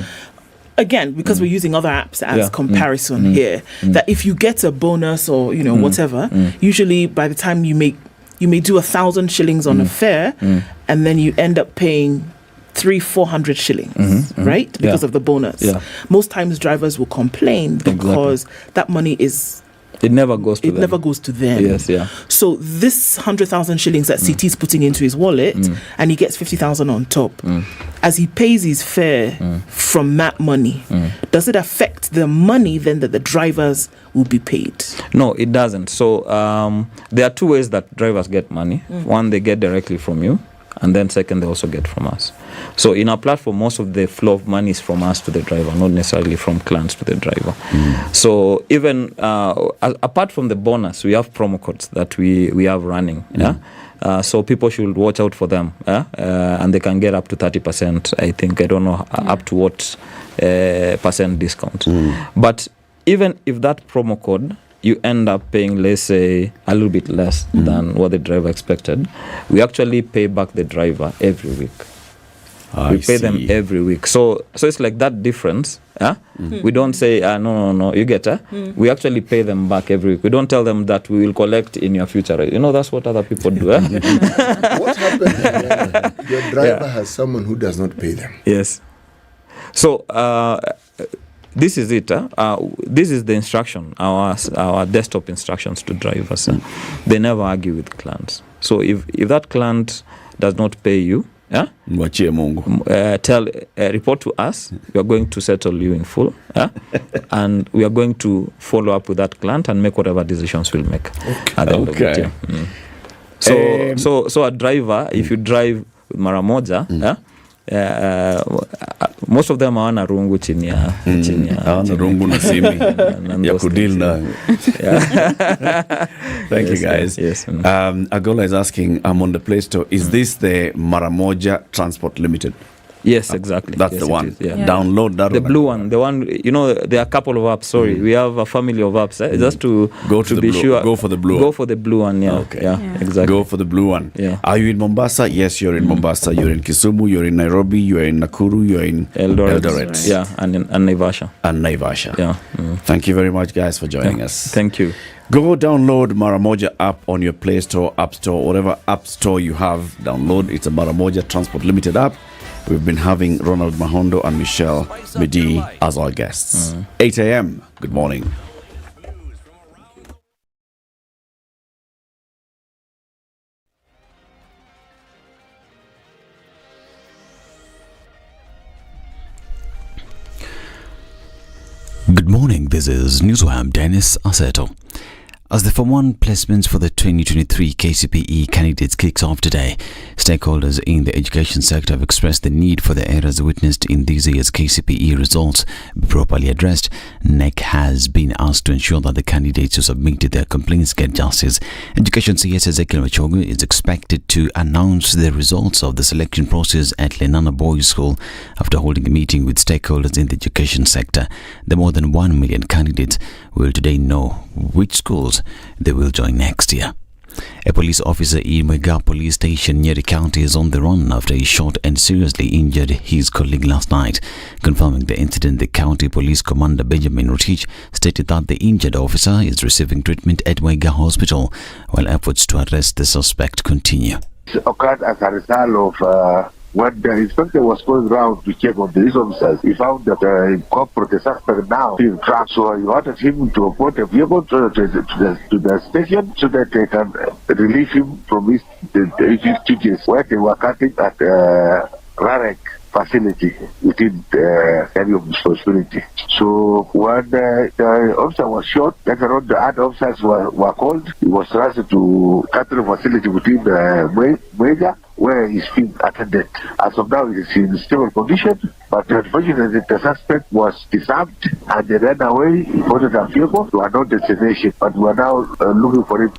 again, because we're using other apps as comparison here, that if you get a bonus or whatever, usually by the time you may do 1,000 shillings on a fare, and then you end up paying 300-400 shillings, right? Because of the bonus. Most times drivers will complain because that money is. It never goes to them. Never goes to them. Yes, yeah. So this 100,000 shillings that CT is putting into his wallet, and he gets 50,000 on top. As he pays his fare from that money, does it affect the money then that the drivers will be paid? No, it doesn't. So there are two ways that drivers get money. One, they get directly from you. And then second, they also get from us. So in our platform, most of the flow of money is from us to the driver, not necessarily from clients to the driver. So even apart from the bonus, we have promo codes that we have running. So people should watch out for them. And they can get up to 30%, I think. I don't know up to what percent discount. But even if that promo code, you end up paying, let's say, a little bit less than what the driver expected, we actually pay back the driver every week. We pay them every week. So it's like that difference. We don't say, no, you get it? We actually pay them back every week. We don't tell them that we will collect in your future. That's what other people do. What happens when your driver has someone who does not pay them? Yes. So this is it. This is the instruction, our desktop instructions to drivers. They never argue with clients. So if that client does not pay you, report to us. We are going to settle you in full, and we are going to follow up with that client and make whatever decisions we'll make at the end of it. So a driver, if you drive with Maramoja, most of them hawana rungu chini ya hawana rungu na simi ya kudeal na. Thank you guys. Yes. Agola is asking, I'm on the Play Store, is this the Maramoja Transport Limited? Yes, exactly. That's the one. Download that. The blue one. The one, there are a couple of apps. Sorry, we have a family of apps. Just to go to be sure. Go for the blue. Go for the blue one. Yeah. Okay. Yeah. Exactly. Go for the blue one. Yeah. Are you in Mombasa? Yes, you're in Mombasa. You're in Kisumu. You're in Nairobi. You're in Nakuru. You're in Eldoret. Yeah, and Naivasha. Yeah. Thank you very much, guys, for joining us. Thank you. Go download Maramoja app on your Play Store, App Store, whatever app store you have. Download. It's a Maramoja Transport Limited app. We've been having Ronald Mahondo and Michelle Midi as our guests. 8 a.m. Good morning. Good morning, this is Newswire. Dennis Aseto. As the Form 1 placements for the 2023 KCPE candidates kicks off today, stakeholders in the education sector have expressed the need for the errors witnessed in this year's KCPE results be properly addressed. NEC has been asked to ensure that the candidates who submitted their complaints get justice. Education CS Ezekiel Machogu is expected to announce the results of the selection process at Lenana Boys School after holding a meeting with stakeholders in the education sector. The more than 1 million candidates will today know which schools they will join next year. A police officer in Muga police station, Nyeri County, is on the run after he shot and seriously injured his colleague last night. Confirming the incident, the county police commander Benjamin Rotich stated that the injured officer is receiving treatment at Muga hospital while efforts to arrest the suspect continue. It occurred as a result of when the inspector was going around to check on these officers, he found that the suspect now being trapped. So he ordered him to appoint a vehicle to the station so that they can relieve him from his duties, where they were cutting at Rarek facility within the area of responsibility. So when the officer was shot, later on the other officers were called. He was transferred to catering facility within the Muga, where he's being attended. As of now, he is in stable condition, but unfortunately the suspect was disarmed and they ran away. He boarded a vehicle to another destination, but we are now looking for him.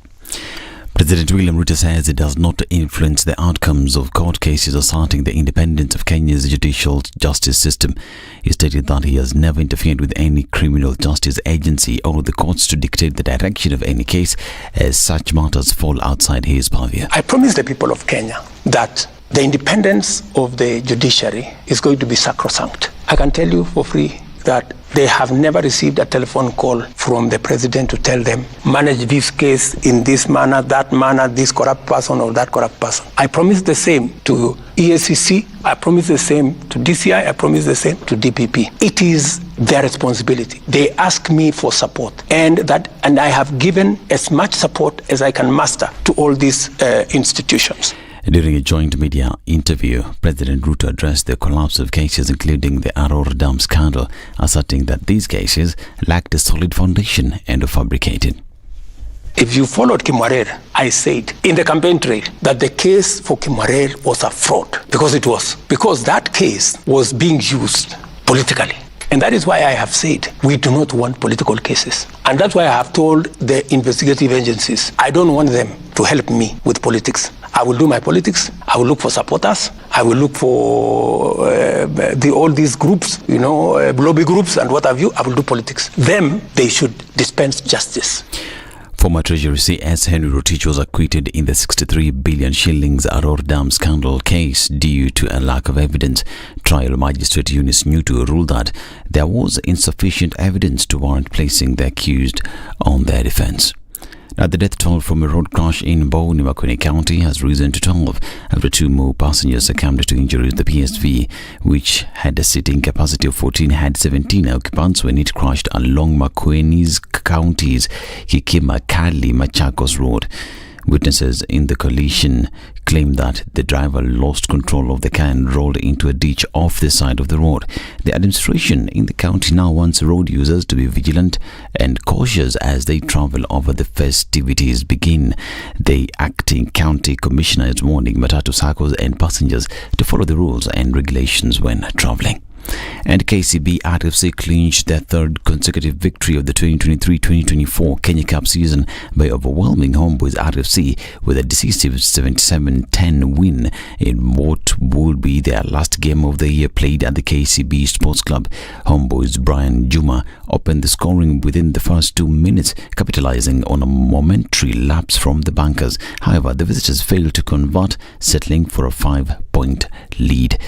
President William Ruto says it does not influence the outcomes of court cases asserting the independence of Kenya's judicial justice system. He stated that he has never interfered with any criminal justice agency or the courts to dictate the direction of any case, as such matters fall outside his purview. I promise the people of Kenya that the independence of the judiciary is going to be sacrosanct. I can tell you for free that they have never received a telephone call from the president to tell them, manage this case in this manner, that manner, this corrupt person or that corrupt person. I promise the same to EACC, I promise the same to DCI, I promise the same to DPP. It is their responsibility. They ask me for support, and I have given as much support as I can muster to all these institutions. During a joint media interview, President Ruto addressed the collapse of cases including the Aror Dam scandal, asserting that these cases lacked a solid foundation and are fabricated. If you followed Kimwarer, I said in the campaign trail that the case for Kimwarer was a fraud, because it was. Because that case was being used politically. And that is why I have said we do not want political cases. And that's why I have told the investigative agencies, I don't want them to help me with politics. I will do my politics. I will look for supporters. I will look for all these groups, lobby groups and what have you. I will do politics. Them, they should dispense justice. Former Treasury CS Henry Rotich was acquitted in the 63 billion shillings Aror Dam scandal case due to a lack of evidence. Trial Magistrate Eunice Nyutu ruled that there was insufficient evidence to warrant placing the accused on their defense. Now, the death toll from a road crash in Makwene County has risen to 12 after 2 more passengers succumbed to injuries. The PSV, which had a seating capacity of 14, had 17 occupants when it crashed along Makwene's County's Kikima Kali Machakos Road. Witnesses in the collision claimed that the driver lost control of the car and rolled into a ditch off the side of the road. The administration in the county now wants road users to be vigilant and cautious as they travel over the festivities begin. The acting county commissioner is warning Matatu Saccos and passengers to follow the rules and regulations when traveling. And KCB RFC clinched their third consecutive victory of the 2023-2024 Kenya Cup season by overwhelming Homeboys RFC with a decisive 77-10 win in what would be their last game of the year played at the KCB Sports Club. Homeboys Brian Juma opened the scoring within the first 2 minutes, capitalizing on a momentary lapse from the bankers. However, the visitors failed to convert, settling for a 5-point lead.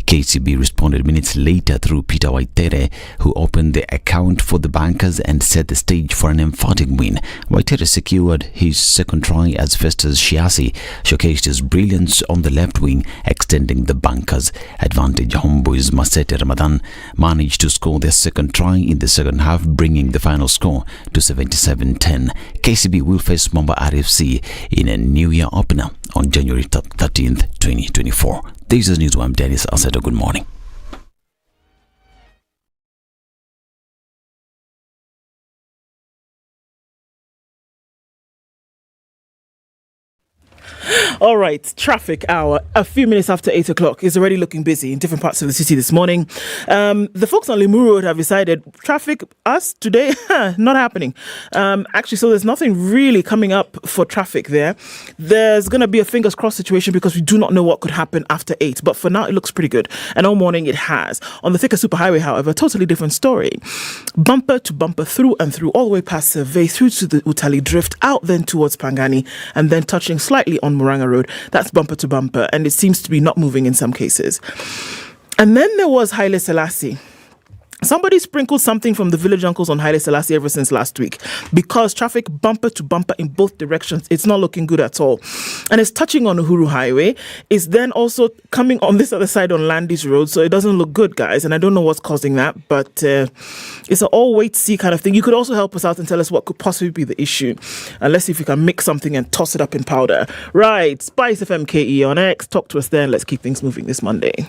KCB responded minutes later through Peter Waitere, who opened the account for the bankers and set the stage for an emphatic win. Waitere secured his second try as Festus Shiasi showcased his brilliance on the left wing, extending the bankers' advantage. Homeboys Masete Ramadan managed to score their second try in the second half, bringing the final score to 77-10. KCB will face Mombasa RFC in a New Year opener on January 13th, 2024. This is News. I'm Dennis Aseto. Good morning. All right, traffic hour. A few minutes after 8 o'clock is already looking busy in different parts of the city this morning. The folks on Limuru Road have decided traffic, us today, not happening. Actually, so there's nothing really coming up for traffic there. There's going to be a fingers crossed situation because we do not know what could happen after 8. But for now, it looks pretty good. And all morning it has. On the Thika Superhighway, however, totally different story. Bumper to bumper, through and through, all the way past Survey, through to the Utali Drift, out then towards Pangani, and then touching slightly on Muranga Road. That's bumper to bumper, and it seems to be not moving in some cases. And then there was Haile Selassie. Somebody sprinkled something from the village uncles on Haile Selassie ever since last week, because traffic bumper to bumper in both directions, it's not looking good at all. And it's touching on Uhuru Highway. It's then also coming on this other side on Landis Road, so it doesn't look good, guys. And I don't know what's causing that, but it's an all wait see kind of thing. You could also help us out and tell us what could possibly be the issue. And let's see if we can mix something and toss it up in powder. Right, SpiceFM KE on X. Talk to us there and let's keep things moving this Monday.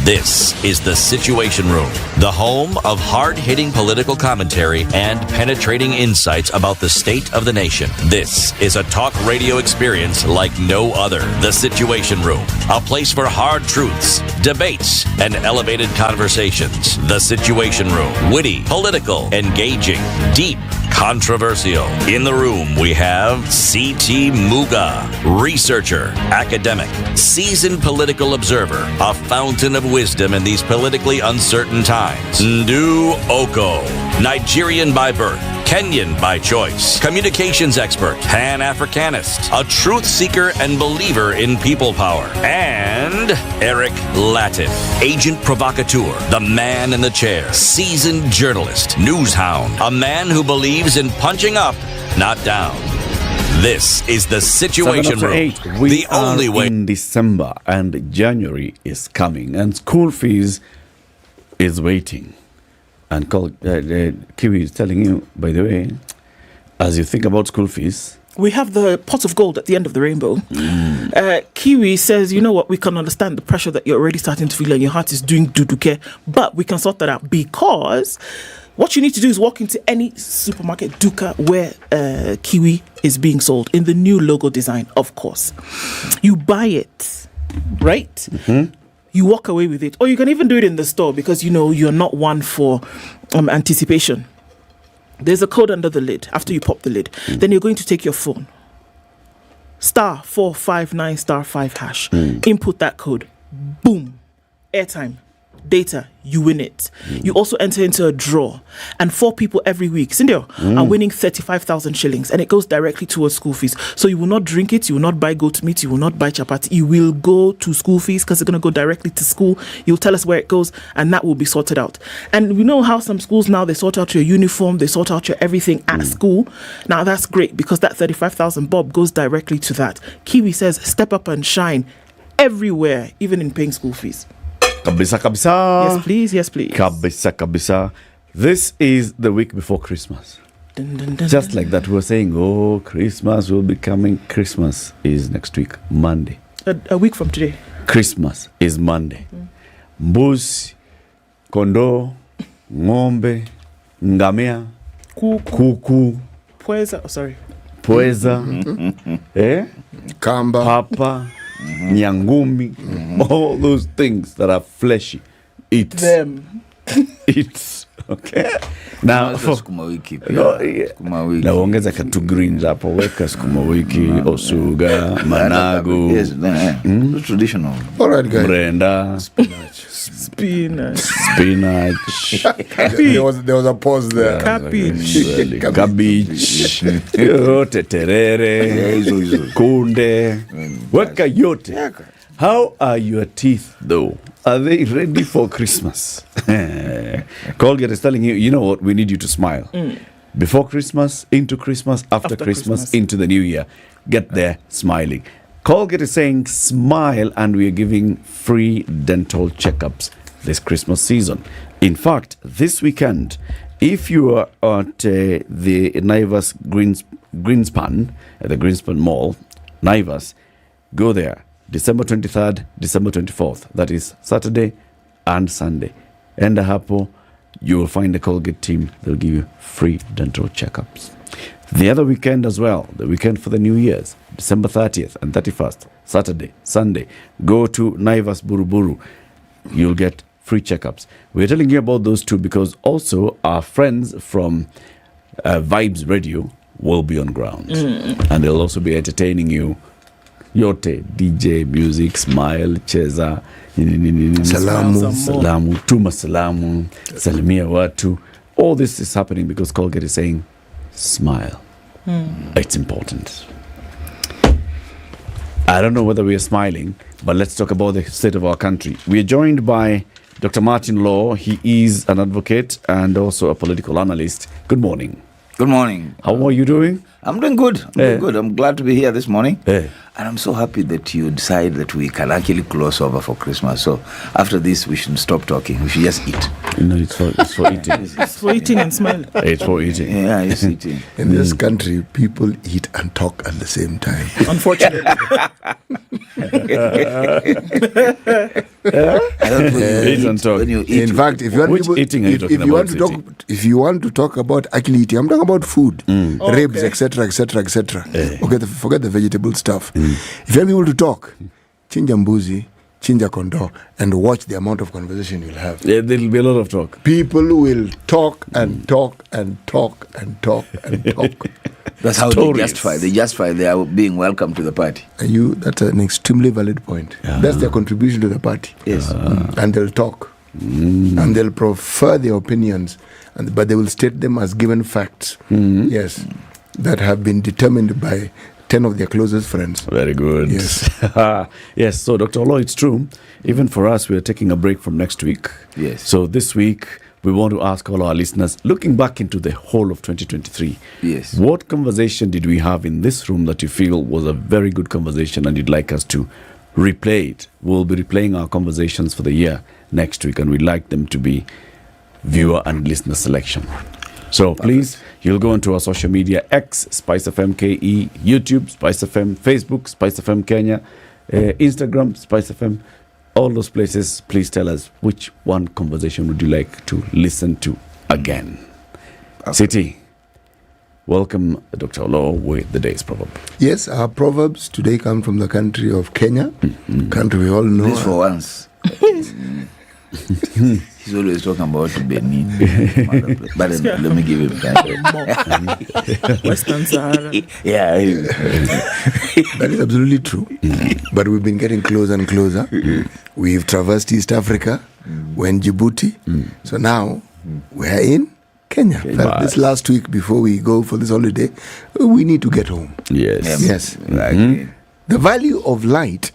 This is The Situation Room, the home of hard-hitting political commentary and penetrating insights about the state of the nation. This is a talk radio experience like no other. The Situation Room, a place for hard truths, debates, and elevated conversations. The Situation Room, witty, political, engaging, deep, controversial. In the room, we have C.T. Muga, researcher, academic, seasoned political observer, a fountain of wisdom in these politically uncertain times. Ndu Okoh, Nigerian by birth, Kenyan by choice, communications expert, Pan-Africanist, a truth seeker and believer in people power, and Eric Latiff, agent provocateur, the man in the chair, seasoned journalist, news hound, a man who believes in punching up, not down. This is The Situation Room. We the only way. In December, and January is coming, and school fees is waiting. And Kiwi is telling you, by the way, as you think about school fees, we have the pot of gold at the end of the rainbow. Kiwi says, you know what, we can understand the pressure that you're already starting to feel and your heart is doing duduke, but we can sort that out, because what you need to do is walk into any supermarket, Duka, where Kiwi is being sold in the new logo design, of course. You buy it, right? Mm-hmm. You walk away with it. Or you can even do it in the store, because, you know, you're not one for anticipation. There's a code under the lid after you pop the lid. Then you're going to take your phone. *459*5#. Input that code. Boom. Airtime. Data, you win it. You also enter into a draw, and 4 people every week, Cindy, are winning 35,000 shillings, and it goes directly towards school fees. So you will not drink it, you will not buy goat meat, you will not buy chapati. You will go to school fees, because it's going to go directly to school. You'll tell us where it goes, and that will be sorted out. And we know how some schools now, they sort out your uniform, they sort out your everything at school. Now that's great, because that 35,000 bob goes directly to that. Kiwi says, step up and shine everywhere, even in paying school fees. Kabisa, kabisa. Yes, please. Yes, please. Kabisa, kabisa. This is the week before Christmas. Dun, dun, dun, Just like that, we're saying, oh, Christmas will be coming. Christmas is next week, Monday. A week from today. Christmas is Monday. Mbuzi, kondoo, ng'ombe, ngamia, kuku, pweza, kamba, papa, nyangumi, all those things that are fleshy. Eat them. Eat. Okay. Now, naongeza katu greens hapo, weka sukuma wiki, osuga, managu. Yes, traditional. All right, guys. Brenda. Spinach. There was a pause there. Cabbage. Cabbage. Yote terere. Kunde. Weka yote. How are your teeth though? Are they ready for Christmas? Colgate is telling you, you know what, we need you to smile. Before Christmas, into Christmas, after Christmas, into the new year. Get there smiling. Colgate is saying smile, and we are giving free dental checkups this Christmas season. In fact, this weekend, if you are at the Naivas Greenspan, at the Greenspan Mall, Naivas, go there. December 23rd, December 24th. That is Saturday and Sunday. Enda hapo, you will find the Colgate team. They'll give you free dental checkups. The other weekend as well, the weekend for the New Year's, December 30th and 31st, Saturday, Sunday, go to Naivas Buruburu. You'll get free checkups. We're telling you about those two because also our friends from Vibes Radio will be on ground. And they'll also be entertaining you. Yote, DJ, music, smile, cheza, salamu, tuma salamu, salimia watu. All this is happening because Colgate is saying, smile. It's important. I don't know whether we are smiling, but let's talk about the state of our country. We are joined by Dr. Martin Law. He is an advocate and also a political analyst. Good morning. Good morning. How are you doing? I'm doing good. I'm glad to be here this morning. And I'm so happy that you decide that we can actually close over for Christmas. So after this, we shouldn't stop talking. We should just eat. No, it's for eating. It's for eating and smiling. It's for eating. Yeah, it's eating. In this country, people eat and talk at the same time. Unfortunately. In fact, if you want to talk about actually eating, I'm talking about food, ribs, etc., etc., etc. Okay, forget the vegetable stuff. If you want people to talk, chinja mbuzi, chinja kondo, and watch the amount of conversation you'll have. Yeah, there'll be a lot of talk. People will talk and talk and talk and talk and talk. That's how they justify they are being welcome to the party. That's an extremely valid point. That's their contribution to the party. Yes. And they'll talk. And they'll prefer their opinions, but they will state them as given facts. Yes. That have been determined by 10 of their closest friends. Very good. Yes. Yes, so Dr. Olo, it's true. Even for us, we are taking a break from next week. Yes. So this week, we want to ask all our listeners, looking back into the whole of 2023, yes, what conversation did we have in this room that you feel was a very good conversation and you'd like us to replay it? We'll be replaying our conversations for the year next week, and we'd like them to be viewer and listener selection. So please, you'll go into our social media, X, SpiceFM KE, YouTube, SpiceFM, Facebook, SpiceFM Kenya, Instagram, SpiceFM, all those places. Please tell us which one conversation would you like to listen to again. City, welcome Dr. Olo with the day's proverb. Yes, our proverbs today come from the country of Kenya, country we all know. This for once. He's always talking about Benin. But let me give him time. Western Sahara. Yeah. That is absolutely true. But we've been getting closer and closer. We've traversed East Africa. We're in Djibouti. So now we're in Kenya. This last week before we go for this holiday, we need to get home. Yes. Yes. The value of light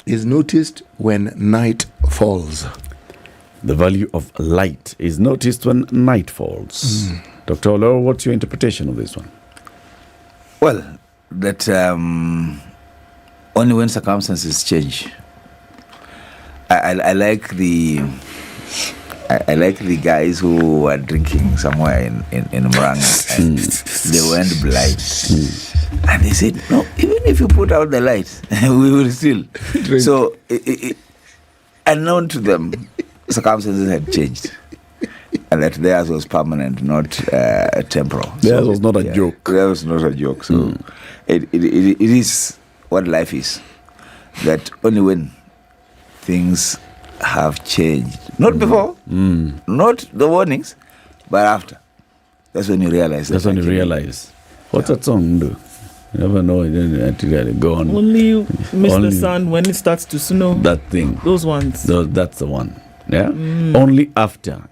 is noticed when night falls. The value of light is noticed when night falls. Dr. Olo, what's your interpretation of this one? Well, that only when circumstances change. I like the guys who were drinking somewhere in Murang'a and they went blind. And they said, no, even if you put out the light, we will still. So, unknown to them, circumstances had changed. And that theirs was permanent, not temporal. Theirs was not a joke. Theirs was not a joke. So, it is what life is. That only when things have changed, not before, not the warnings, but after. That's when you realize. That's when you realize. What's that song do? You never know until you go on. Only you miss the sun when it starts to snow. That thing. Those ones. That's the one. Yeah? Only after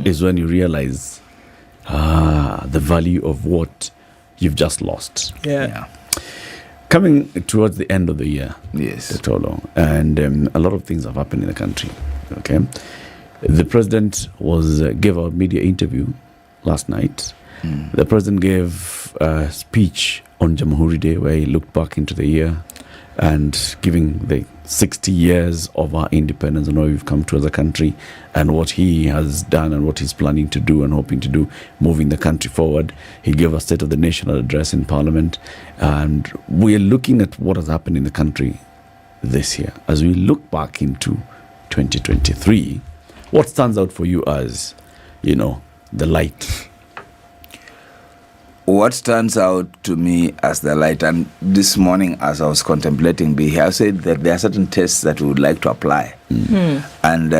is when you realize the value of what you've just lost. Yeah. Coming towards the end of the year, yes, Tolo, and a lot of things have happened in the country. Okay, the president gave a media interview last night. The president gave a speech on Jamhuri Day where he looked back into the year and giving the 60 years of our independence and where we've come to as a country and what he has done and what he's planning to do and hoping to do, moving the country forward. He gave a State of the National address in Parliament, and we're looking at what has happened in the country this year. As we look back into 2023, what stands out for you as, the light? What stands out to me as the light, and this morning as I was contemplating, I said that there are certain tests that we would like to apply. And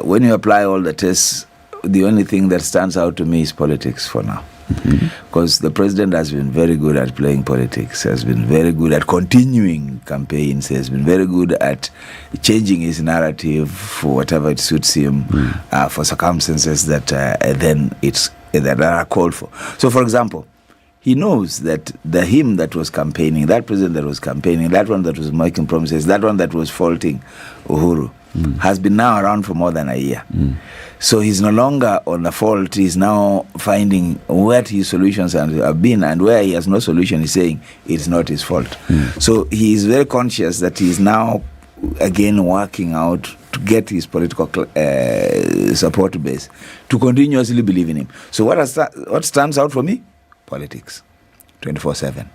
when you apply all the tests, the only thing that stands out to me is politics for now. Because the president has been very good at playing politics, has been very good at continuing campaigns, has been very good at changing his narrative for whatever it suits him, for circumstances that that are called for. So, for example, he knows that him that was campaigning, that president that was campaigning, that one that was making promises, that one that was faulting Uhuru, has been now around for more than a year. So he's no longer on the fault. He's now finding what his solutions have been, and where he has no solution, he's saying it's not his fault. So he is very conscious that he is now again working out to get his political support base to continuously believe in him. So what stands out for me? Politics, 24/7.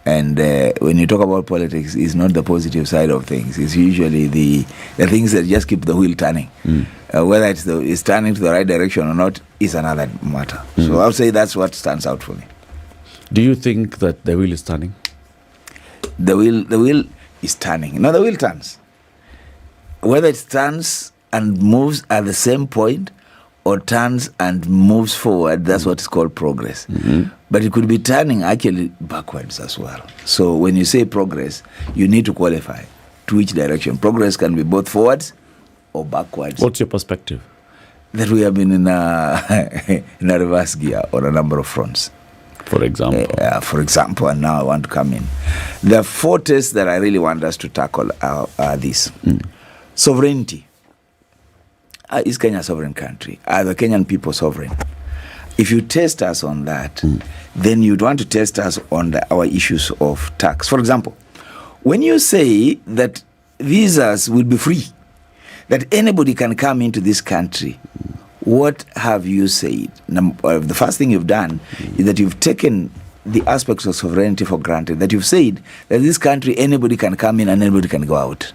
And when you talk about politics, it's not the positive side of things. It's usually the things that just keep the wheel turning. Whether it's turning to the right direction or not is another matter. So I would say that's what stands out for me. Do you think that the wheel is turning? The wheel is turning. No, the wheel turns. Whether it turns and moves at the same point or turns and moves forward, that's what is called progress. But it could be turning actually backwards as well. So when you say progress, you need to qualify to which direction. Progress can be both forwards or backwards. What's your perspective? That we have been in a reverse gear on a number of fronts. For example? And now I want to come in. The 4 tests that I really want us to tackle are these. Sovereignty. Is Kenya a sovereign country? Are the Kenyan people sovereign? If you test us on that, then you'd want to test us on our issues of tax. For example, when you say that visas will be free, that anybody can come into this country, what have you said? The first thing you've done is that you've taken the aspects of sovereignty for granted, that you've said that this country, anybody can come in and anybody can go out.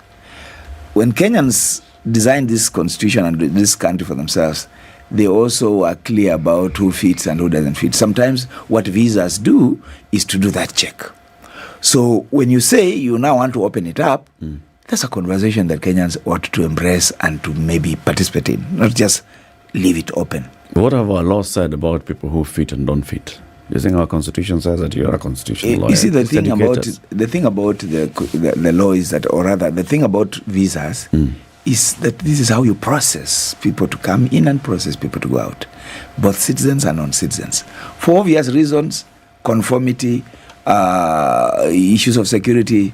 When Kenyans designed this constitution and this country for themselves, they also are clear about who fits and who doesn't fit. Sometimes what visas do is to do that check. So when you say you now want to open it up, that's a conversation that Kenyans ought to embrace and to maybe participate in, not just leave it open. What have our laws said about people who fit and don't fit? You think our constitution says that you're a constitutional lawyer? You see, the thing about the law is that, or rather, the thing about visas is that this is how you process people to come in and process people to go out, both citizens and non-citizens. For obvious reasons, conformity, issues of security,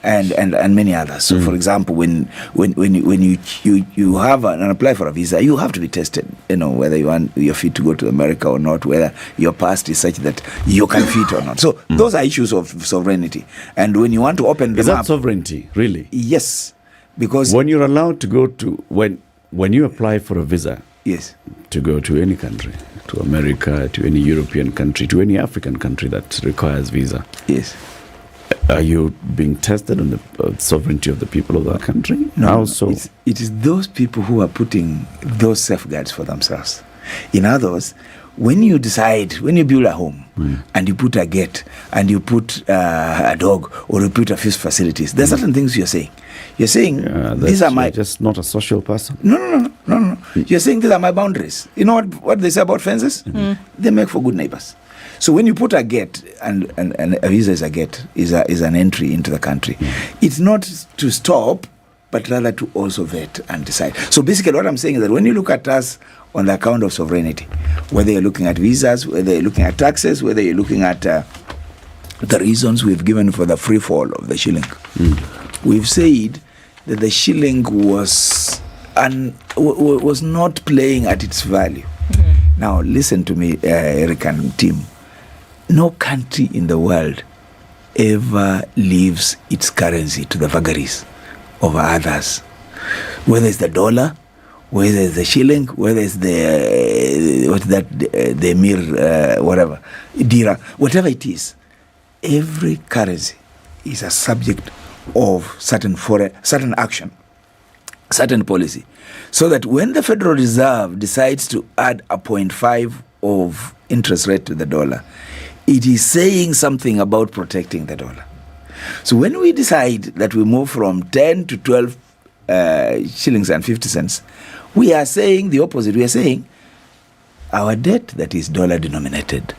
and many others. So, for example, when you have and apply for a visa, you have to be tested. Whether you're fit to go to America or not, whether your past is such that you can fit or not. So those are issues of sovereignty. And when you want to open them is that sovereignty, really? Yes, because when you're allowed to go to when you apply for a visa, yes, to go to any country, to America, to any European country, to any African country that requires visa, yes. Are you being tested on the sovereignty of the people of that country? No, How so? It is those people who are putting those safeguards for themselves. In others, when you build a home and you put a gate and you put a dog or you put a few facilities, there are certain things you're saying. You're saying, these are my... You're just not a social person. No. You're saying these are my boundaries. You know what they say about fences? They make for good neighbors. So when you put a gate, and a visa is a gate, is an entry into the country, it's not to stop but rather to also vet and decide. So basically what I'm saying is that when you look at us on the account of sovereignty, whether you're looking at visas, whether you're looking at taxes, whether you're looking at the reasons we've given for the free fall of the shilling, we've said that the shilling was not playing at its value. Now listen to me, Eric and team. No country in the world ever leaves its currency to the vagaries of others, whether it's the dollar, whether it's the shilling, whether it's the whatever, dira, whatever it is. Every currency is a subject of certain action, certain policy, so that when the Federal Reserve decides to add a 0.5 of interest rate to the dollar, it is saying something about protecting the dollar. So when we decide that we move from 10 to 12 shillings and 50 cents, we are saying the opposite. We are saying our debt that is dollar denominated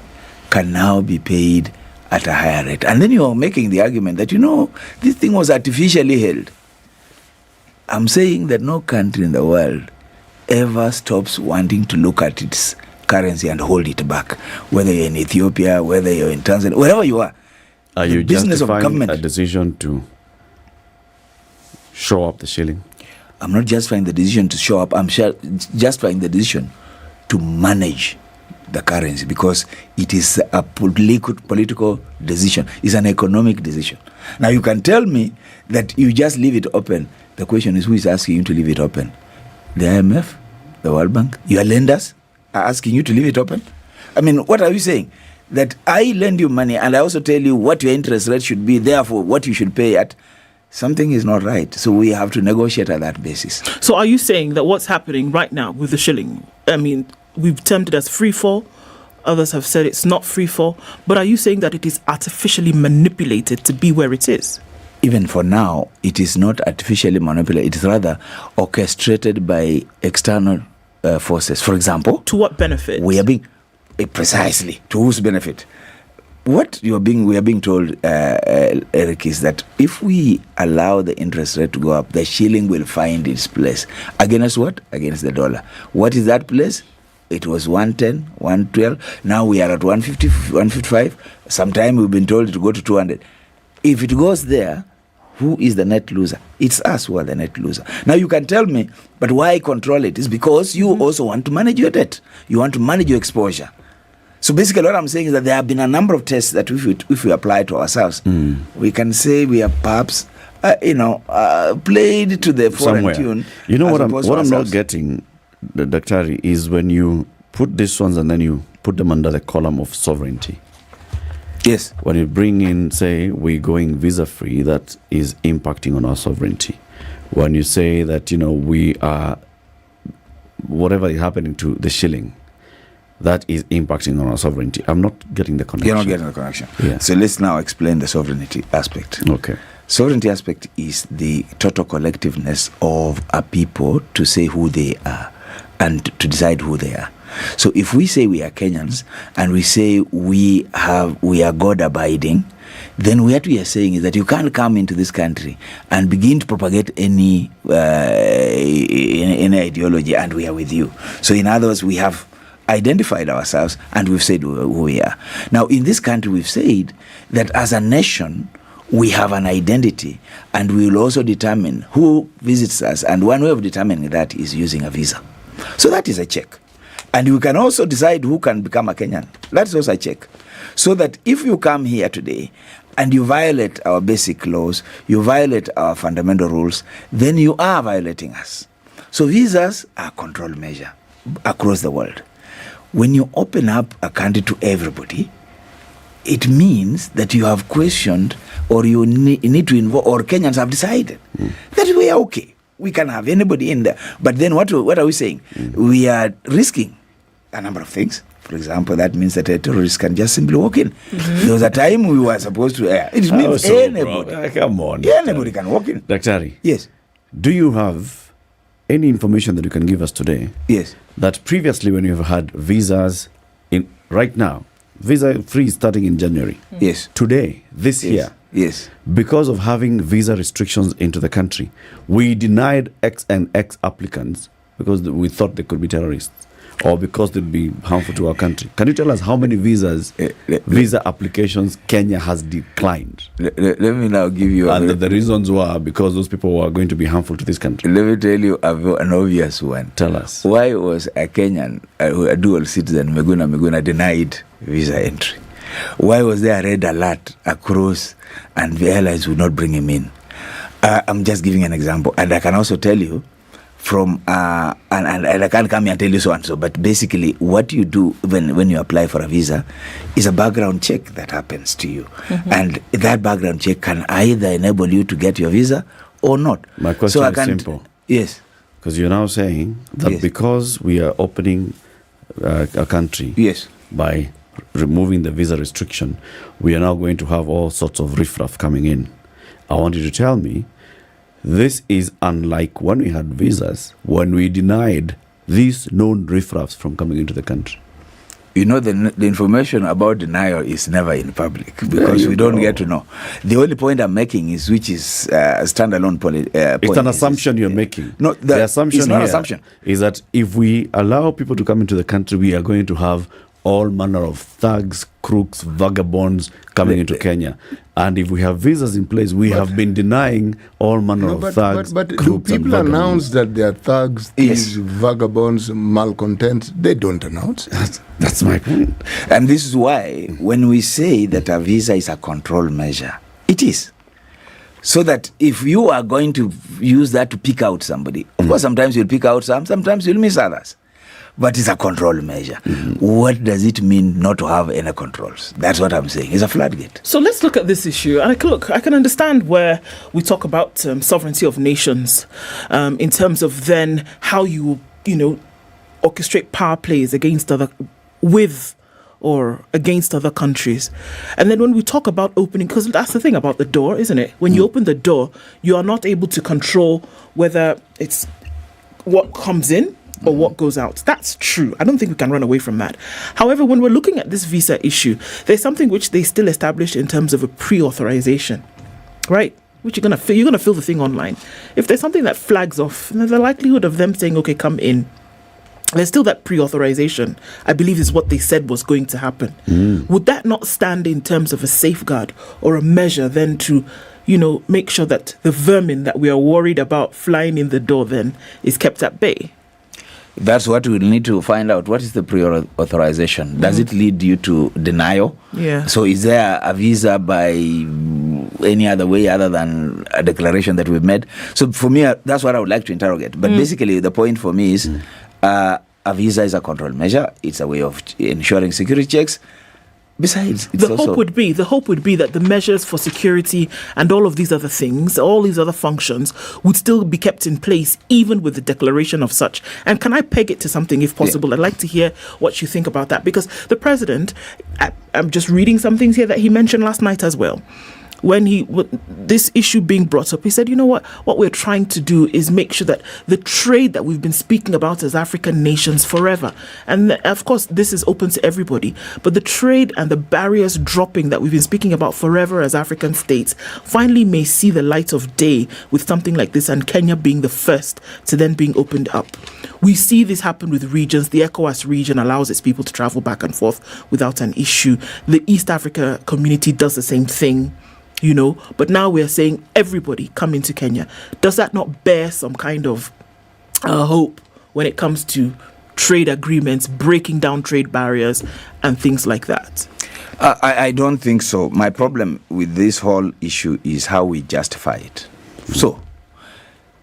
can now be paid at a higher rate. And then you are making the argument that, this thing was artificially held. I'm saying that no country in the world ever stops wanting to look at its currency and hold it back, whether you're in Ethiopia, whether you're in Tanzania, wherever you are. Are you justifying a decision to show up the shilling? I'm not justifying the decision to show up. I'm justifying the decision to manage the currency, because it is a political decision. It's an economic decision. Now you can tell me that you just leave it open. The question is, who is asking you to leave it open? The IMF? The World Bank? Your lenders are asking you to leave it open? I mean, what are you saying? That I lend you money and I also tell you what your interest rate should be, therefore what you should pay at? Something is not right. So we have to negotiate on that basis. So are you saying that what's happening right now with the shilling, I mean, we've termed it as free fall, others have said it's not free fall, but are you saying that it is artificially manipulated to be where it is? Even for now, it is not artificially manipulated. It is rather orchestrated by external forces. For example, to what benefit? We are being precisely to whose benefit? What we are being told, Eric, is that if we allow the interest rate to go up, the shilling will find its place. Against what? Against the dollar. What is that place? It was 110, 112. Now we are at 150, 155. Sometime we've been told to go to 200. If it goes there, who is the net loser? It's us who are the net loser. Now you can tell me, but why control it? It's because you also want to manage your debt. You want to manage your exposure. So basically what I'm saying is that there have been a number of tests that if we apply to ourselves, we can say we are perhaps, played to the foreign tune. You know what I'm not getting, Dr. is when you put these ones and then you put them under the column of sovereignty. Yes. When you bring in, say, we're going visa-free, that is impacting on our sovereignty. When you say that, we are, whatever is happening to the shilling, that is impacting on our sovereignty. I'm not getting the connection. You're not getting the connection. Yeah. So let's now explain the sovereignty aspect. Okay. Sovereignty aspect is the total collectiveness of a people to say who they are and to decide who they are. So if we say we are Kenyans and we say we are God-abiding, then what we are saying is that you can't come into this country and begin to propagate any ideology and we are with you. So in other words, we have identified ourselves and we've said who we are. Now in this country we've said that as a nation we have an identity and we will also determine who visits us, and one way of determining that is using a visa. So that is a check. And we can also decide who can become a Kenyan. That's also a check. So that if you come here today and you violate our basic laws, you violate our fundamental rules, then you are violating us. So visas are a control measure across the world. When you open up a country to everybody, it means that you have questioned or you need to involve, or Kenyans have decided that we are okay. We can have anybody in there. But then what are we saying? We are risking a number of things. For example, that means that a terrorist can just simply walk in. There was a time we were supposed to... it means anybody. Come on. Anybody can walk in. Daktari. Yes. Do you have any information that you can give us today? Yes. That previously when you've had visas, right now, visa free starting in January. Yes. Today, this year, Yes. Because of having visa restrictions into the country, we denied X and X applicants because we thought they could be terrorists or because they'd be harmful to our country. Can you tell us how many visa applications Kenya has declined? Let me now give you... And the reasons were because those people were going to be harmful to this country. Let me tell you an obvious one. Tell us. Why was a Kenyan, a dual citizen, Meguna, denied visa entry? Why was there a red alert across and the airlines would not bring him in? I'm just giving an example. And I can also tell you from, and I can't come here and tell you so and so, but basically what you do when you apply for a visa is a background check that happens to you. Mm-hmm. And that background check can either enable you to get your visa or not. My question is simple. Yes. Because you're now saying that because we are opening a country by removing the visa restriction, we are now going to have all sorts of riffraff coming in. I want you to tell me, this is unlike when we had visas, when we denied these known riffraffs from coming into the country. You know, the information about denial is never in public because we don't get to know. The only point I'm making is, which is a standalone point. It's an assumption you're making. No, the assumption it's not here assumption. Is that if we allow people to come into the country, we are going to have all manner of thugs, crooks, vagabonds coming into Kenya. And if we have visas in place, we have been denying all manner of thugs, But crooks, do people and announce that they are thugs, thieves, vagabonds, malcontents? They don't announce. That's my point. And this is why when we say that a visa is a control measure, it is. So that if you are going to use that to pick out somebody, of course sometimes you'll pick out some, sometimes you'll miss others. But it's a control measure. Mm-hmm. What does it mean not to have any controls? That's what I'm saying. It's a floodgate. So let's look at this issue. And I can understand where we talk about sovereignty of nations in terms of then how you orchestrate power plays with or against other countries. And then when we talk about opening, because that's the thing about the door, isn't it? When you open the door, you are not able to control whether it's what comes in or what goes out. That's true. I don't think we can run away from that. However, when we're looking at this visa issue, there's something which they still established in terms of a pre-authorization, right? Which you're gonna fill the thing online. If there's something that flags off, the likelihood of them saying, okay, come in, there's still that pre-authorization, I believe is what they said was going to happen. Would that not stand in terms of a safeguard or a measure then to, make sure that the vermin that we are worried about flying in the door then is kept at bay? That's what we need to find out. What is the pre-authorization? Does it lead you to denial? Yeah. So is there a visa by any other way other than a declaration that we've made? So for me, that's what I would like to interrogate. But basically, the point for me is a visa is a control measure. It's a way of ensuring security checks. Besides, the hope would be that the measures for security and all of these other things, all these other functions would still be kept in place even with the declaration of such. And can I peg it to something if possible? Yeah. I'd like to hear what you think about that, because the president, I'm just reading some things here that he mentioned last night as well. When this issue being brought up, he said, you know what we're trying to do is make sure that the trade that we've been speaking about as African nations forever, and of course this is open to everybody, but the trade and the barriers dropping that we've been speaking about forever as African states finally may see the light of day with something like this, and Kenya being the first to then being opened up. We see this happen with regions. The ECOWAS region allows its people to travel back and forth without an issue. The East Africa community does the same thing. But now we're saying everybody come into Kenya. Does that not bear some kind of hope when it comes to trade agreements, breaking down trade barriers and things like that? I don't think so. My problem with this whole issue is how we justify it. So,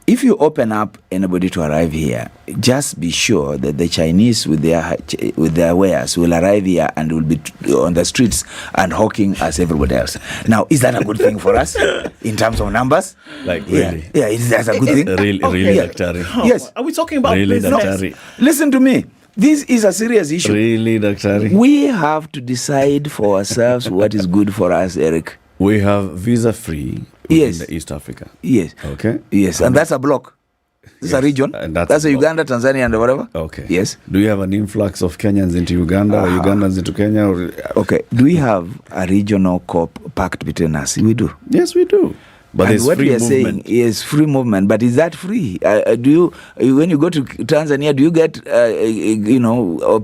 if you open up anybody to arrive here, just be sure that the Chinese with their wares will arrive here and will be on the streets and hawking as everybody else. Now, is that a good thing for us in terms of numbers? Like, really? Yeah, is that a good thing? Really, Dr. Yes. Are we talking about really, business? Dr. Listen to me. This is a serious issue. Really, Dr. We have to decide for ourselves what is good for us, Eric. We have visa-free in the East Africa. Yes. Okay. Yes, and that's a block. This is a region. That's a Uganda, Tanzania, and whatever. Okay. Yes. Do you have an influx of Kenyans into Uganda or Ugandans into Kenya? Okay. Do we have a regional pact between us? We do. Yes, we do. But and what free we are movement. saying is free movement. But is that free? Do you, when you go to Tanzania, do you get,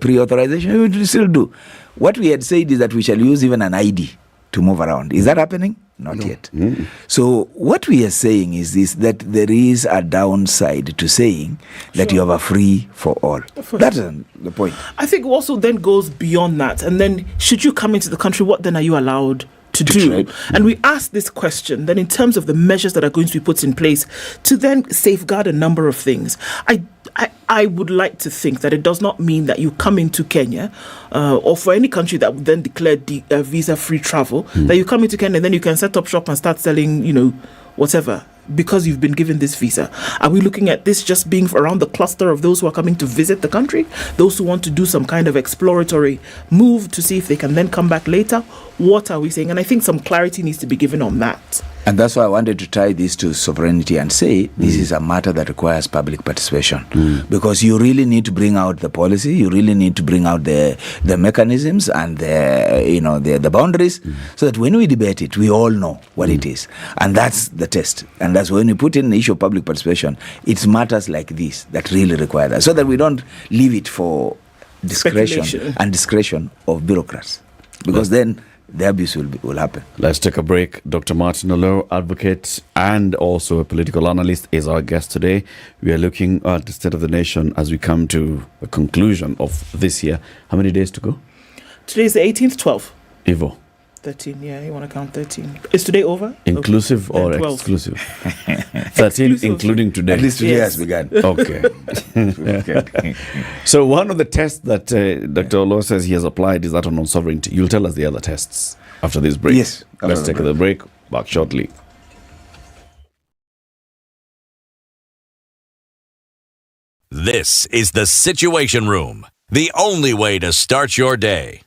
pre-authorization? We still do. What we had said is that we shall use even an ID to move around. Is that happening? Not yet. Mm. So what we are saying is this, that there is a downside to saying that you have a free for all. That's the point. I think also then goes beyond that. And then should you come into the country, what then are you allowed to do? And we ask this question then in terms of the measures that are going to be put in place to then safeguard a number of things. I would like to think that it does not mean that you come into Kenya or for any country that would then declare visa-free travel, that you come into Kenya and then you can set up shop and start selling, whatever, because you've been given this visa. Are we looking at this just being around the cluster of those who are coming to visit the country, those who want to do some kind of exploratory move to see if they can then come back later? What are we saying? And I think some clarity needs to be given on that. And that's why I wanted to tie this to sovereignty and say this is a matter that requires public participation, because you really need to bring out the policy, you really need to bring out the mechanisms and the boundaries, so that when we debate it, we all know what it is. And that's the test. And that's when you put in the issue of public participation, it's matters like this that really require that, so that we don't leave it for discretion of bureaucrats, because then the abuse will happen. Let's take a break. Dr. Martin Olo, advocate and also a political analyst, is our guest today. We are looking at the state of the nation as we come to a conclusion of this year. How many days to go? Today is the 18th, 12. Ivo. 13, yeah, you want to count 13. Is today over? Inclusive or 12. Exclusive? 13 including today. At least today has begun. Okay. So one of the tests that Dr. Olo says he has applied is that on sovereignty. You'll tell us the other tests after this break. Yes. Let's take the break. Back shortly. This is the Situation Room, the only way to start your day.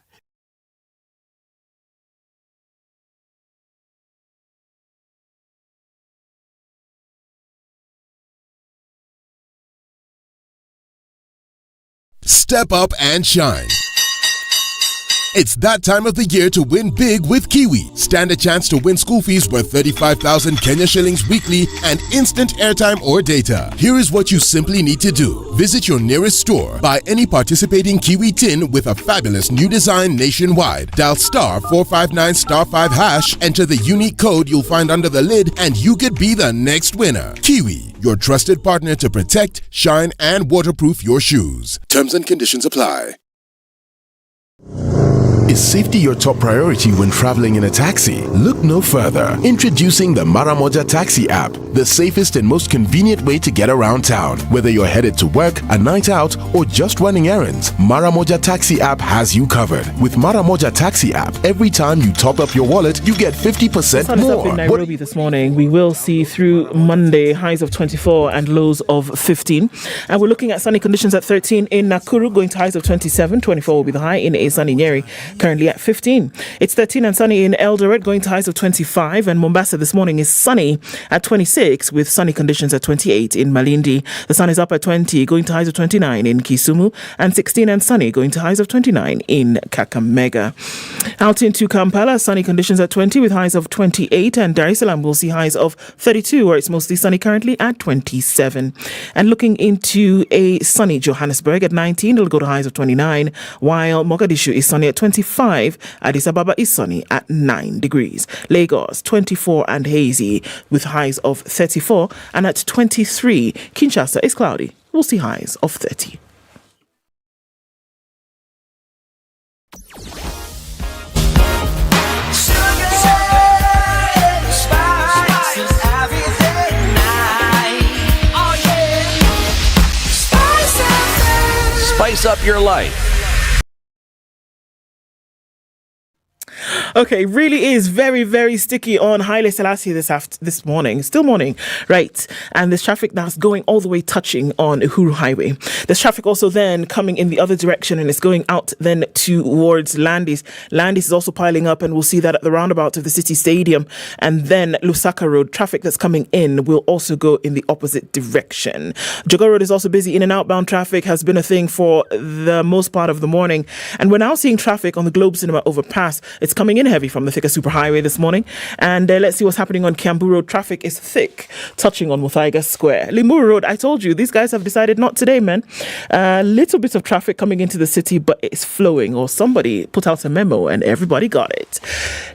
Step up and shine. It's that time of the year to win big with Kiwi. Stand a chance to win school fees worth 35,000 Kenya shillings weekly and instant airtime or data. Here is what you simply need to do. Visit your nearest store, buy any participating Kiwi tin with a fabulous new design nationwide. Dial star 459 star 5 hash, enter the unique code you'll find under the lid, and you could be the next winner. Kiwi, your trusted partner to protect, shine, and waterproof your shoes. Terms and conditions apply. Is safety your top priority when traveling in a taxi? Look no further. Introducing the Maramoja Taxi app, the safest and most convenient way to get around town. Whether you're headed to work, a night out, or just running errands, Maramoja Taxi app has you covered. With Maramoja Taxi app, every time you top up your wallet, you get 50% more. Up in Nairobi this morning, we will see through Monday highs of 24 and lows of 15. And we're looking at sunny conditions at 13 in Nakuru, going to highs of 27. 24 will be the high in a sunny Nyeri, currently at 15. It's 13 and sunny in Eldoret, going to highs of 25, and Mombasa this morning is sunny at 26 with sunny conditions at 28 in Malindi. The sun is up at 20, going to highs of 29 in Kisumu, and 16 and sunny, going to highs of 29 in Kakamega. Out into Kampala, sunny conditions at 20 with highs of 28, and Dar es Salaam will see highs of 32, where it's mostly sunny currently at 27. And looking into a sunny Johannesburg at 19, it'll go to highs of 29, while Mogadishu is sunny at 25. Addis Ababa is sunny at 9 degrees. Lagos, 24 and hazy with highs of 34. And at 23, Kinshasa is cloudy. We'll see highs of 30. Spice up your life. Okay, really is very, very sticky on Haile Selassie this morning. Still morning, right? And there's traffic that's going all the way touching on Uhuru Highway. There's traffic also then coming in the other direction, and it's going out then towards Landis. Landis is also piling up, and we'll see that at the roundabout of the City Stadium. And then Lusaka Road, traffic that's coming in will also go in the opposite direction. Jogoo Road is also busy. In and outbound traffic has been a thing for the most part of the morning. And we're now seeing traffic on the Globe Cinema overpass. It's coming in heavy from the Thika Superhighway this morning. And let's see what's happening on Kiambu Road. Traffic is thick, touching on Muthaiga Square. Limuru Road, I told you, these guys have decided not today, man. A little bit of traffic coming into the city, but it's flowing, or somebody put out a memo and everybody got it.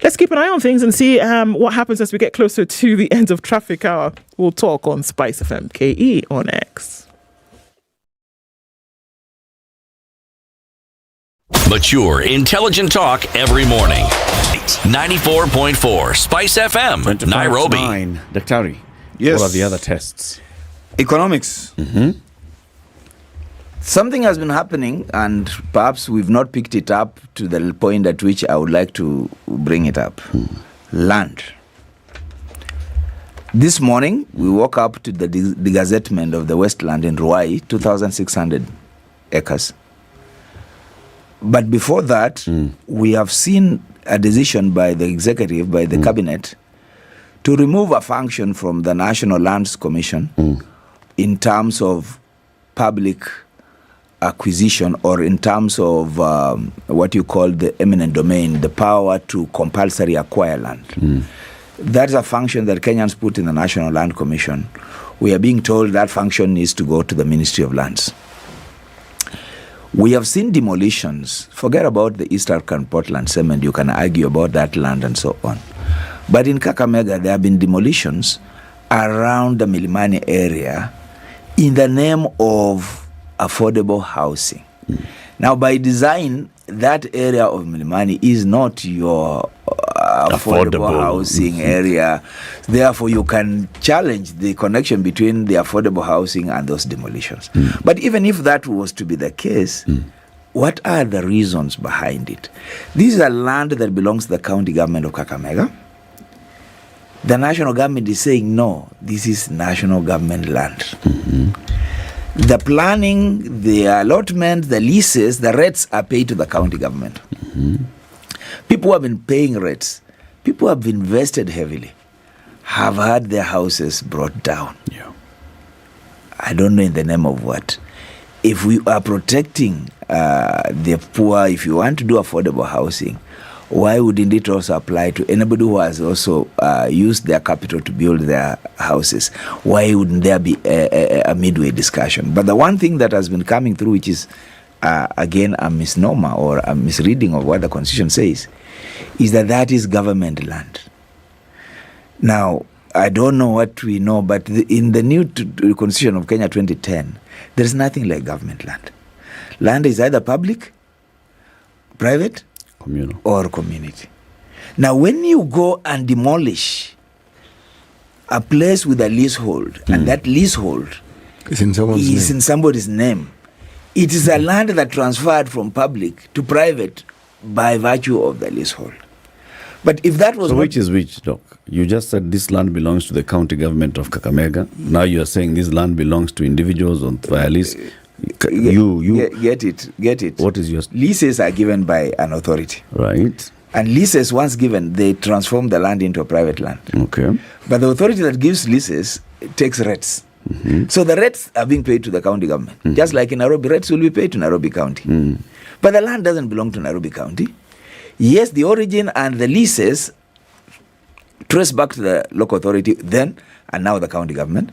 Let's keep an eye on things and see what happens as we get closer to the end of traffic hour. We'll talk on SpiceFM KE on X. Mature, intelligent talk every morning. 94.4 Spice FM, Nairobi. 9. Daktari, yes. What are the other tests? Economics. Something has been happening, and perhaps we've not picked it up to the point at which I would like to bring it up. Land. This morning, we woke up to the gazettement of the Westland in Ruai, 2,600 acres. But before that, we have seen a decision by the executive, by the cabinet, to remove a function from the National Lands Commission in terms of public acquisition, or in terms of what you call the eminent domain, the power to compulsory acquire land. That's a function that Kenyans put in the National Land Commission. We are being told that function needs to go to the Ministry of Lands. We have seen demolitions. Forget about the East African Portland Cement. You can argue about that land and so on. But in Kakamega, there have been demolitions around the Milimani area in the name of affordable housing. Now, by design, that area of Milimani is not your affordable housing area. Therefore, you can challenge the connection between the affordable housing and those demolitions. But even if that was to be the case, what are the reasons behind it? This is a land that belongs to the county government of Kakamega. The national government is saying, no, this is national government land. The planning, the allotment, the leases, the rates are paid to the county government. People who have been paying rates, people who have invested heavily, have had their houses brought down. I don't know in the name of what. If we are protecting the poor, if you want to do affordable housing, why wouldn't it also apply to anybody who has also used their capital to build their houses? Why wouldn't there be a midway discussion? But the one thing that has been coming through, which is again a misnomer or a misreading of what the Constitution says, is that is government land. Now, I don't know what we know, but in the new Constitution of Kenya 2010, there is nothing like government land. Land is either public, private, communal, or community. Now, when you go and demolish a place with a leasehold, and that leasehold is in somebody's name, it is a land that transferred from public to private by virtue of the leasehold. But if that was... So which is which, Doc? You just said this land belongs to the county government of Kakamega. Now you are saying this land belongs to individuals on via lease. Get it. What is your... Leases are given by an authority. Right. And leases, once given, they transform the land into a private land. Okay. But the authority that gives leases takes rates. So the rates are being paid to the county government. Just like in Nairobi, rates will be paid to Nairobi County. But the land doesn't belong to Nairobi County. Yes, the origin and the leases trace back to the local authority then and now the county government.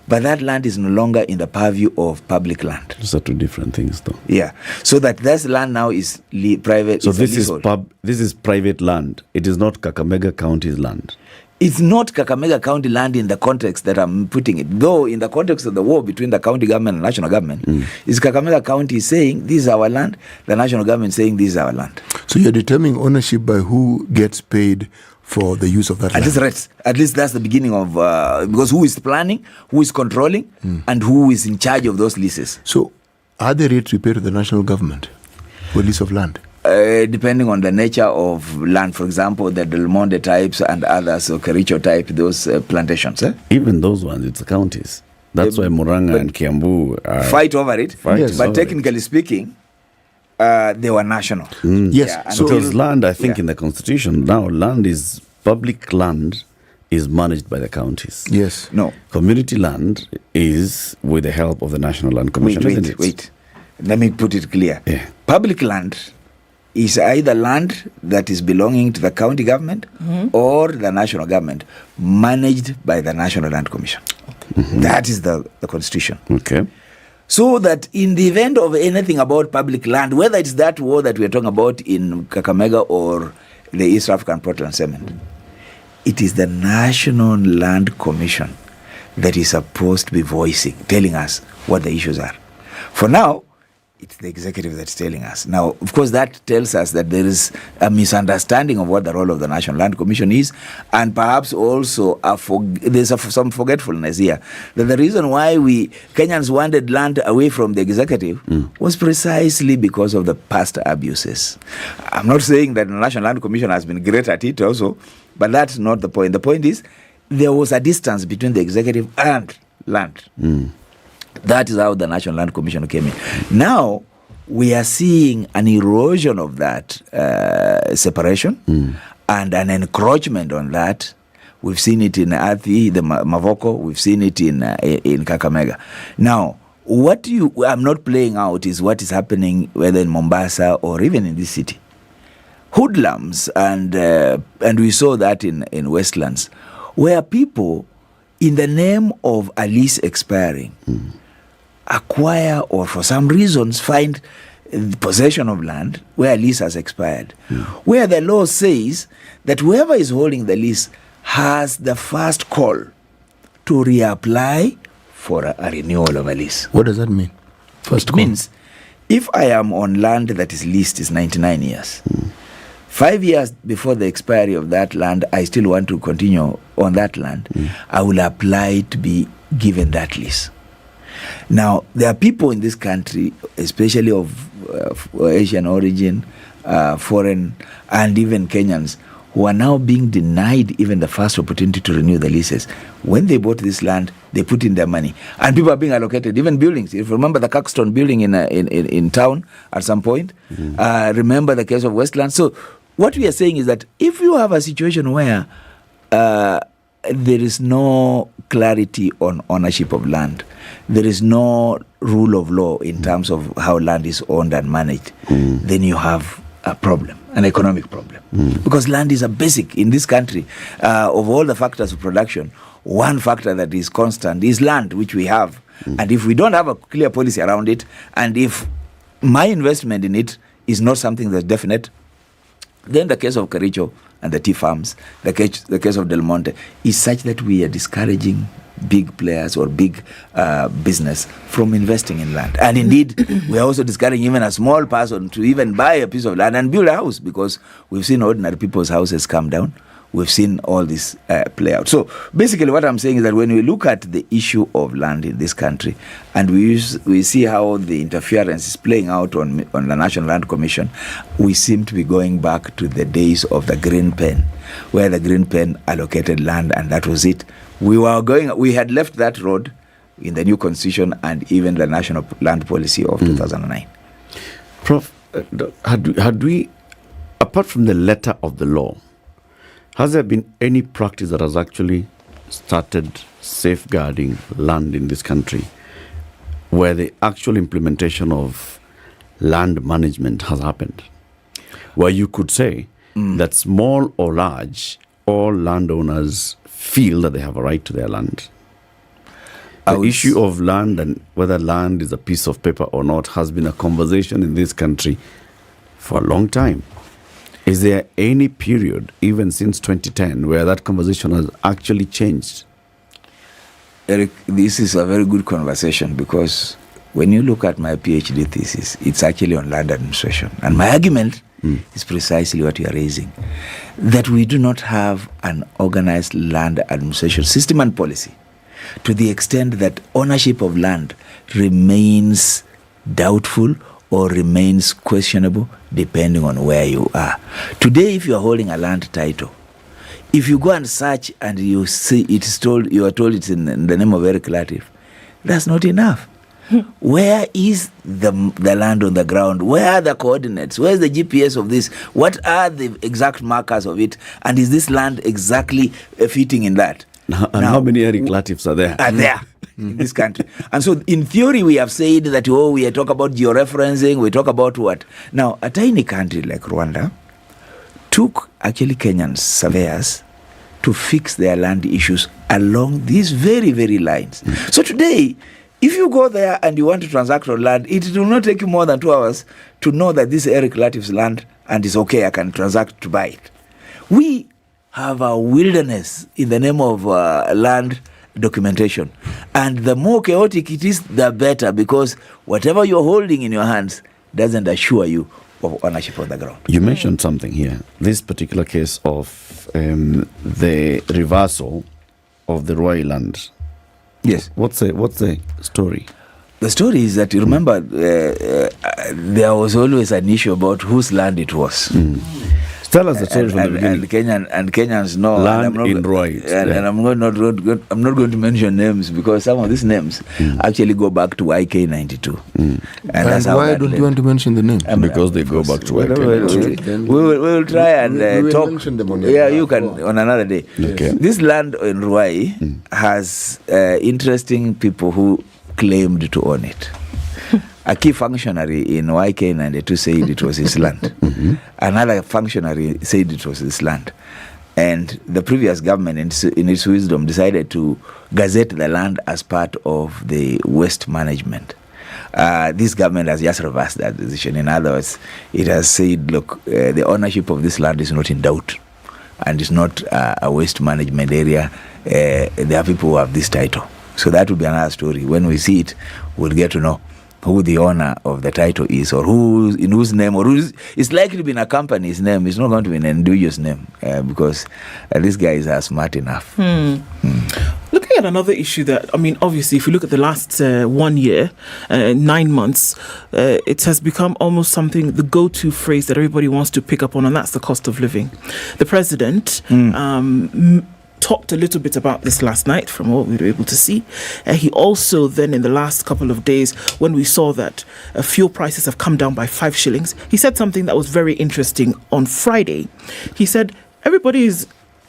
But that land is no longer in the purview of public land. Those are two different things, though. Yeah. So that this land now is private. So this is private land. It is not Kakamega County's land. It's not Kakamega County land in the context that I'm putting it. Though in the context of the war between the county government and national government, is Kakamega County saying this is our land, the national government saying this is our land. So you're determining ownership by who gets paid for the use of that land. At least that's the beginning of, because who is planning, who is controlling, and who is in charge of those leases. So are the rates we pay to the national government for lease of land? depending on the nature of land, for example, the Del Monte types and others, or Kericho type, those plantations. Even those ones, it's the counties. That's why Murang'a and Kiambu fight over it. Yes. But technically speaking, they were national. Yes. Yeah, So because land, I think in the constitution now, land is public land is managed by the counties. Yes. No. Community land is with the help of the National Land Commission. Wait. Let me put it clear. Yeah. Public land is either land that is belonging to the county government or the national government, managed by the National Land Commission. That is the constitution. Okay. So that in the event of anything about public land, whether it's that war that we're talking about in Kakamega or the East African Portland Cement, it is the National Land Commission that is supposed to be telling us what the issues are. For now, it's the executive that's telling us. Now, of course, that tells us that there is a misunderstanding of what the role of the National Land Commission is, and perhaps also there's some forgetfulness here. That the reason why Kenyans wanted land away from the executive was precisely because of the past abuses. I'm not saying that the National Land Commission has been great at it also, but that's not the point. The point is there was a distance between the executive and land. That is how the National Land Commission came in. Now, we are seeing an erosion of that separation and an encroachment on that. We've seen it in Athi, the Mavoko. We've seen it in Kakamega. Now, what I'm not playing out is what is happening whether in Mombasa or even in this city. Hoodlums, and we saw that in Westlands, where people, in the name of a lease expiring, acquire or for some reasons find possession of land where a lease has expired, where the law says that whoever is holding the lease has the first call to reapply for a renewal of a lease. What does that mean? First call? Means if I am on land that is leased is 99 years, 5 years before the expiry of that land, I still want to continue on that land, I will apply to be given that lease. Now, there are people in this country, especially of Asian origin, foreign, and even Kenyans, who are now being denied even the first opportunity to renew the leases. When they bought this land, they put in their money. And people are being allocated, even buildings. If you remember the Caxton building in town at some point, remember the case of Westland. So what we are saying is that if you have a situation where there is no clarity on ownership of land, there is no rule of law in terms of how land is owned and managed, then you have a problem, an economic problem. Because land is a basic in this country. Of all the factors of production, one factor that is constant is land, which we have. And if we don't have a clear policy around it, and if my investment in it is not something that's definite, then the case of Kericho and the tea farms, the case of Del Monte, is such that we are discouraging big players or big business from investing in land. And indeed, we are also discouraging even a small person to even buy a piece of land and build a house, because we've seen ordinary people's houses come down. We've seen all this play out. So basically what I'm saying is that when we look at the issue of land in this country and we see how the interference is playing out on the National Land Commission, we seem to be going back to the days of the Green Pen, where the Green Pen allocated land and that was it. We had left that road in the new constitution and even the National Land Policy of 2009. Prof, had we, apart from the letter of the law, has there been any practice that has actually started safeguarding land in this country where the actual implementation of land management has happened? Where you could say that small or large, all landowners feel that they have a right to their land. The issue of land and whether land is a piece of paper or not has been a conversation in this country for a long time. Is there any period, even since 2010, where that conversation has actually changed? Eric, this is a very good conversation because when you look at my PhD thesis, it's actually on land administration. And my argument is precisely what you are raising, that we do not have an organized land administration system and policy to the extent that ownership of land remains doubtful or remains questionable depending on where you are. Today, if you are holding a land title, if you go and search and you see you are told it's in the name of Eric Latiff, that's not enough. Where is the land on the ground? Where are the coordinates? Where's the GPS of this? What are the exact markers of it? And is this land exactly fitting in that? And how many Eric Latiffs are there? Are there in this country? And so in theory we have said that, we talk about georeferencing, we talk about what? Now, a tiny country like Rwanda took actually Kenyan surveyors to fix their land issues along these very, very lines. So today, if you go there and you want to transact on land, it will not take you more than 2 hours to know that this is Eric Latiff's land and it's okay, I can transact to buy it. We have a wilderness in the name of land documentation. And the more chaotic it is, the better, because whatever you're holding in your hands doesn't assure you of ownership of the ground. You mentioned something here. This particular case of the reversal of the Ruai land. Yes. What's the story? The story is that, you remember, there was always an issue about whose land it was. Tell us the story from the beginning. And Kenyans know land in Ruai. And I'm not going to mention names, because some of these names actually go back to IK 92. And that's why don't you want to mention the name? Because they go back to IK 92. We will try and talk. You can on another day. Okay. This land in Ruai has interesting people who claimed to own it. A key functionary in YK92 said it was his land. Another functionary said it was his land. And the previous government, in its wisdom, decided to gazette the land as part of the waste management. This government has just reversed that decision. In other words, it has said, look, the ownership of this land is not in doubt, and it's not a waste management area. There are people who have this title. So that will be another story. When we see it, we'll get to know who the owner of the title is, or in whose name, or it's likely to be in a company's name. It's not going to be an individual's name, because these guys are smart enough. Looking at another issue that, obviously, if you look at the last 1 year, 9 months, it has become almost something, the go-to phrase that everybody wants to pick up on, and that's the cost of living. The president talked a little bit about this last night from what we were able to see. He also then, in the last couple of days, when we saw that fuel prices have come down by 5 shillings, he said something that was very interesting on Friday. He said, it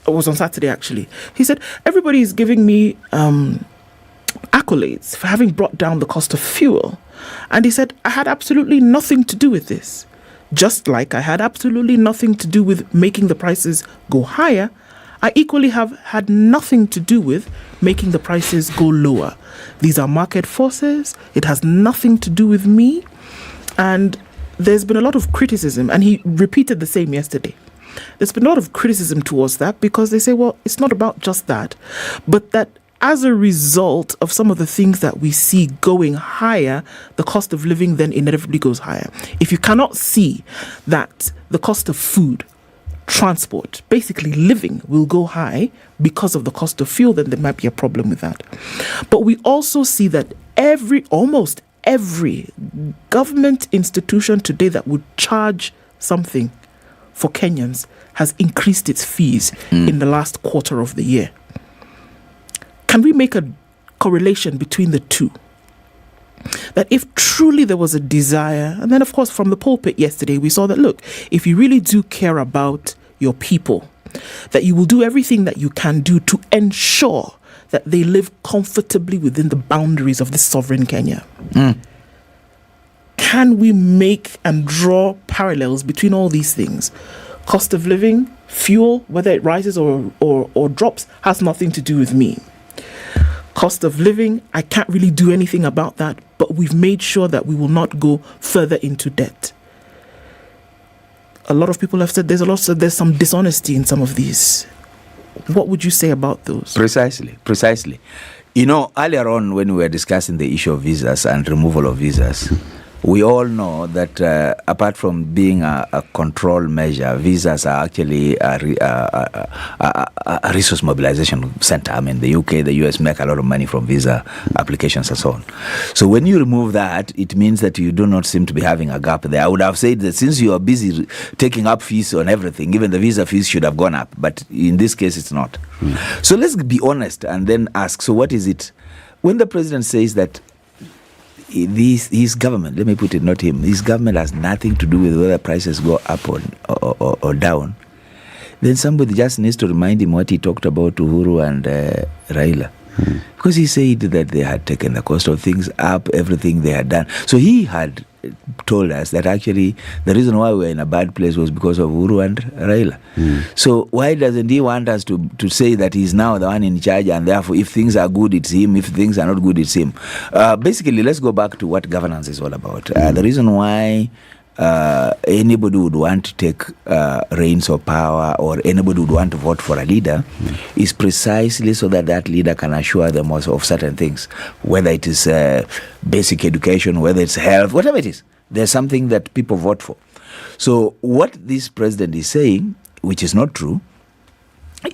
was on Saturday actually, he said, everybody is giving me accolades for having brought down the cost of fuel. And he said, I had absolutely nothing to do with this. Just like I had absolutely nothing to do with making the prices go higher, I equally have had nothing to do with making the prices go lower. These are market forces. It has nothing to do with me. And there's been a lot of criticism, and he repeated the same yesterday. There's been a lot of criticism towards that, because they say, well, it's not about just that, but that as a result of some of the things that we see going higher, the cost of living then inevitably goes higher. If you cannot see that the cost of food, transport, basically living, will go high because of the cost of fuel, then there might be a problem with that. But we also see that almost every government institution today that would charge something for Kenyans has increased its fees in the last quarter of the year. Can we make a correlation between the two? That if truly there was a desire, and then of course from the pulpit yesterday we saw that, look, if you really do care about your people, that you will do everything that you can do to ensure that they live comfortably within the boundaries of this sovereign Kenya. Can we make and draw parallels between all these things? Cost of living, fuel, whether it rises or drops, has nothing to do with me. Cost of living, I can't really do anything about that, but we've made sure that we will not go further into debt. A lot of people have said there's some dishonesty in some of these. What would you say about those? Precisely. You know, earlier on when we were discussing the issue of visas and removal of visas, We all know that apart from being a control measure, visas are actually a resource mobilization center. I mean, the UK, the US make a lot of money from visa applications and so on. So when you remove that, it means that you do not seem to be having a gap there. I would have said that since you are busy taking up fees on everything, even the visa fees should have gone up. But in this case, it's not. So let's be honest and then ask, so what is it? When the president says that his government, let me put it, not him, his government has nothing to do with whether prices go up or down, then somebody just needs to remind him what he talked about to Uhuru and Raila. Because he said that they had taken the cost of things up, everything they had done. So he had told us that actually the reason why we're in a bad place was because of Uhuru and Raila. So why doesn't he want us to say that he's now the one in charge, and therefore if things are good it's him, if things are not good it's him? Basically, let's go back to what governance is all about. The reason why anybody would want to take reins of power, or anybody would want to vote for a leader, is precisely so that that leader can assure them also of certain things, whether it is basic education, whether it's health, whatever it is. There's something that people vote for. So what this president is saying, which is not true,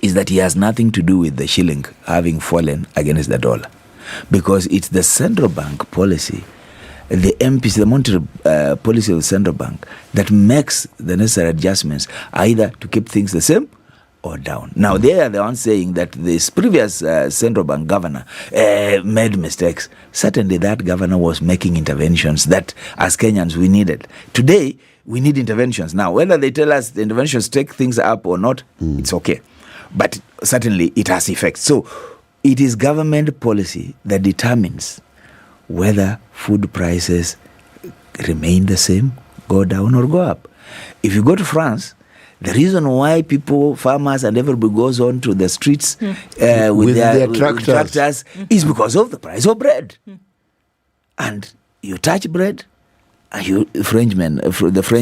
is that he has nothing to do with the shilling having fallen against the dollar, because it's the central bank policy, the MPs, the monetary policy of the central bank, that makes the necessary adjustments either to keep things the same or down. Now, they are the ones saying that this previous central bank governor made mistakes. Certainly, that governor was making interventions that, as Kenyans, we needed. Today, we need interventions. Now, whether they tell us the interventions take things up or not, it's okay. But certainly, it has effects. So, it is government policy that determines whether food prices remain the same, go down or go up. If you go to France, the reason why people, farmers and everybody goes on to the streets with their tractors is because of the price of bread. And you touch bread, and the French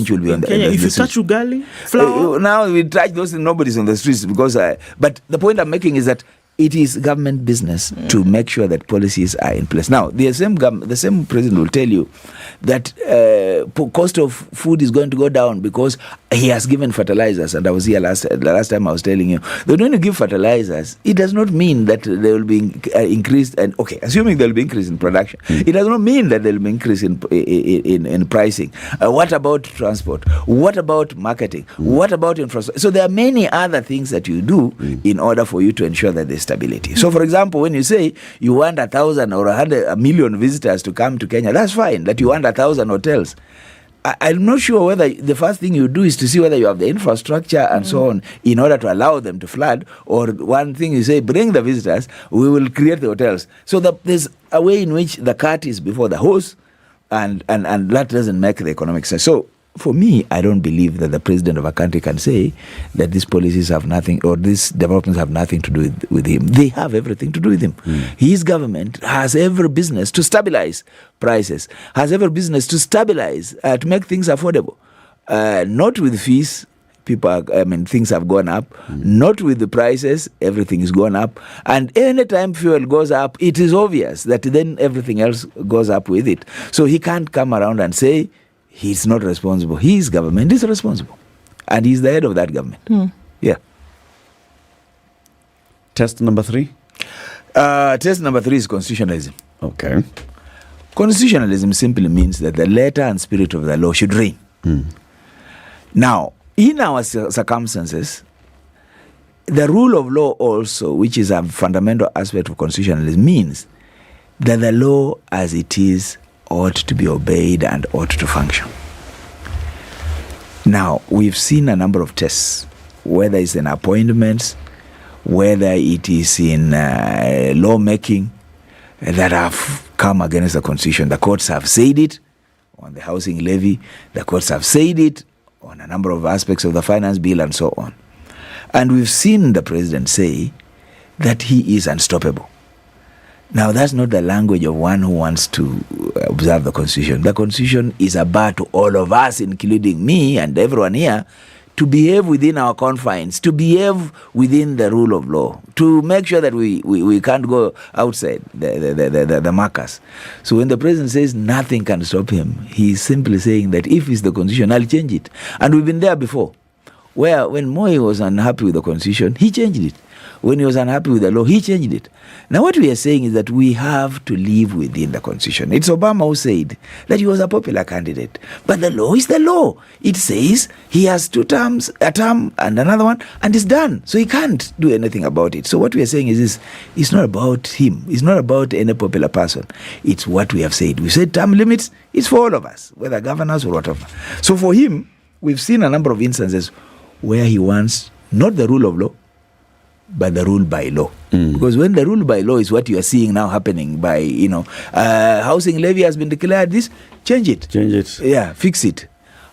will be on the Kenya, if you touch ugali, flour. Now we touch those, nobody's on the streets because. But the point I'm making is that it is government business to make sure that policies are in place. Now, the same president will tell you that cost of food is going to go down because he has given fertilizers. And I was here the last time I was telling you, they're going to give fertilizers. It does not mean that there will be increased, and okay, assuming there will be increase in production, it does not mean that there will be increase in pricing. What about transport? What about marketing? What about infrastructure? So there are many other things that you do in order for you to ensure that there's stability. So, for example, when you say you want 1,000 or 1 million visitors to come to Kenya, that's fine. That you want 1,000 hotels. I'm not sure whether the first thing you do is to see whether you have the infrastructure and so on in order to allow them to flood, or one thing you say, bring the visitors, we will create the hotels. So there's a way in which the cart is before the horse, and that doesn't make the economic sense. So, for me, I don't believe that the president of a country can say that these policies have nothing, or these developments have nothing to do with him. They have everything to do with him. His government has every business to stabilize prices, has every business to stabilize, to make things affordable. Not with fees, things have gone up. Not with the prices, everything is gone up. And anytime fuel goes up, it is obvious that then everything else goes up with it. So he can't come around and say, he's not responsible. His government is responsible. And he's the head of that government. Yeah. Test number 3? Test number 3 is constitutionalism. Okay. Constitutionalism simply means that the letter and spirit of the law should reign. Now, in our circumstances, the rule of law also, which is a fundamental aspect of constitutionalism, means that the law as it is ought to be obeyed and ought to function. Now, we've seen a number of tests, whether it's in appointments, whether it is in lawmaking, that have come against the Constitution. The courts have said it on the housing levy. The courts have said it on a number of aspects of the finance bill and so on. And we've seen the president say that he is unstoppable. Now, that's not the language of one who wants to observe the Constitution. The Constitution is a bar to all of us, including me and everyone here, to behave within our confines, to behave within the rule of law, to make sure that we can't go outside the markers. So when the president says nothing can stop him, he's simply saying that if it's the constitution, I'll change it. And we've been there before, where when Moi was unhappy with the constitution, he changed it. When he was unhappy with the law, he changed it. Now what we are saying is that we have to live within the constitution. It's Obama who said that he was a popular candidate. But the law is the law. It says he has 2 terms, a term and another one, and it's done. So he can't do anything about it. So what we are saying is this, it's not about him. It's not about any popular person. It's what we have said. We said term limits, it's for all of us, whether governors or whatever. So for him, we've seen a number of instances where he wants not the rule of law, but the rule by law. Because when the rule by law is what you are seeing now happening by, housing levy has been declared this, change it. Yeah, fix it.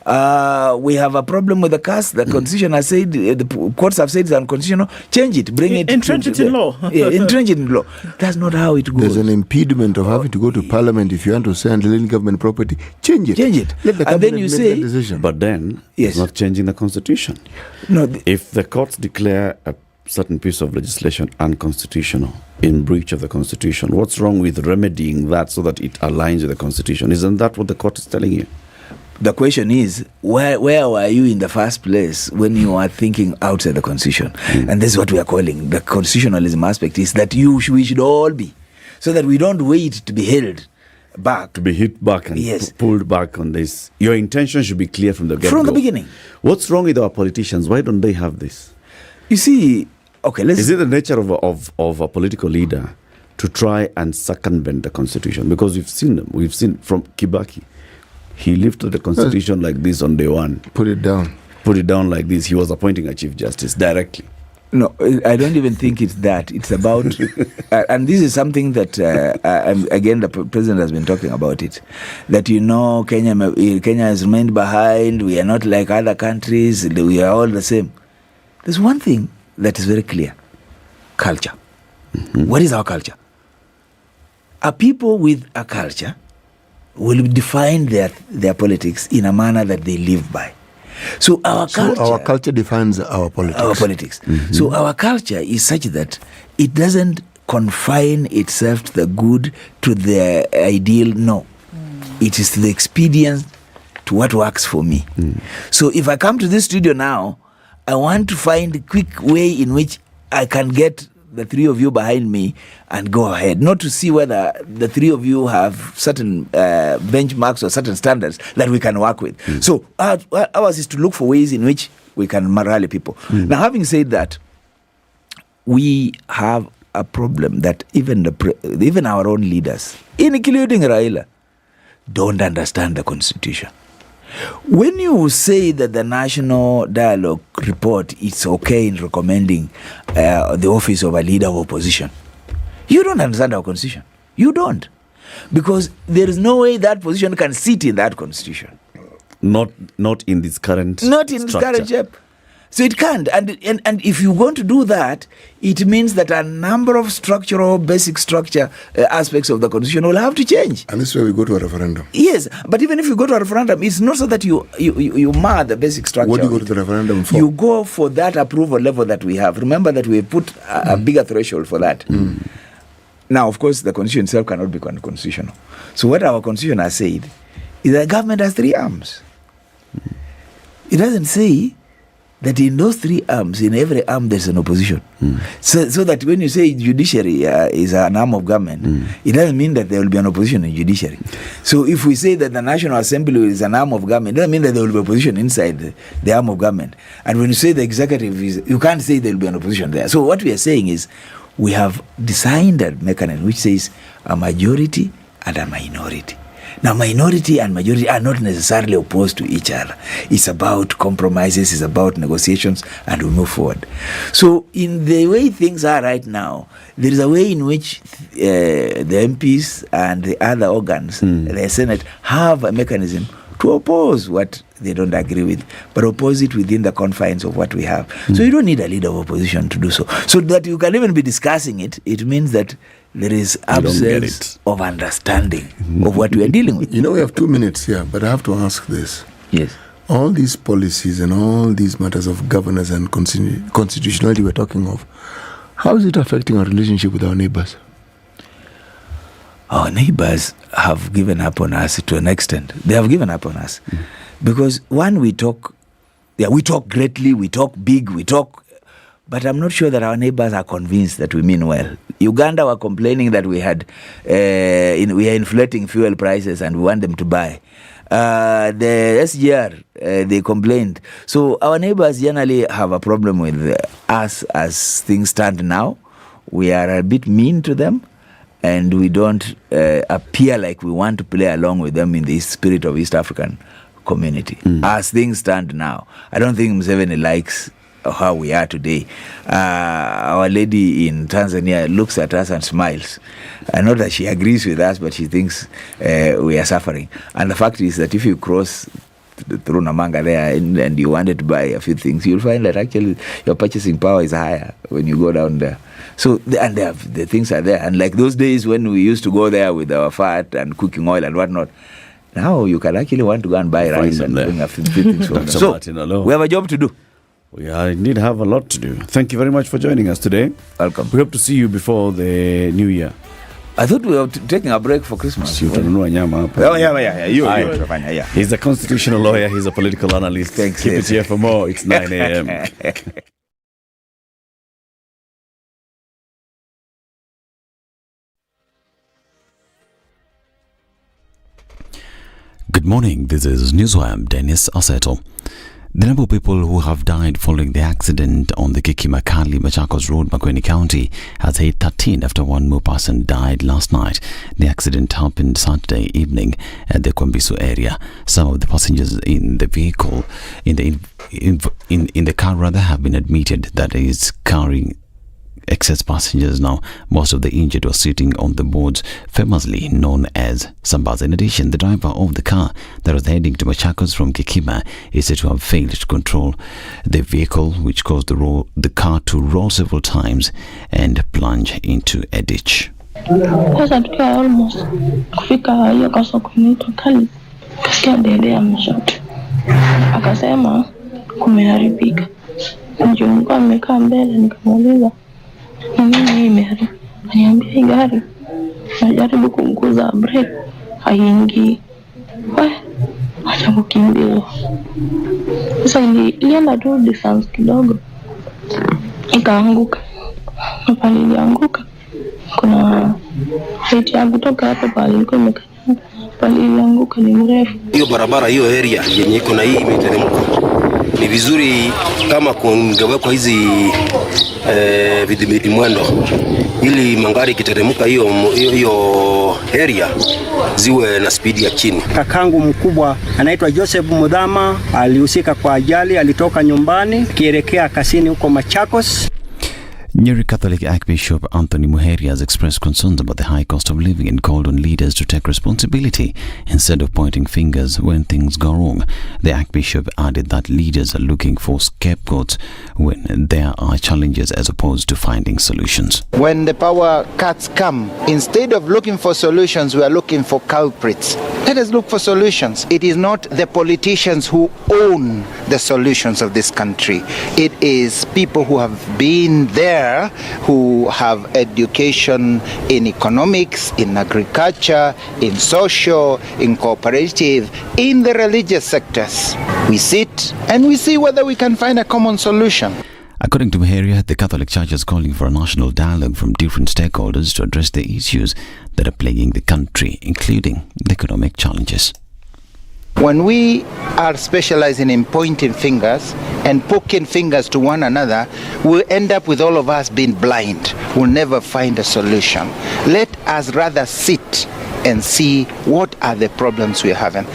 We have a problem with the CAS. The constitution has said, the courts have said it's unconstitutional. Change it, bring it. Entrench it in law. Yeah, entrench it in law. That's not how it goes. There's an impediment of having to go to parliament if you want to send government property. Change it. And Let the then cabinet you make say, that decision. But then, it's not changing the constitution. No. If the courts declare a certain piece of legislation unconstitutional, in breach of the constitution, what's wrong with remedying that so that it aligns with the constitution? Isn't that what the court is telling you? The question is, where were you in the first place when you are thinking outside the constitution? And this is what we are calling the constitutionalism aspect, is that we should all be, so that we don't wait to be held back. To be hit back and pulled back on this. Your intention should be clear from the get-go. From the beginning. What's wrong with our politicians? Why don't they have this? You see, is it the nature of a political leader to try and circumvent the constitution? Because we've seen from Kibaki. He lifted the constitution like this on day one. Put it down like this. He was appointing a chief justice directly. No, I don't even think it's that. It's about, and this is something that, again, the president has been talking about it, that, Kenya has remained behind. We are not like other countries. We are all the same. There's one thing that is very clear. Culture. What is our culture? A people with a culture will define their politics in a manner that they live by. So our culture defines our politics. So our culture is such that it doesn't confine itself to the good, to the ideal. No. It is to the expedient, to what works for me. So if I come to this studio now, I want to find a quick way in which I can get the 3 of you behind me and go ahead. Not to see whether the 3 of you have certain benchmarks or certain standards that we can work with. So ours is to look for ways in which we can rally people. Now, having said that, we have a problem that even our own leaders, including Raila, don't understand the constitution. When you say that the National Dialogue report is okay in recommending the office of a leader of opposition, you don't understand our constitution. You don't. Because there is no way that position can sit in that constitution. Not in this current Not in this current shape. So it can't. And if you're going to do that, it means that a number of structural, basic structure aspects of the constitution will have to change. And this is where we go to a referendum. Yes, but even if you go to a referendum, it's not so that you mar the basic structure. What do you go to the referendum for? You go for that approval level that we have. Remember that we put a bigger threshold for that. Now, of course, the constitution itself cannot be constitutional. So what our constitution has said is that government has 3 arms. It doesn't say that in those 3 arms, in every arm there's an opposition. So that when you say judiciary is an arm of government, it doesn't mean that there will be an opposition in judiciary. So if we say that the National Assembly is an arm of government, it doesn't mean that there will be opposition inside the arm of government. And when you say the executive is, you can't say there will be an opposition there. So what we are saying is, we have designed a mechanism which says a majority and a minority. Now, minority and majority are not necessarily opposed to each other. It's about compromises, it's about negotiations, and we move forward. So, in the way things are right now, there is a way in which the MPs and the other organs, the Senate, have a mechanism to oppose what they don't agree with, but oppose it within the confines of what we have. So you don't need a leader of opposition to do so. So that you can even be discussing it, it means that there is absence of understanding of what we are dealing with. We have 2 minutes here, but I have to ask this. Yes. all these policies and all these matters of governance and constitutionality we're talking of, how is it affecting our relationship with our neighbors? Our neighbors have given up on us to an extent. They have given up on us. Because one, we talk greatly, we talk big, but I'm not sure that our neighbors are convinced that we mean well. Uganda were complaining that we are inflating fuel prices and we want them to buy. The SGR, they complained. So our neighbors generally have a problem with us as things stand now. We are a bit mean to them, and we don't appear like we want to play along with them in the spirit of East African community. As things stand now, I don't think Museveni likes how we are today. Our lady in Tanzania looks at us and smiles. Not that she agrees with us, but she thinks we are suffering. And the fact is that if you cross through Namanga there and you wanted to buy a few things, you'll find that actually your purchasing power is higher when you go down there. So, and the things are there. And like those days when we used to go there with our fat and cooking oil and whatnot, now you can actually want to go and buy rice and bring a few things from them. So, we have a job to do. We indeed have a lot to do. Thank you very much for joining us today. Welcome. We hope to see you before the new year. I thought we were taking a break for Christmas. Yeah. He's a constitutional lawyer. He's a political analyst. Thanks. Keep it here for more. It's 9 a.m. Good morning. This is Newswire. I'm Dennis Aseto. The number of people who have died following the accident on the Kikima-Kali Machakos Road, Makueni County, has hit 13 after one more person died last night. The accident happened Saturday evening at the Ombaso area. Some of the passengers in the vehicle, in the car rather, have been admitted that it is carrying excess passengers now. Most of the injured were sitting on the boards famously known as Sambas. In addition, the driver of the car that was heading to Machakos from Kikima is said to have failed to control the vehicle, which caused the car to roll several times and plunge into a ditch. Sasa tukiwa almost kufika hiyo kasoko inaitwa Kali, kasikia dede ameshot, akasema kumeharibika. Ndio nilikuwa nimekaa mbele, nikamuuliza nini imeharibika. Aniambia hii gari najaribu kuguza brake haingii. Acha kukimbia. Sasa ilienda tu distance kidogo, ikaanguka. Hapa ilianguka, kuna height ya kutoka hapo pale ilikuwa imekanyanga, pale ilianguka ni mrefu. Hiyo barabara, hiyo area yenye iko na hii imeteremka, ni vizuri kama kungewekwa hizi vidhibiti mwendo ili magari kiteremka hiyo area ziwe na speed ya chini. Kakangu mkubwa anaitwa Joseph Mudhama alihusika kwa ajali, alitoka nyumbani kielekea kasini huko Machakos. Nyeri Catholic Archbishop Anthony Muheri has expressed concerns about the high cost of living and called on leaders to take responsibility instead of pointing fingers when things go wrong. The Archbishop added that leaders are looking for scapegoats when there are challenges as opposed to finding solutions. When the power cuts come, instead of looking for solutions, we are looking for culprits. Let us look for solutions. It is not the politicians who own the solutions of this country. It is people who have been there, who have education in economics, in agriculture, in social, in cooperative, in the religious sectors. We sit and we see whether we can find a common solution. According to Muheri, the Catholic Church is calling for a national dialogue from different stakeholders to address the issues that are plaguing the country, including the economic challenges. When we are specializing in pointing fingers and poking fingers to one another, we'll end up with all of us being blind. We'll never find a solution. Let us rather sit and see what are the problems we're having.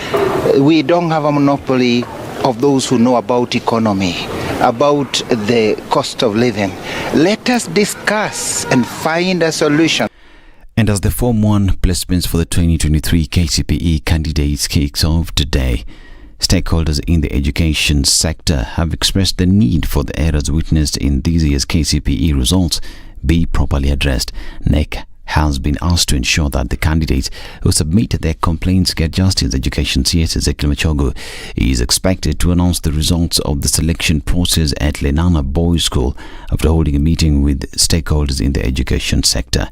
We don't have a monopoly of those who know about economy, about the cost of living. Let us discuss and find a solution. And as the Form 1 placements for the 2023 KCPE candidates kicks off today, stakeholders in the education sector have expressed the need for the errors witnessed in this year's KCPE results be properly addressed. NEC has been asked to ensure that the candidates who submitted their complaints get justice. Education CS Ezekiel Machogu is expected to announce the results of the selection process at Lenana Boys School after holding a meeting with stakeholders in the education sector.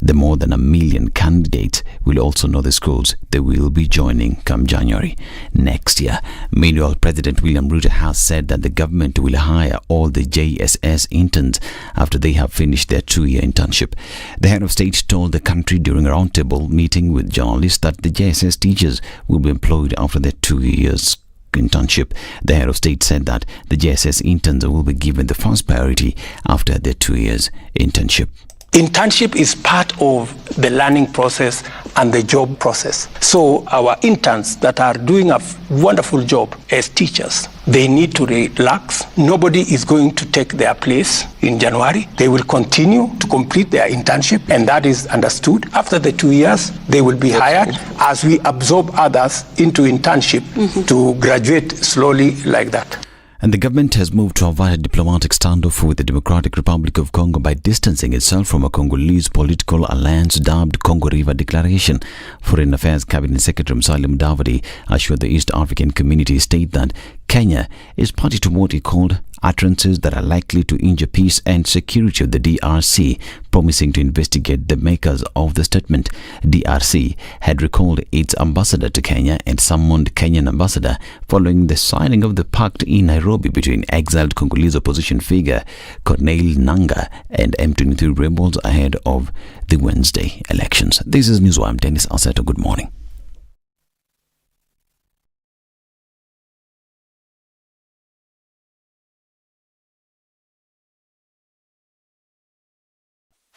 The more than 1 million candidates will also know the schools they will be joining come January next year. Meanwhile, President William Ruto has said that the government will hire all the JSS interns after they have finished their 2-year internship. The head of state told the country during a roundtable meeting with journalists that the JSS teachers will be employed after their 2 years internship. The head of state said that the JSS interns will be given the first priority after their 2 years internship. Internship is part of the learning process and the job process. So our interns that are doing a wonderful job as teachers, they need to relax. Nobody is going to take their place in January. They will continue to complete their internship, and that is understood. After the 2 years, they will be hired as we absorb others into internship to graduate slowly like that. And the government has moved to avoid a diplomatic standoff with the Democratic Republic of Congo by distancing itself from a Congolese political alliance dubbed Congo River Declaration. Foreign Affairs Cabinet Secretary Musalia Mudavadi assured the East African Community State that Kenya is party to what he called utterances that are likely to injure peace and security of the DRC, promising to investigate the makers of the statement. DRC had recalled its ambassador to Kenya and summoned Kenyan ambassador following the signing of the pact in Nairobi between exiled Congolese opposition figure Corneille Nangaa and M23 rebels ahead of the Wednesday elections. This is Newswire. I'm Dennis Aseto. Good morning.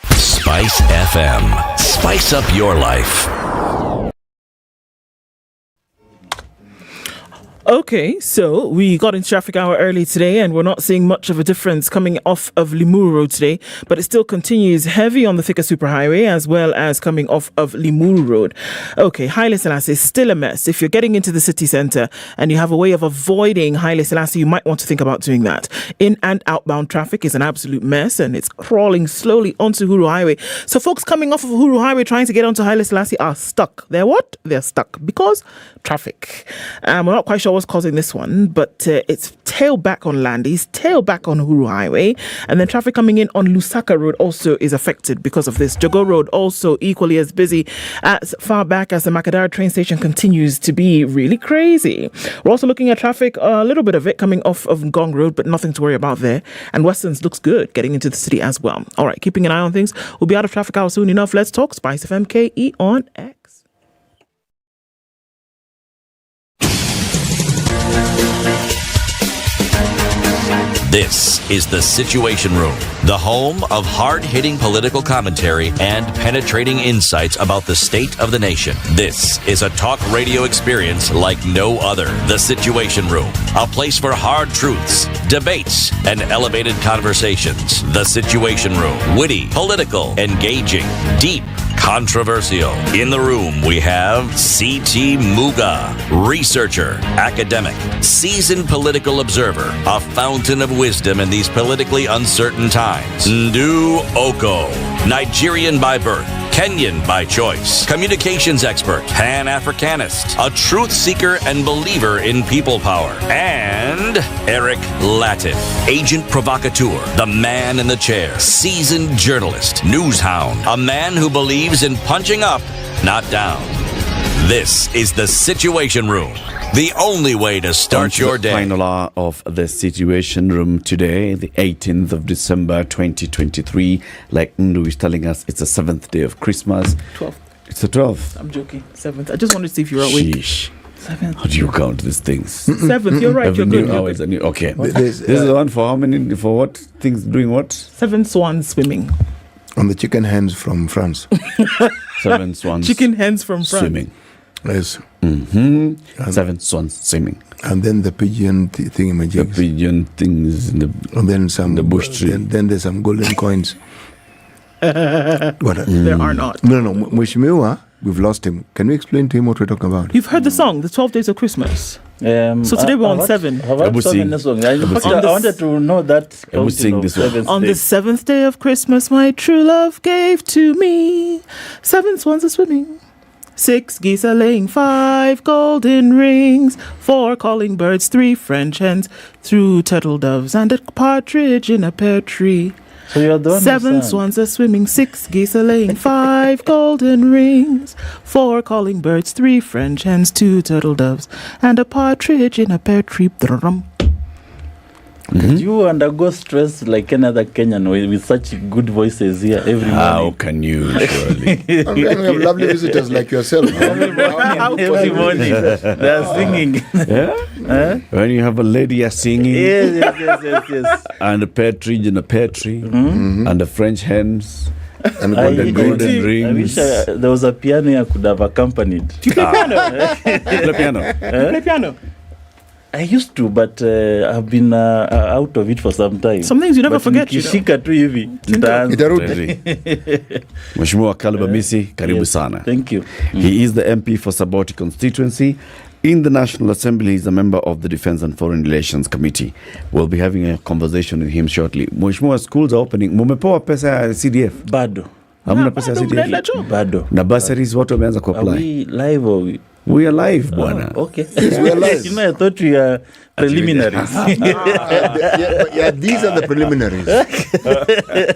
Spice FM. Spice up your life. Okay, so we got into traffic hour early today and we're not seeing much of a difference coming off of Limuru Road today, but it still continues heavy on the Thika Superhighway as well as coming off of Limuru Road. Okay, Haile Selassie is still a mess. If you're getting into the city centre and you have a way of avoiding Haile Selassie, you might want to think about doing that. In and outbound traffic is an absolute mess and it's crawling slowly onto Uhuru Highway. So folks coming off of Uhuru Highway trying to get onto Haile Selassie are stuck. They're what? They're stuck because traffic. We're not quite sure what's causing this one, but it's tailback on Landis, tailback on Uhuru Highway, and then traffic coming in on Lusaka Road also is affected because of this. Jogo Road also equally as busy as far back as the Makadara train station continues to be really crazy. We're also looking at traffic, a little bit of it coming off of Ngong Road, but nothing to worry about there. And Westlands looks good getting into the city as well. All right, keeping an eye on things. We'll be out of traffic hour soon enough. Let's talk Spice FM KE on X. This is The Situation Room, the home of hard-hitting political commentary and penetrating insights about the state of the nation. This is a talk radio experience like no other. The Situation Room, a place for hard truths, debates, and elevated conversations. The Situation Room, witty, political, engaging, deep, controversial. In the room, we have C.T. Muga, researcher, academic, seasoned political observer, a fountain of wisdom in these politically uncertain times. Ndu Okoh, Nigerian by birth, Kenyan by choice, communications expert, Pan-Africanist, a truth seeker and believer in people power, and Eric Latiff, agent provocateur, the man in the chair, seasoned journalist, news hound, a man who believes in punching up, not down. This is The Situation Room, the only way to start your day. Final hour of The Situation Room today, the 18th of December 2023. Like Ndu is telling us, it's the 7th day of Christmas. 12th. It's the 12th. I'm joking. 7th. I just wanted to see if you're awake. Sheesh. 7th. How do you count these things? 7th. You're right. You're good. Okay. This is the one for how many? For what? Things doing what? 7 swans swimming. On the chicken hens from France. 7 swans. Chicken hens from France. Swimming. Yes. 7 swans swimming. And then the pigeon thingy. The pigeon things in the, and then some the bush tree. Then there's some golden coins. There are not. No. Mheshimiwa we've lost him. Can we explain to him what we're talking about? You've heard the song, The 12 Days of Christmas. So today we're on 7. I wanted to know that. On the 7th day of Christmas, my true love gave to me 7 swans are swimming, 6 geese are laying, 5 golden rings, 4 calling birds, 3 French hens, 2 turtle doves, and a partridge in a pear tree. So you're the one 7 swans are swimming, 6 geese are laying, 5 golden rings, 4 calling birds, 3 French hens, 2 turtle doves, and a partridge in a pear tree. Did you undergo stress like another Kenyan with such good voices here every morning? How can you, surely? We have lovely visitors like yourself. Every morning they are singing. Yeah? When you have a lady singing. Yes. And a partridge in a pear tree. And the French hens. And the golden rings. I wish there was a piano I could have accompanied. Do you play piano? Play piano. You play piano? I used to, but I've been out of it for some time. Some things you never forget. Nikishika tu hivi. Mheshimiwa Kalba Misi, karibu sana. Thank you. He is the MP for Saboti constituency. In the National Assembly, he's a member of the Defense and Foreign Relations Committee. We'll be having a conversation with him shortly. Mheshimiwa, schools are opening. Mumepewa pesa ya CDF? Bado. Hamna pesa ya CDF? Bado. Na bursaries watu wameanza kuapply? Are we live or we are live, bwana. Okay. Yes, we are live. You know, I thought we are preliminaries. Yeah, these are the preliminaries.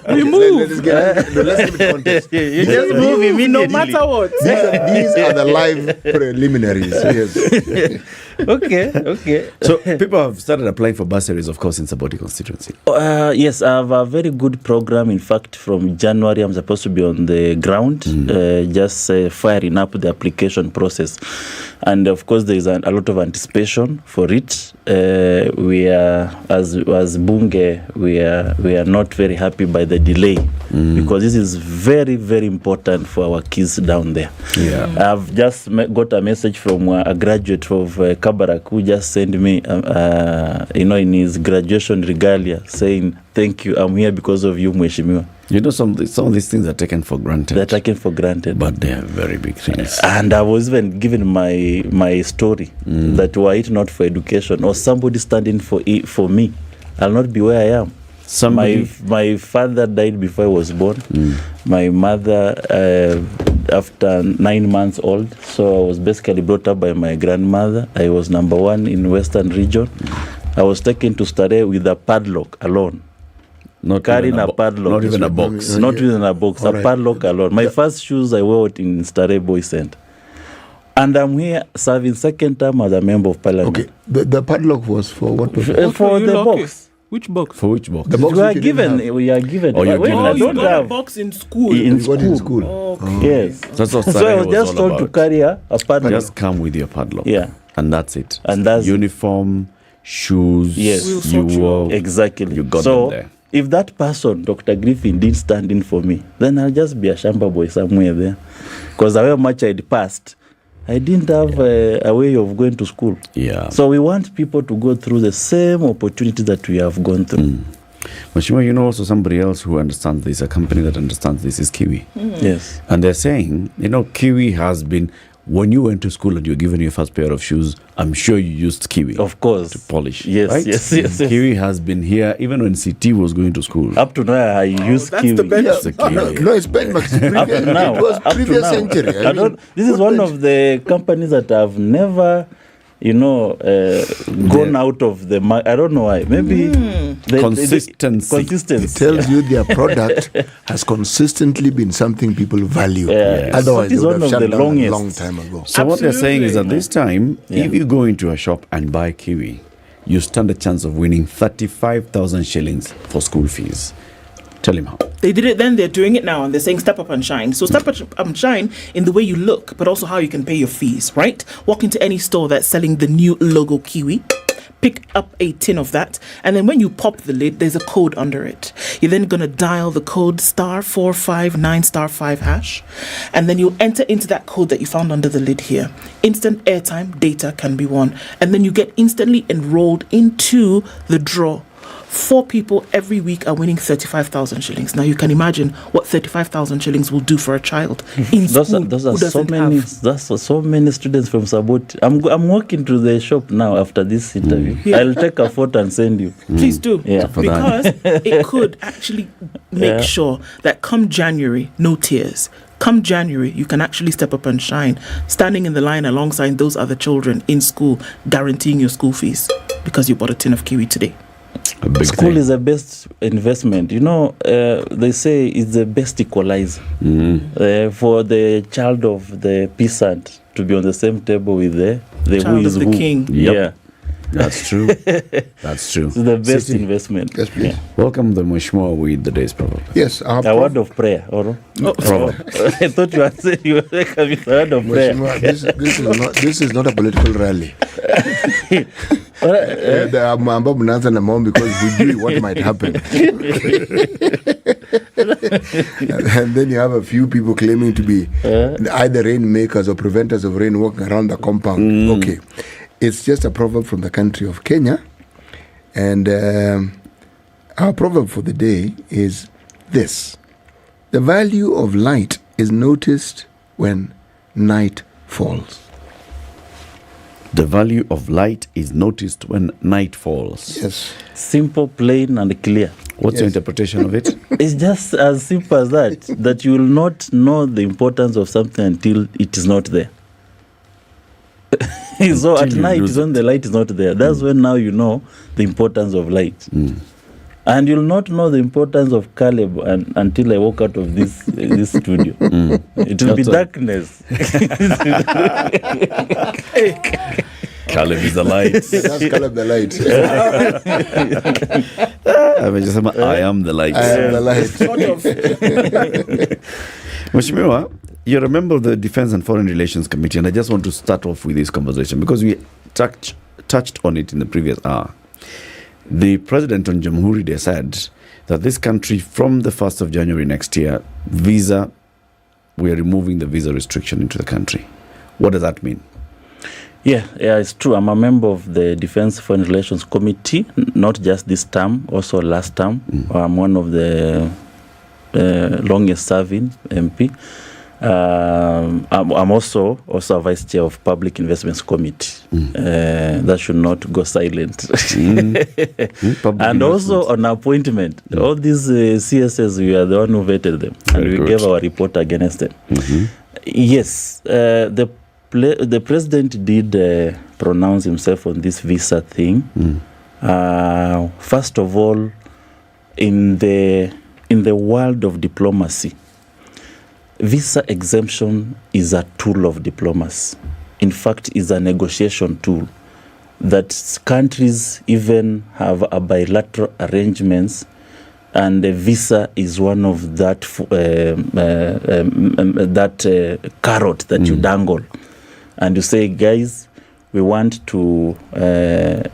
We move. Let's give it context. You just move immediately. No matter what. These are the live preliminaries. Yes. Okay. So people have started applying for bursaries, of course, in Saboti constituency. Yes, I have a very good program. In fact, from January, I'm supposed to be on the ground, just firing up the application process. And of course, there is a lot of anticipation for it. We are, as Bunge, we are not very happy by the delay because this is very, very important for our kids down there. Yeah. I've just got a message from a graduate of Kabarak who just sent me, in his graduation regalia, saying, "Thank you, I'm here because of you, Mheshimiwa." You know, some of these things are taken for granted. They're taken for granted. But they are very big things. And I was even given my story that were it not for education or somebody standing for me, I'll not be where I am. My father died before I was born. My mother, after 9 months old, so I was basically brought up by my grandmother. I was number 1 in Western region. I was taken to Starehe with a padlock alone. Not carrying a padlock. Not even a box. Not even a box. A padlock alone. My first shoes I wore it in Starehe Boys Center. And I'm here serving second term as a member of Parliament. Okay. The padlock was for what? For the box. Which box? For which box? The box we are given. Oh, you're given. Oh, you got a box in school. In school. Okay. Yes. That's what So I was just told to carry a padlock. Just come with your padlock. Yeah. And that's it. And that's uniform, shoes. Yes. You wore. Exactly. You got them there. If that person, Dr. Griffin, didn't stand in for me, then I'll just be a shamba boy somewhere there. Because however much I'd passed, I didn't have a way of going to school. Yeah. So we want people to go through the same opportunity that we have gone through. Mheshimiwa, you know also somebody else who understands this, a company that understands this is Kiwi. Yes. And they're saying, Kiwi has been, when you went to school and you were given your first pair of shoes, I'm sure you used Kiwi. Of course. To polish. Yes, right? yes. Kiwi has been here even when CT was going to school. Up to now, I use Kiwi. That's the Kiwi. No, it's Benmax. It was previous century. This is one of the companies that have never, gone out of the market. I don't know why. Maybe consistency. It tells you their product has consistently been something people value. Otherwise, they would have shut down a long time ago. So what they're saying is that this time, if you go into a shop and buy Kiwi, you stand a chance of winning 35,000 shillings for school fees. Tell him how. They did it then, they're doing it now, and they're saying step up and shine. So step up and shine in the way you look, but also how you can pay your fees, right? Walk into any store that's selling the new logo Kiwi, pick up a tin of that, and then when you pop the lid, there's a code under it. You're then going to dial the code *459*5#, and then you'll enter into that code that you found under the lid here. Instant airtime data can be won, and then you get instantly enrolled into the draw 4 people every week are winning 35,000 shillings. Now you can imagine what 35,000 shillings will do for a child in school. Those are so many. That's so many students from Saboti. I'm walking to the shop now after this interview. Yeah. I'll take a photo and send you. Please do, Yeah, because it could actually make sure that come January, no tears. Come January, you can actually step up and shine, standing in the line alongside those other children in school, guaranteeing your school fees because you bought a tin of kiwi today. School is the best investment. You know, they say it's the best equalizer. For the child of the peasant to be on the same table with the child who is of the who. king. Yeah. That's true. That's true. It's the best Sisi. investment. Yes, please. Welcome the Mheshimiwa with the day's proverb. Yes, A word of prayer. Or Proverb. I thought you were saying you were welcome with a word of prayer. Mheshimiwa, this is not a political rally. Ambapo mnaanza na maombi because we knew what might happen. And then you have a few people claiming to be either rainmakers or preventers of rain walking around the compound. Okay. It's just a proverb from the country of Kenya. And our proverb for the day is this: the value of light is noticed when night falls. The value of light is noticed when night falls. Yes. Simple, plain, and clear. What's your interpretation of it? It's just as simple as that you will not know the importance of something until it is not there. So at night, when the light is not there, that's when now you know the importance of light. And you'll not know the importance of Caleb until I walk out of this studio. It will be darkness. Caleb is the light. That's Caleb the light. I am the light. I am the light. Mheshimiwa, you're a member of the Defense and Foreign Relations Committee, and I just want to start off with this conversation because we touched on it in the previous hour. The president on Jamhuri Day said that this country, from the 1st of January next year, we are removing the visa restriction into the country. What does that mean? Yeah, it's true. I'm a member of the Defense Foreign Relations Committee, not just this term, also last term. I'm one of the longest serving MP. I'm also a vice chair of Public Investments Committee. That should not go silent. And also on appointment, all these CSS, we are the one who vetted them, and we gave our report against them. Yes, the president did pronounce himself on this visa thing. First of all, in the world of diplomacy, visa exemption is a tool of diplomacy. In fact, is a negotiation tool that countries even have a bilateral arrangements, and the visa is one of that carrot that you dangle, and you say, guys, we want to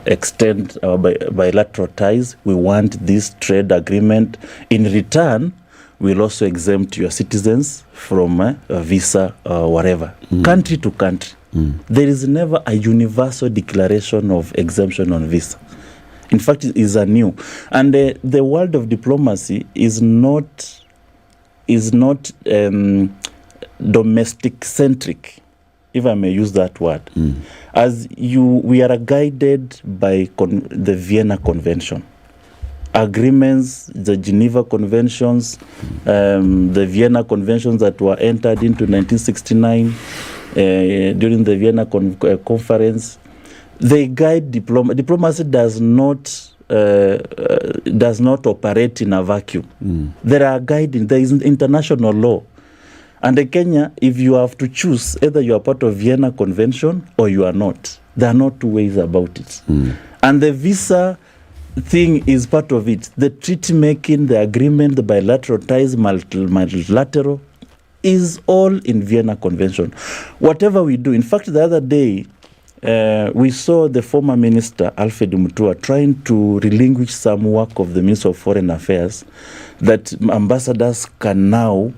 extend our bilateral ties. We want this trade agreement. In return, we'll also exempt your citizens from a visa or whatever, country to country. There is never a universal declaration of exemption on visa. In fact, it is a new. And the world of diplomacy is not domestic-centric, if I may use that word. We are guided by the Vienna Convention. Agreements, the Geneva Conventions, the Vienna Conventions that were entered into 1969 during the Vienna Conference, they guide diplomacy. Diplomacy does not operate in a vacuum. There are guiding. There is international law. And in Kenya, if you have to choose, either you are part of Vienna Convention or you are not. There are no two ways about it. And the visa thing is part of it. The treaty making, the agreement, the bilateral ties, multilateral, is all in Vienna Convention. Whatever we do, in fact, the other day, we saw the former minister, Alfred Mutua, trying to relinquish some work of the Minister of Foreign Affairs that ambassadors can now,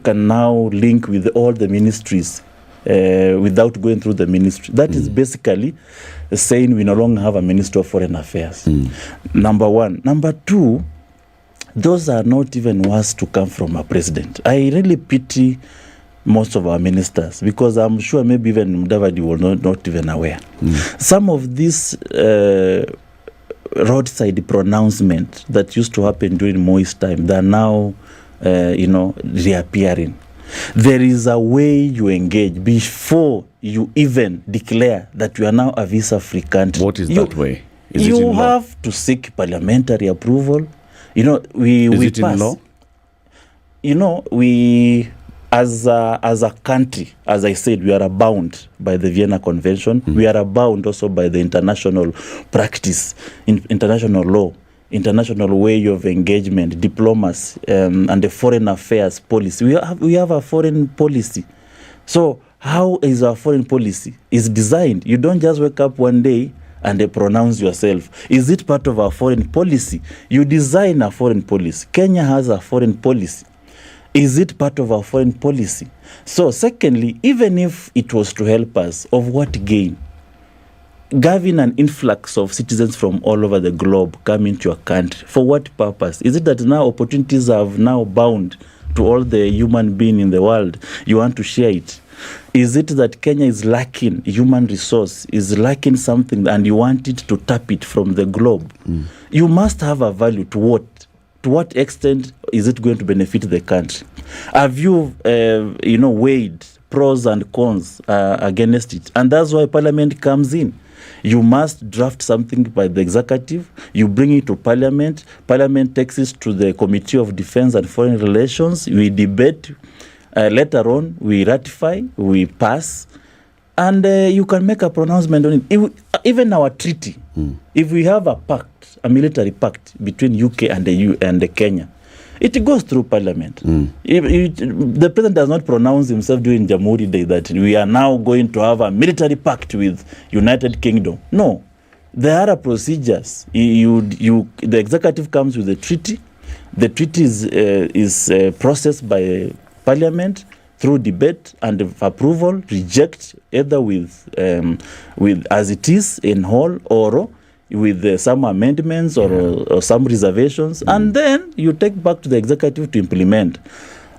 can now link with all the ministries without going through the ministry. That is basically saying we no longer have a Minister of Foreign Affairs. Number one. Number two, those are not even worse to come from a president. I really pity most of our ministers, because I'm sure maybe even Mudavadi will not even aware. Some of these roadside pronouncements that used to happen during Moi's time, they are now, reappearing. There is a way you engage before you even declare that you are now a visa-free country. What is that way? Is you it in law? have to seek parliamentary approval. We Is it pass. in law? We as a country, as I said, we are bound by the Vienna Convention. We are bound also by the international practice, international law, international way of engagement, diplomacy, and the foreign affairs policy. We have a foreign policy. So how is our foreign policy? It's designed. You don't just wake up one day and pronounce yourself. Is it part of our foreign policy? You design a foreign policy. Kenya has a foreign policy. Is it part of our foreign policy? So secondly, even if it was to help us, of what gain? Having an influx of citizens from all over the globe come into your country, for what purpose? Is it that now opportunities have now bound to all the human beings in the world? You want to share it? Is it that Kenya is lacking human resource, is lacking something, and you want it to tap it from the globe? You must have a value to what? To what extent is it going to benefit the country? Have you, weighed pros and cons against it? And that's why Parliament comes in. You must draft something by the executive. You bring it to Parliament. Parliament takes it to the Committee of Defense and Foreign Relations. We debate. Later on, we ratify, we pass, and you can make a pronouncement on it. Even our treaty, if we have a pact, a military pact between UK and the Kenya, it goes through Parliament. The president does not pronounce himself during Jamhuri Day that we are now going to have a military pact with United Kingdom. No, there are procedures. The executive comes with the treaty. The treaty is processed by Parliament through debate and approval, reject either with as it is in whole or with some amendments or some reservations, and then you take back to the executive to implement.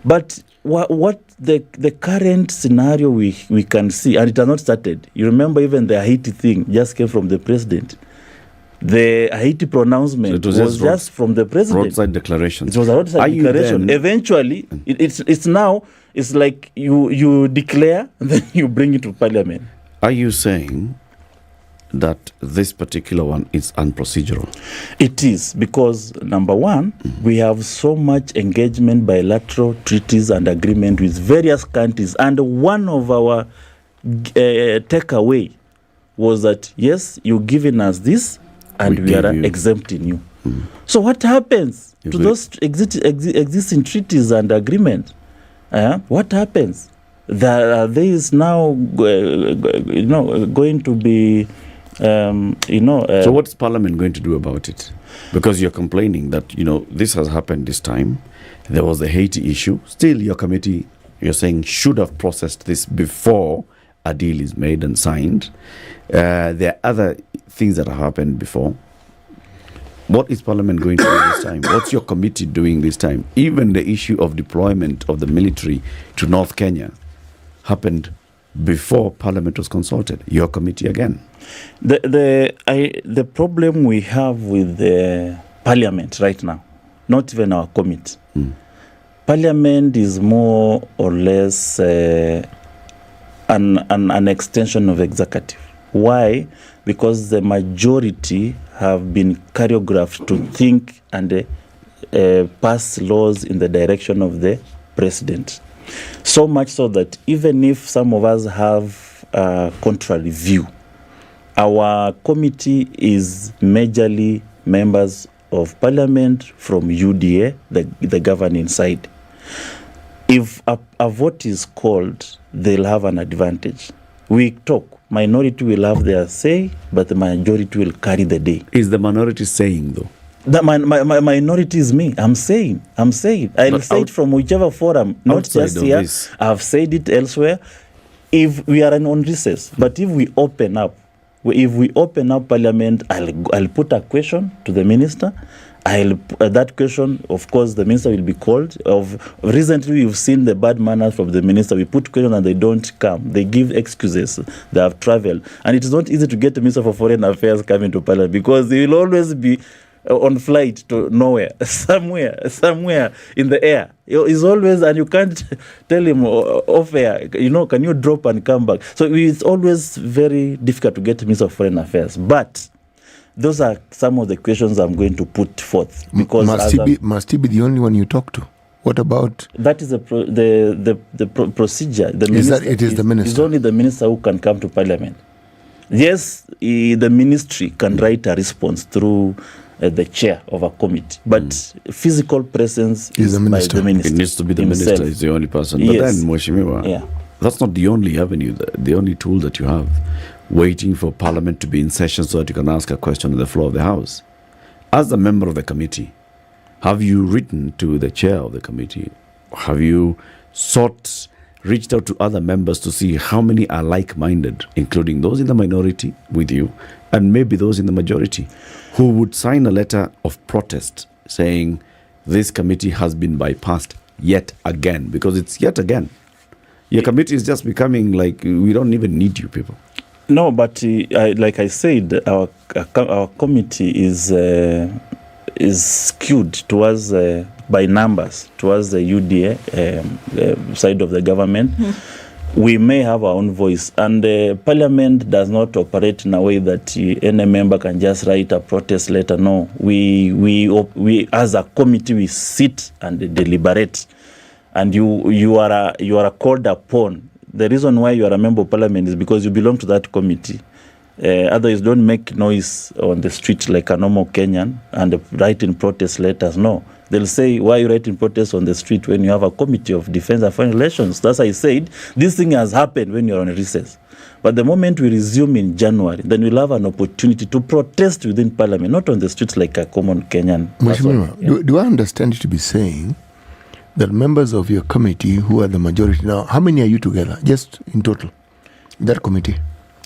But what the current scenario we can see, and it has not started. You remember even the Haiti thing just came from the president. The Haiti pronouncement was just from the president. Roadside declarations. It was a roadside declaration. Eventually, it's now, it's like you declare and then you bring it to Parliament. Are you saying that this particular one is unprocedural? It is, because number one, we have so much engagement, bilateral treaties and agreement with various countries, and one of our takeaway was that yes, you've given us this and we are exempting you. So what happens to those existing treaties and agreements? What happens? There is now going to be so what's Parliament going to do about it? Because you're complaining that this has happened this time. There was the Haiti issue. Still, your committee, you're saying, should have processed this before a deal is made and signed. There are other things that have happened before. What is Parliament going to do this time? What's your committee doing this time? Even the issue of deployment of the military to North Kenya happened before Parliament was consulted. Your committee again. The problem we have with the Parliament right now, not even our committee, Parliament is more or less an extension of executive. Why? Because the majority have been choreographed to think and pass laws in the direction of the president. So much so that even if some of us have a contrary view, our committee is majorly members of Parliament from UDA, the governing side. If a vote is called, they'll have an advantage. We talk. Minority will have their say, but the majority will carry the day. Is the minority saying, though? The minority is me. I'm saying. I'll say it from whichever forum, not just here. I've said it elsewhere. If we are on recess, but if we open up If we open up Parliament, I'll put a question to the minister. That question, of course, the minister will be called. Recently, we've seen the bad manners from the minister. We put questions and they don't come. They give excuses. They have traveled. And it is not easy to get the Minister for Foreign Affairs coming to Parliament because he will always be on flight to nowhere, somewhere in the air. He's always, and you can't tell him off air, can you drop and come back? So it's always very difficult to get the Minister of Foreign Affairs. But those are some of the questions I'm going to put forth. Because must he be the only one you talk to? What about? That is the procedure. It is the minister. It's only the minister who can come to Parliament. Yes, the ministry can write a response through the chair of a committee, but physical presence is by the minister. It needs to be the himself. Minister is the only person. Yes. But then, Mheshimiwa, that's not the only avenue, the only tool that you have. Waiting for Parliament to be in session so that you can ask a question on the floor of the House. As a member of the committee, have you written to the chair of the committee? Have you reached out to other members to see how many are like-minded, including those in the minority with you, and maybe those in the majority, who would sign a letter of protest saying this committee has been bypassed yet again? Because it's yet again. Your committee is just becoming like, we don't even need you people. No, but like I said, our committee is skewed towards by numbers towards the UDA side of the government. We may have our own voice, and Parliament does not operate in a way that any member can just write a protest letter. No, we as a committee we sit and deliberate, and you are called upon. The reason why you are a member of Parliament is because you belong to that committee. Otherwise, don't make noise on the street like a normal Kenyan and write in protest letters. No. They'll say, why are you writing protest on the street when you have a committee of defense and foreign relations? That's I said, this thing has happened when you're on recess. But the moment we resume in January, then we'll have an opportunity to protest within Parliament, not on the streets like a common Kenyan person. Do I understand you to be saying that members of your committee who are the majority now, how many are you together, just in total, that committee?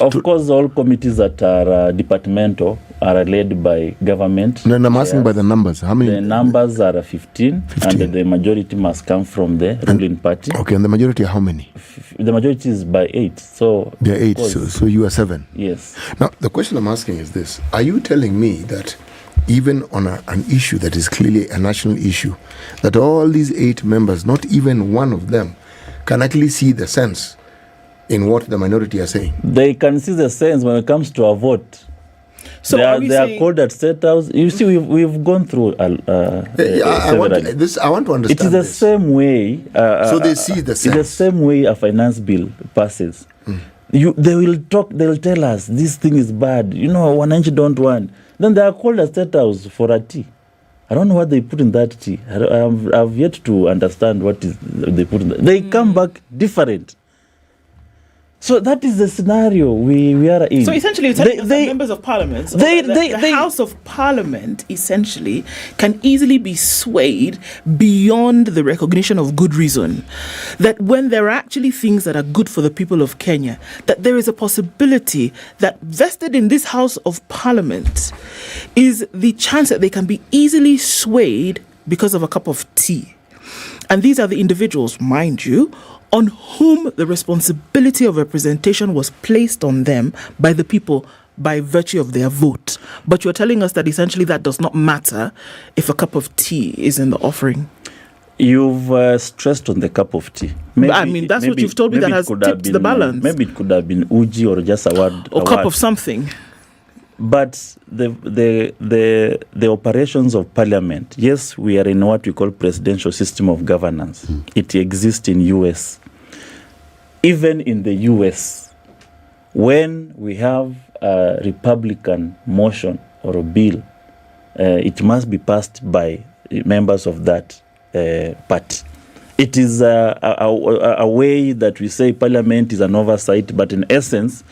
Of course, all committees that are departmental are led by government. No, I'm asking by the numbers. How many? The numbers are 15, and the majority must come from the ruling party. Okay, and the majority are how many? The majority is by 8. So there are 8, so you are 7. Yes. Now, the question I'm asking is this. Are you telling me that even on an issue that is clearly a national issue, that all these 8 members, not even one of them, can actually see the sense in what the minority are saying? They can see the sense when it comes to a vote. So they are called at State House. You see, we've gone through. I want to understand. It is the same way. So they see the sense. It's the same way a finance bill passes. They will talk. They will tell us this thing is bad. Wananchi don't want. Then they are called at State House for a tea. I don't know what they put in that tea. I've yet to understand what they put in that. They come back different. So that is the scenario we are in. So essentially, the members of Parliament, the House of Parliament, essentially, can easily be swayed beyond the recognition of good reason. That when there are actually things that are good for the people of Kenya, that there is a possibility that vested in this House of Parliament is the chance that they can be easily swayed because of a cup of tea. And these are the individuals, mind you, on whom the responsibility of representation was placed on them by the people by virtue of their vote. But you're telling us that essentially that does not matter if a cup of tea is in the offering. You've stressed on the cup of tea. That's what you've told me that has tipped the balance. Maybe it could have been uji or just a word. Or cup of something. But the operations of Parliament, yes, we are in what we call presidential system of governance. It exists in US. Even in the US, when we have a Republican motion or a bill, it must be passed by members of that party. It is a way that we say Parliament is an oversight, but in essence,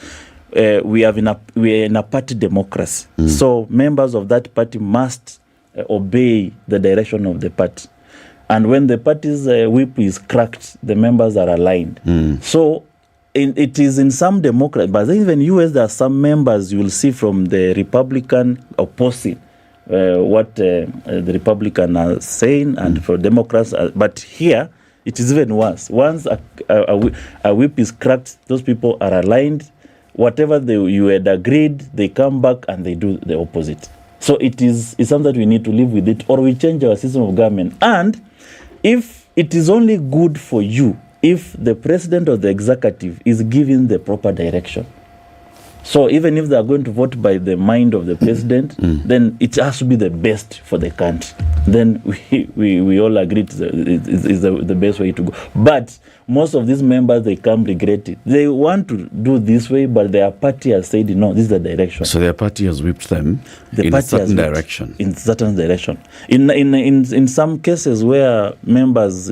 we are in a party democracy. So members of that party must obey the direction of the party. And when the party's whip is cracked, the members are aligned. So it is in some Democrat, but even US, there are some members you will see from the Republican opposing what the Republican are saying, and for Democrats. But here, it is even worse. Once a whip is cracked, those people are aligned. Whatever you had agreed, they come back and they do the opposite. So it's something that we need to live with it, or we change our system of government. And if it is only good for you, if the president or the executive is giving the proper direction. So even if they are going to vote by the mind of the president, then it has to be the best for the country. Then we all agree it's the best way to go. But most of these members, they come regret it. They want to do this way, but their party has said, no, this is the direction. So their party has whipped them in a certain direction. In certain direction. In some cases where members,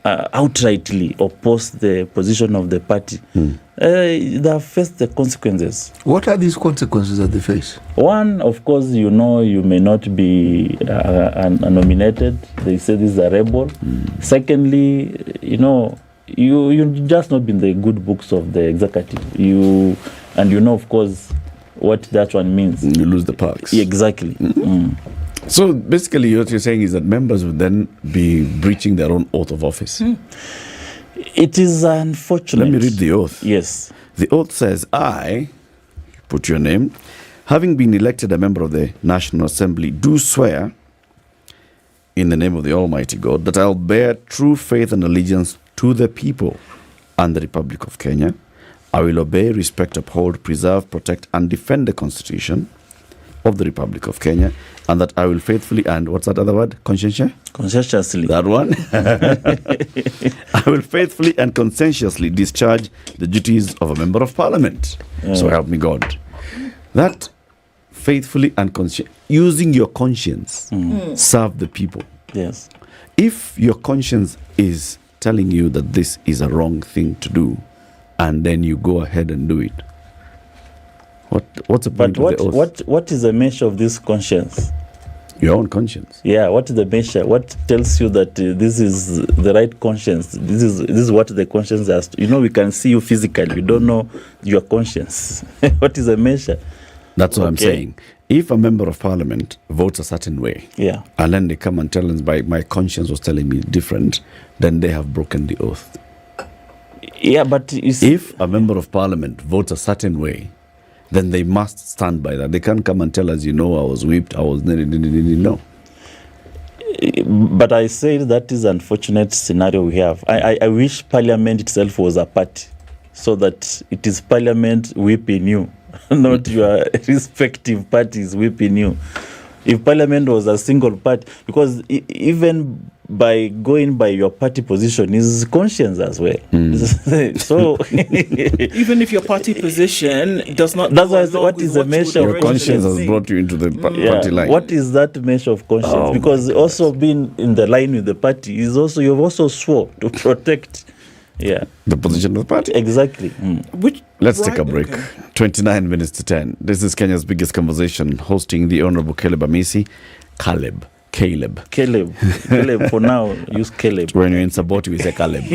outrightly oppose the position of the party, they have faced the consequences. What are these consequences that they face? One, of course, you may not be nominated. They say this is a rebel. Secondly, you just not been the good books of the executive. Of course, what that one means. You lose the perks. Exactly. So basically what you're saying is that members would then be breaching their own oath of office. It is unfortunate. Let me read the oath. Yes. The oath says, I, put your name, having been elected a member of the National Assembly, do swear in the name of the Almighty God that I'll bear true faith and allegiance to the people and the Republic of Kenya. I will obey, respect, uphold, preserve, protect, and defend the Constitution of the Republic of Kenya, and that I will faithfully and what's that other word? Conscientiously. That one. I will faithfully and conscientiously discharge the duties of a member of Parliament. So help me God. That faithfully and using your conscience, serve the people. Yes. If your conscience is telling you that this is a wrong thing to do, and then you go ahead and do it, what's the point of the oath? What is the measure of this conscience? Your own conscience. Yeah, what is the measure? What tells you that this is the right conscience? This is what the conscience has to, we can see you physically. We don't know your conscience. What is the measure? That's what I'm saying. If a member of Parliament votes a certain way, and then they come and tell us, my conscience was telling me different, then they have broken the oath. Yeah, but if a member of Parliament votes a certain way, then they must stand by that. They can't come and tell us, I was whipped, I was no. But I say that is an unfortunate scenario we have. I wish Parliament itself was a party, so that it is Parliament whipping you, not your respective parties whipping you. If Parliament was a single party, because even by going by your party position is conscience as well. So even if your party position does not, that's why what is the measure your conscience has brought you into the party line. What is that measure of conscience? Because also being in the line with the party is also, you've also swore to protect the position of the party. Exactly. Let's take a break. 29 minutes to 10. This is Kenya's biggest conversation, hosting the Honorable Caleb Amisi. Caleb for now, use Caleb. When you're in Saboti, we say Caleb.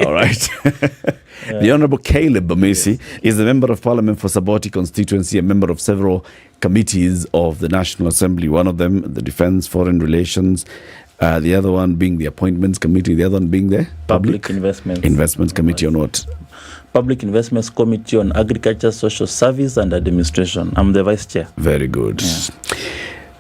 All right. The Honorable Caleb Amisi is a member of Parliament for Saboti constituency, a member of several committees of the National Assembly. One of them, the Defence, Foreign Relations, the other one being the Appointments Committee, the other one being the Public Investments Committee on what? Public Investments Committee on Agriculture, Social Service and Administration. I'm the Vice Chair. Very good.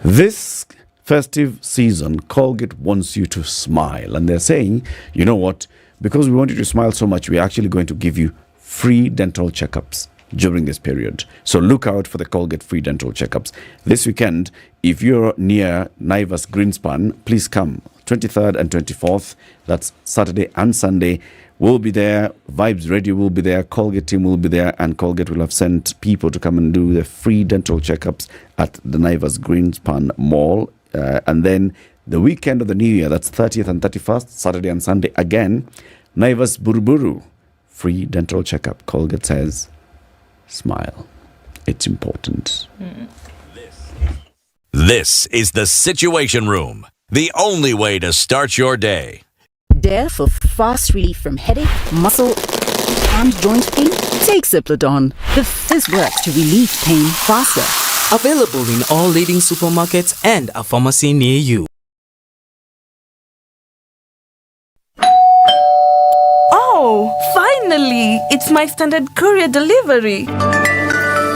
This festive season, Colgate wants you to smile. And they're saying, you know what? Because we want you to smile so much, we're actually going to give you free dental checkups during this period. So look out for the Colgate free dental checkups. This weekend, if you're near Naivas Greenspan, please come. 23rd and 24th, that's Saturday and Sunday. We'll be there. Vibes Radio will be there. Colgate team will be there. And Colgate will have sent people to come and do the free dental checkups at the Naivas Greenspan Mall. And then the weekend of the New Year, that's 30th and 31st, Saturday and Sunday, again, Naivas Buruburu, free dental checkup. Colgate says, smile. It's important. This is the Situation Room, the only way to start your day. Dare for fast relief from headache, muscle, and joint pain? Take Cipladon. The fizz works to relieve pain faster. Available in all leading supermarkets and a pharmacy near you. Oh, finally! It's my Standard Courier delivery.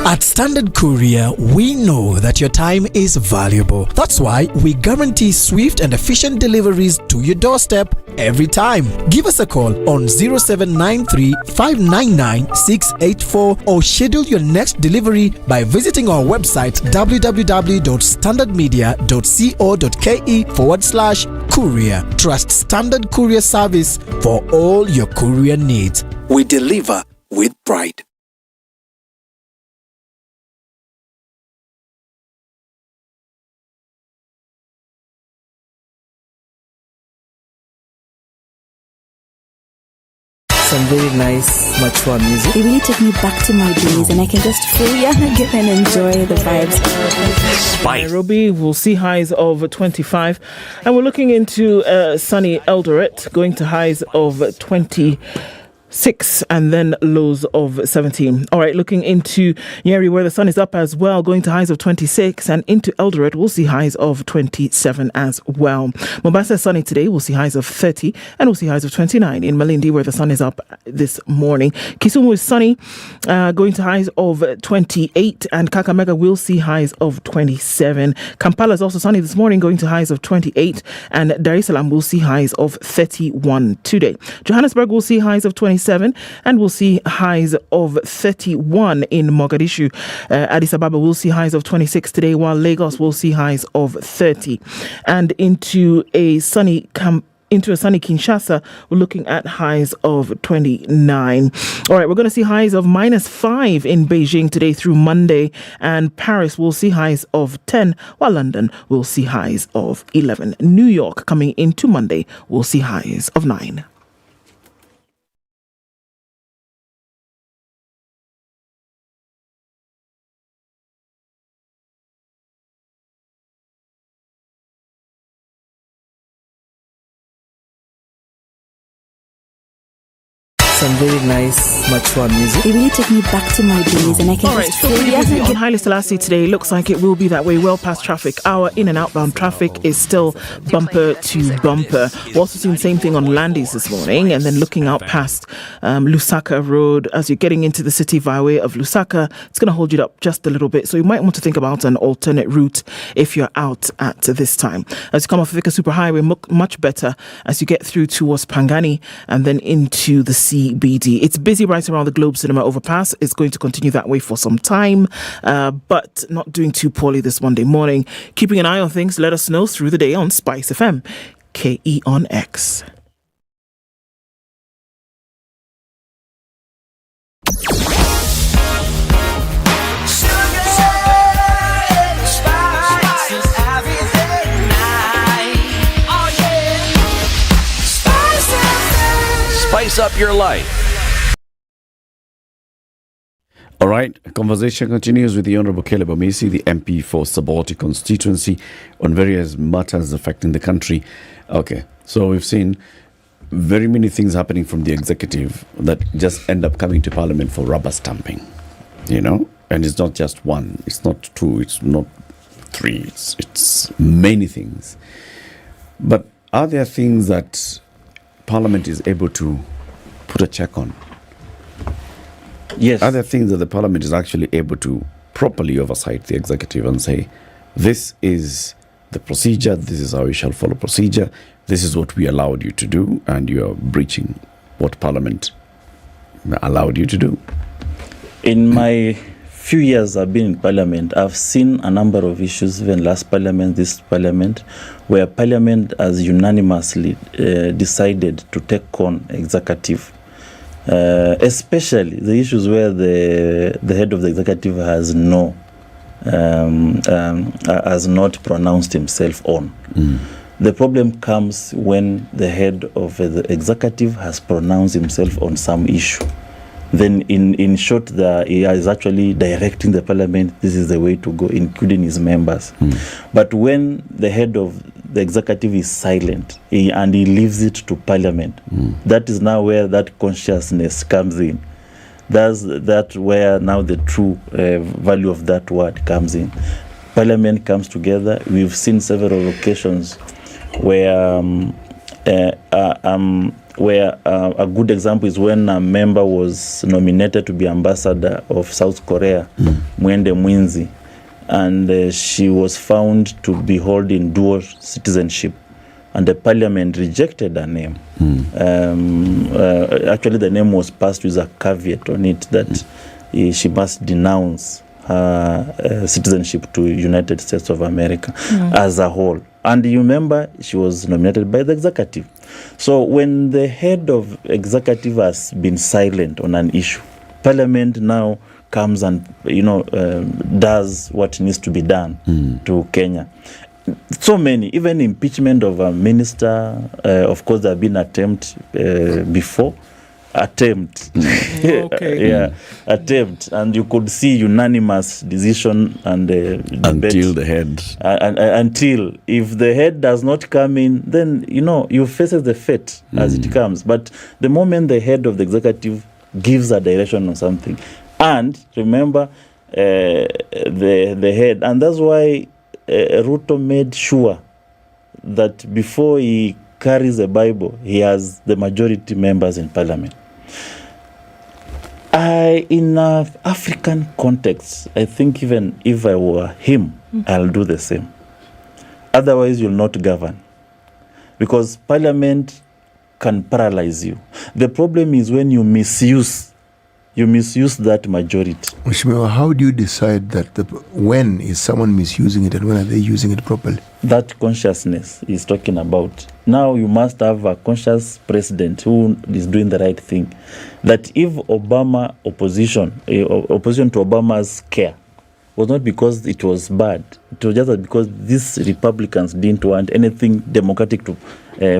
At Standard Courier, we know that your time is valuable. That's why we guarantee swift and efficient deliveries to your doorstep every time. Give us a call on 0793 599 684 or schedule your next delivery by visiting our website www.standardmedia.co.ke/courier. Trust Standard Courier service for all your courier needs. We deliver with pride. Some very nice, mature music. They really took me back to my days, and I can just feel get and enjoy the vibes. Nairobi will see highs of 25, and we're looking into sunny Eldoret, going to highs of 26 and then lows of 17. All right, looking into Nyeri, where the sun is up as well, going to highs of 26, and into Eldoret we'll see highs of 27 as well. Mombasa is sunny today, we'll see highs of 30 and we'll see highs of 29. In Malindi, where the sun is up this morning, Kisumu is sunny, going to highs of 28, and Kakamega will see highs of 27. Kampala is also sunny this morning, going to highs of 28, and Dar es Salaam will see highs of 31 today. Johannesburg will see highs of 27, and we'll see highs of 31 in Mogadishu. Addis Ababa will see highs of 26 today, while Lagos will see highs of 30. And into a sunny Kinshasa, we're looking at highs of 29. All right, we're going to see highs of -5 in Beijing today through Monday, and Paris will see highs of 10, while London will see highs of 11. New York, coming into Monday, will see highs of 9. Some very nice, mature music. They really took me back to my days, and I can just feel on Haile Selassie today. Looks like it will be that way well past traffic hour. In and outbound traffic is still bumper to bumper. We're also seeing the same thing on Landis this morning, and then looking out past Lusaka Road as you're getting into the city via way of Lusaka, it's going to hold you up just a little bit. So you might want to think about an alternate route if you're out at this time. As you come off Vika Superhighway, much better as you get through towards Pangani and then into the CBD. It's busy right around the Globe Cinema overpass. It's going to continue that way for some time, but not doing too poorly this Monday morning. Keeping an eye on things, let us know through the day on SpiceFM, KE on X. Spice up your life. All right, conversation continues with the Honourable Caleb Amisi, the MP for Saboti constituency, on various matters affecting the country. Okay, so we've seen very many things happening from the executive that just end up coming to Parliament for rubber stamping, you know? And it's not just one, it's not two, it's not three, it's many things. But are there things that Parliament is able to put a check on? Yes. Are there things that the Parliament is actually able to properly oversight the executive and say, this is the procedure, this is how you shall follow procedure, this is what we allowed you to do, and you are breaching what Parliament allowed you to do? In my few years I've been in Parliament, I've seen a number of issues, even last Parliament, this Parliament, where Parliament has unanimously decided to take on executive. Especially the issues where the head of the executive has not pronounced himself on. The problem comes when the head of the executive has pronounced himself on some issue. Then in short, he is actually directing the Parliament, this is the way to go, including his members. But when the head of the executive is silent and he leaves it to Parliament. That is now where that consciousness comes in. That's where now the true value of that word comes in. Parliament comes together. We've seen several occasions where a good example is when a member was nominated to be ambassador of South Korea, Mwende Mwinzi, and she was found to be holding dual citizenship, and the Parliament rejected her name. Actually, the name was passed with a caveat on it that she must denounce her citizenship to United States of America as a whole. And you remember, she was nominated by the executive. So when the head of executive has been silent on an issue, Parliament now comes and does what needs to be done to Kenya. So many, even impeachment of a minister. Of course, there have been attempts before. Attempt, and you could see unanimous decision and until the head. Until if the head does not come in, then you face the fate as it comes. But the moment the head of the executive gives a direction on something, and remember the head, and that's why Ruto made sure that before he carries the Bible, he has the majority members in Parliament. In an African context, I think even if I were him, I'll do the same. Otherwise, you'll not govern. Because Parliament can paralyze you. The problem is when you misuse that majority. Mheshimiwa, how do you decide that when is someone misusing it and when are they using it properly? That consciousness is talking about. Now you must have a conscious president who is doing the right thing. That if opposition to Obama's care was not because it was bad, it was just because these Republicans didn't want anything democratic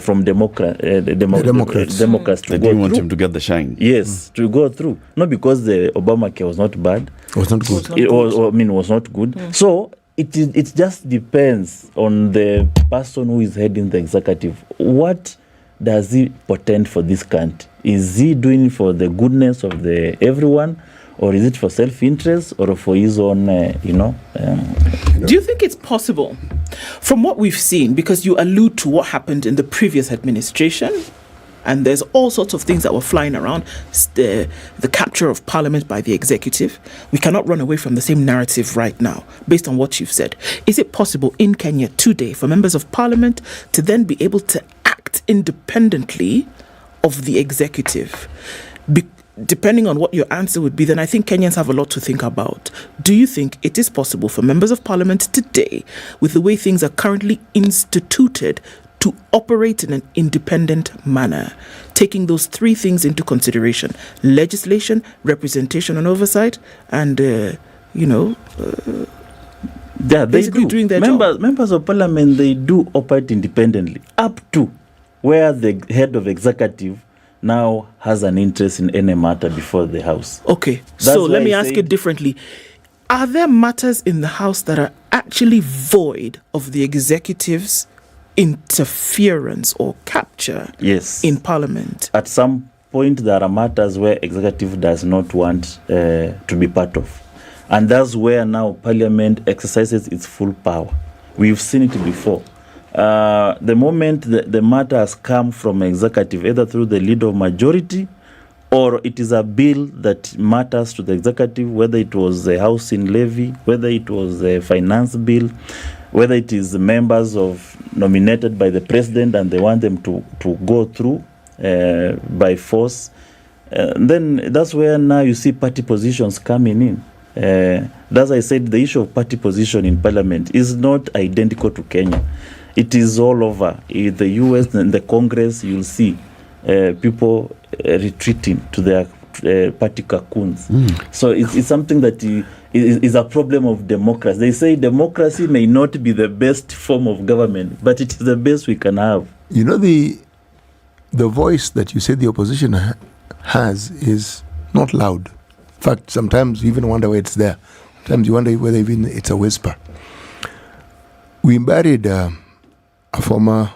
from Democrats to they go didn't want through. him to get the shine. Yes, to go through. Not because the Obamacare was not bad. It was not good. It was not good. So it just depends on the person who is heading the executive. What does he portend for this country? Is he doing it for the goodness of everyone? Or is it for self-interest or for his own, Do you think it's possible, from what we've seen, because you allude to what happened in the previous administration, and there's all sorts of things that were flying around, the capture of Parliament by the executive. We cannot run away from the same narrative right now, based on what you've said. Is it possible in Kenya today for members of Parliament to then be able to act independently of the executive? Depending on what your answer would be, then I think Kenyans have a lot to think about. Do you think it is possible for members of Parliament today, with the way things are currently instituted, to operate in an independent manner, taking those three things into consideration: legislation, representation and oversight, and, basically doing their job? Members of Parliament, they do operate independently, up to where the head of executive now has an interest in any matter before the House. Okay, so let me ask it differently. Are there matters in the House that are actually void of the executive's interference or capture in Parliament? At some point, there are matters where executive does not want to be part of. And that's where now Parliament exercises its full power. We've seen it before. The moment the matter has come from executive, either through the leader of majority, or it is a bill that matters to the executive, whether it was a housing levy, whether it was a finance bill, whether it is members nominated by the president and they want them to go through by force, then that's where now you see party positions coming in. As I said, the issue of party position in Parliament is not identical to Kenya. It is all over. In the US and the Congress, you'll see people retreating to their party cocoons. So it's something that is a problem of democracy. They say democracy may not be the best form of government, but it is the best we can have. You know, the voice that you say the opposition has is not loud. In fact, sometimes you even wonder why it's there. Sometimes you wonder whether even it's a whisper. We buried a former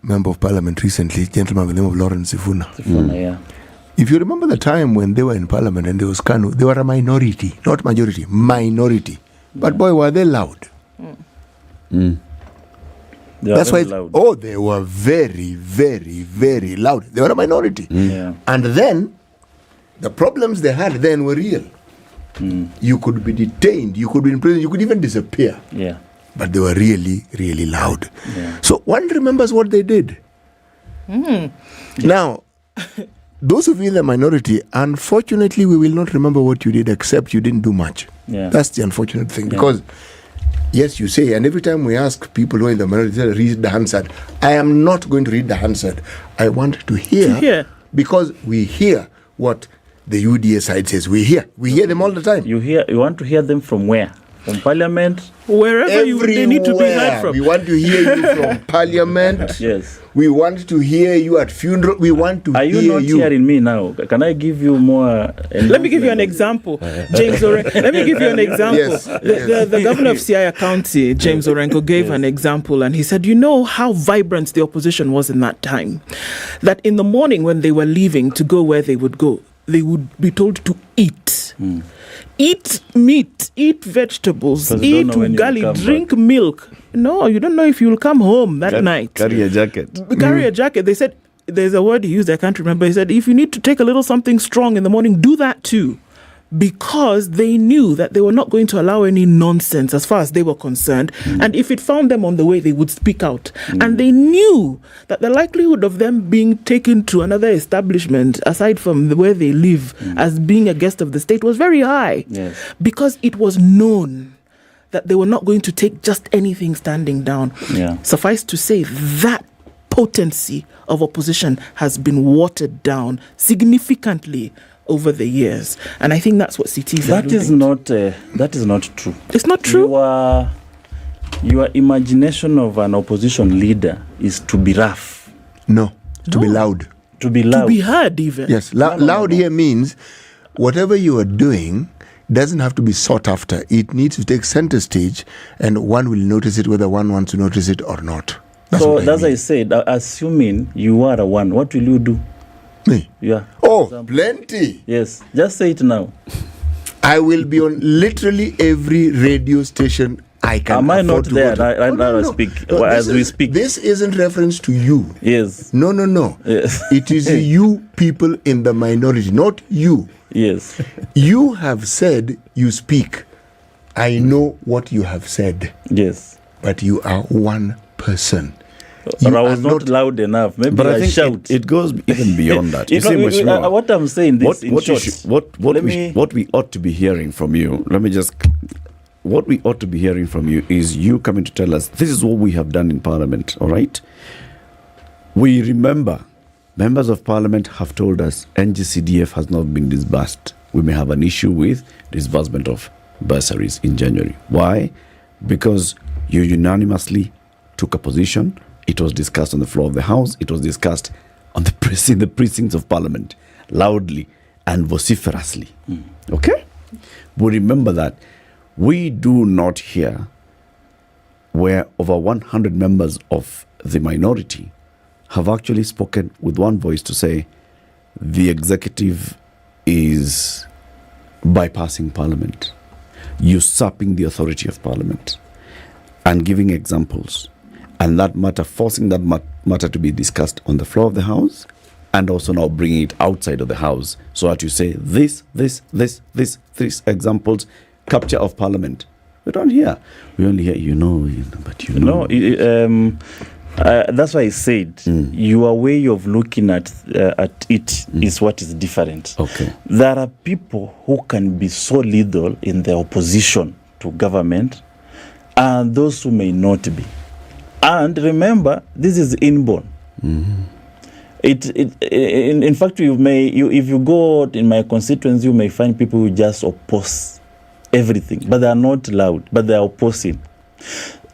member of parliament recently, gentleman by the name of Lawrence Sifuna. Yeah. If you remember the time when they were in parliament and there was KANU, they were a minority, not majority, minority. But boy, were they loud. That's why, loud. They were very, very, very loud. They were a minority. Yeah. And then, the problems they had then were real. You could be detained, you could be in prison, you could even disappear. Yeah. But they were really, really loud. Yeah. So one remembers what they did. Now, those of you in the minority, unfortunately, we will not remember what you did except you didn't do much. Yeah. That's the unfortunate thing. Because, yes, you say, and every time we ask people who are in the minority, they read the Hansard. I am not going to read the Hansard. I want to hear. Because we hear what the UDA side says. We hear them all the time. You want to hear them from where? From Parliament? Wherever they need to be heard from. We want to hear you from Parliament. Yes. We want to hear you at funeral. We want to hear you. Are you not hearing me now? Can I give you more? Let me give you an example. James Orenko. Let me give you an example. Yes. The governor of Siaya County, James Orenko, gave an example, and he said, you know how vibrant the opposition was in that time? That in the morning when they were leaving to go where they would go, they would be told to eat. Eat meat, eat vegetables, eat ugali, drink milk. No, you don't know if you'll come home that night. Carry a jacket. Carry a jacket. They said, there's a word he used, I can't remember. He said, if you need to take a little something strong in the morning, do that too. Because they knew that they were not going to allow any nonsense as far as they were concerned. And if it found them on the way, they would speak out. And they knew that the likelihood of them being taken to another establishment, aside from where they live, as being a guest of the state, was very high. Yes. Because it was known that they were not going to take just anything standing down. Yeah. Suffice to say, that potency of opposition has been watered down significantly over the years, and I think that's what CT is. That is not true. It's not true. Your imagination of an opposition leader is to be rough. No, to be loud. To be loud. To be heard, even. Yes, loud here means whatever you are doing doesn't have to be sought after. It needs to take center stage, and one will notice it whether one wants to notice it or not. So, as I said, assuming you are a one, what will you do? Me? Yeah. Oh, plenty. Yes. Just say it now. I will be on literally every radio station I can. Am I not there right now as we speak? This isn't reference to you. Yes. No. Yes. It is you people in the minority, not you. Yes. You have said you speak. I know what you have said. Yes. But you are one person. But I was not loud enough. Maybe but I think shout. It goes even beyond that. You see, what I'm saying this what we ought to be hearing from you. What we ought to be hearing from you is you coming to tell us this is what we have done in Parliament. All right. We remember members of Parliament have told us NGCDF has not been disbursed. We may have an issue with disbursement of bursaries in January. Why? Because you unanimously took a position. It was discussed on the floor of the House. It was discussed on the precincts of Parliament, loudly and vociferously. Okay? We remember that. We do not hear where over 100 members of the minority have actually spoken with one voice to say the executive is bypassing Parliament, usurping the authority of Parliament, and giving examples. And that matter, forcing that matter to be discussed on the floor of the House, and also now bringing it outside of the House, so that you say this examples, capture of Parliament. We don't hear. We only hear, but you know. That's why I said your way of looking at it is what is different. Okay. There are people who can be so lethal in their opposition to government, and those who may not be. And remember, this is inborn. In fact, if you go in my constituency, you may find people who just oppose everything, but they are not loud, but they are opposing.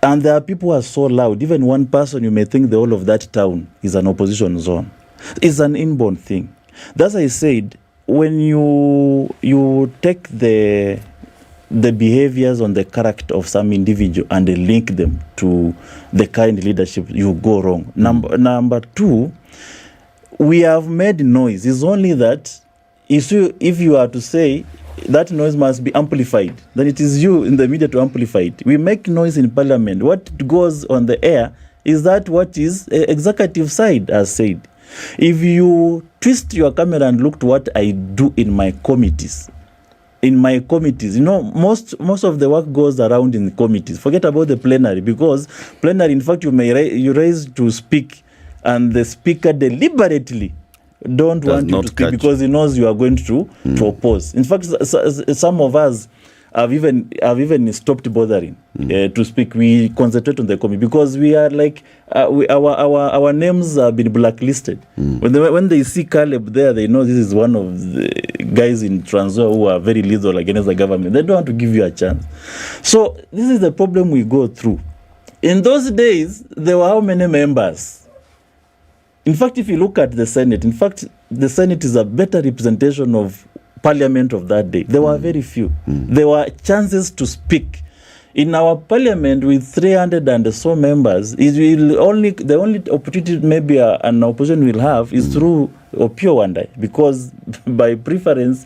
And there are people who are so loud. Even one person, you may think the whole of that town is an opposition zone. It's an inborn thing. That's why I said, when you take the the behaviors on the character of some individual and they link them to the kind leadership, you go wrong. Number two, we have made noise. It's only that if you are to say that noise must be amplified, then it is you in the media to amplify it. We make noise in Parliament. What goes on the air is that what is executive side has said. If you twist your camera and look to what I do in my committees, most of the work goes around in the committees. Forget about the plenary, because plenary, in fact, you raise to speak, and the speaker deliberately don't want you to speak because he knows you are going to oppose. In fact, some of us have even stopped bothering to speak. We concentrate on the committee because we are like our names have been blacklisted. When they see Caleb there, they know this is one of the guys in Trans Nzoia who are very lethal against the government. They don't want to give you a chance. So this is the problem we go through. In those days, there were how many members? In fact, if you look at the Senate, the Senate is a better representation of Parliament of that day. There were very few. There were chances to speak. In our Parliament with 300 and so members, the only opportunity maybe an opposition will have is through Opiyo Wandai, because by preference,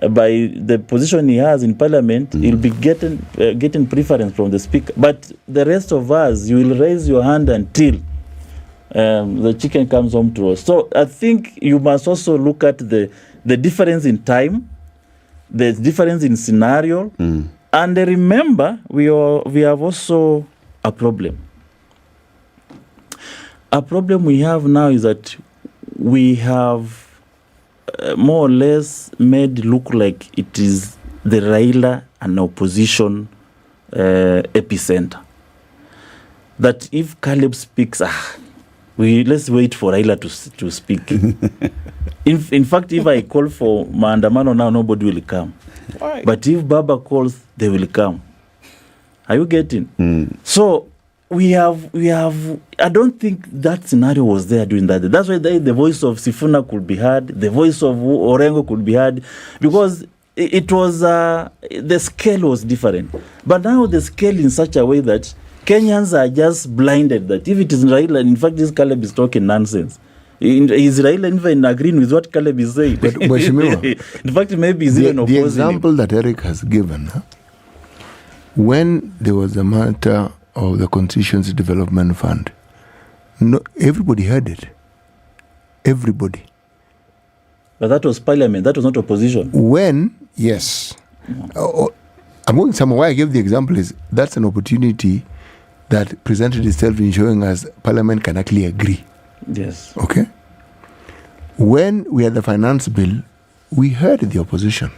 by the position he has in Parliament, he'll be getting preference from the Speaker. But the rest of us, you will raise your hand until the chicken comes home to us. So I think you must also look at the difference in time, the difference in scenario, and remember we have also a problem. A problem we have now is that we have more or less made look like it is the Raila and opposition epicenter. That if Caleb speaks, let's wait for Raila to speak. In fact, if I call for maandamano now, nobody will come. Right. But if Baba calls, they will come. Are you getting? So we have. I don't think that scenario was there during that day. That's why the voice of Sifuna could be heard, the voice of Orengo could be heard, because it was the scale was different. But now the scale in such a way that Kenyans are just blinded that if it is Raila, in fact, this Caleb is talking nonsense. Is Raila even agreeing with what Caleb is saying? But in fact, maybe he's even opposing the example that Eric has given, when there was a matter of the Constituency Development Fund, everybody heard it. Everybody. But that was Parliament. That was not opposition. Yes. I'm going somewhere. Why I gave the example is that's an opportunity that presented itself in showing us Parliament can actually agree. Yes. Okay? When we had the finance bill, we heard the opposition.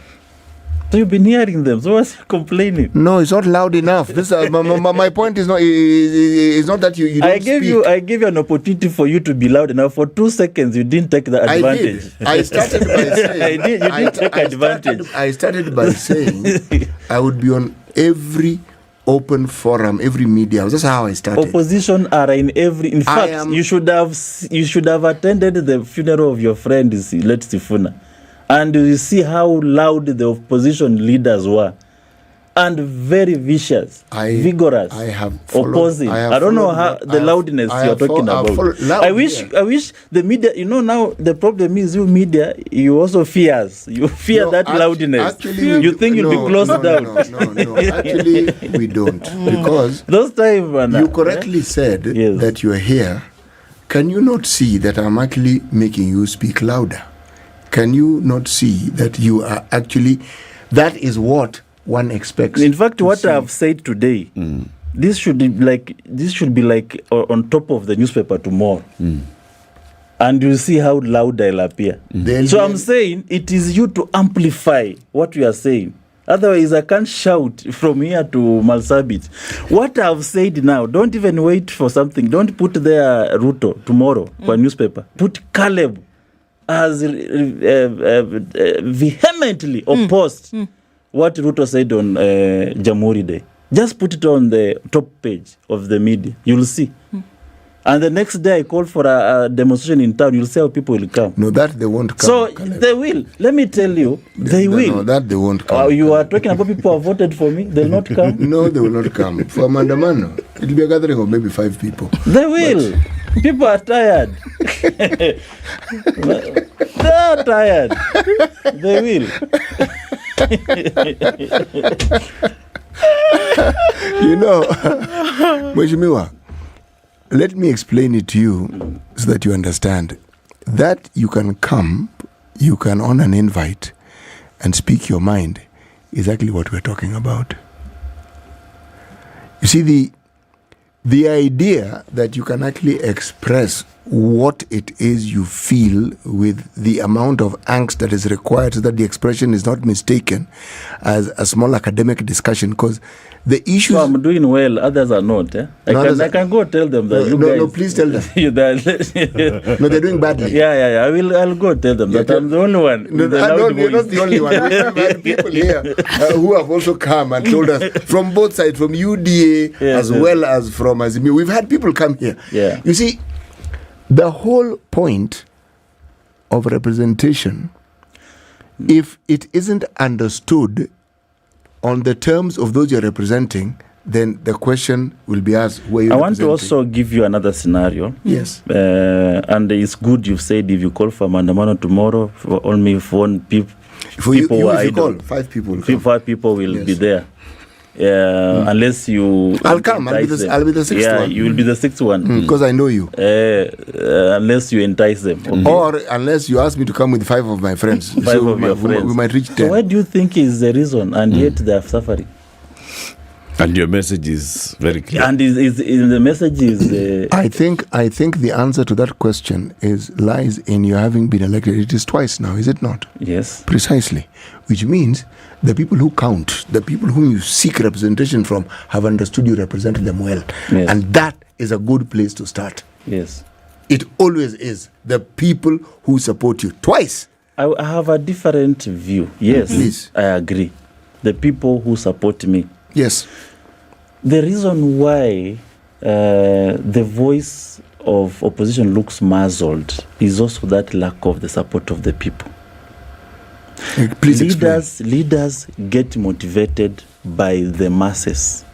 So you've been hearing them. So what's complaining? No, it's not loud enough. This my point is not. It's not that you don't speak. I gave you an opportunity for you to be loud enough. For 2 seconds, you didn't take the advantage. I started by saying. You didn't take advantage. I started by saying I would be on every open forum, every media. That's how I started. Opposition are in every. In fact, you should have attended the funeral of your friend, Let Sifuna. And you see how loud the opposition leaders were. And very vicious, vigorous, opposing. I don't know how the loudness you're talking about. I wish the media, now the problem is you media, you also fears. You fear that loudness. Actually, you think you'll be closed down. No. Actually, we don't. Because those times, you correctly said that you are here. Can you not see that I'm actually making you speak louder? Can you not see that you are actually, that is what one expects? In fact, what I've said today, this should be like on top of the newspaper tomorrow. And you see how loud I'll appear. So I'm saying it is you to amplify what you are saying. Otherwise, I can't shout from here to Malsabit. What I've said now, don't even wait for something. Don't put there Ruto tomorrow for a newspaper. Put Caleb as vehemently opposed what Ruto said on Jamhuri Day. Just put it on the top page of the media. You'll see. And the next day I call for a demonstration in town, you'll see how people will come. No, that they won't come. So they will. Let me tell you, they will. No, that they won't come. You are talking about people who have voted for me. They'll not come. No, they will not come. For Mandamano, it will be a gathering of maybe 5 people. They will. People are tired. They are tired. They will. You know, Mheshimiwa, let me explain it to you so that you understand. That you can come, you can on an invite and speak your mind, exactly what we're talking about. You see, the idea that you can actually express what it is you feel with the amount of angst that is required so that the expression is not mistaken as a small academic discussion, because the issue. So I'm doing well, others are not. I can go tell them that you guys. No, please tell them. No, they're doing badly. Yeah. I'll go tell them that I'm the only one. No, you're not the only one. We have had people here who have also come and told us from both sides, from UDA as well as from Azimio. We've had people come here. Yeah. You see, the whole point of representation, if it isn't understood on the terms of those you're representing, then the question will be asked, where you I want to also give you another scenario. Yes. And it's good you've said if you call for Mandamano tomorrow, for only 1 people. If you call, 5 people will come. 5 people will be there. Unless you... I'll come. I'll be the 6th one. Yeah, you will be the 6th one. Because I know you. Unless you entice them. Okay. Or unless you ask me to come with 5 of my friends. 5 of your friends. We might reach 10. So what do you think is the reason? And yet they are suffering. And your message is very clear. And the message is... I think the answer to that question lies in you having been elected. It is twice now, is it not? Yes. Precisely. Which means the people who count, the people whom you seek representation from, have understood you represent them well. Yes. And that is a good place to start. Yes. It always is. The people who support you. Twice. I have a different view. Yes. Please. I agree. The people who support me. Yes. The reason why the voice of opposition looks muzzled is also that lack of the support of the people. Please leaders get motivated by the masses.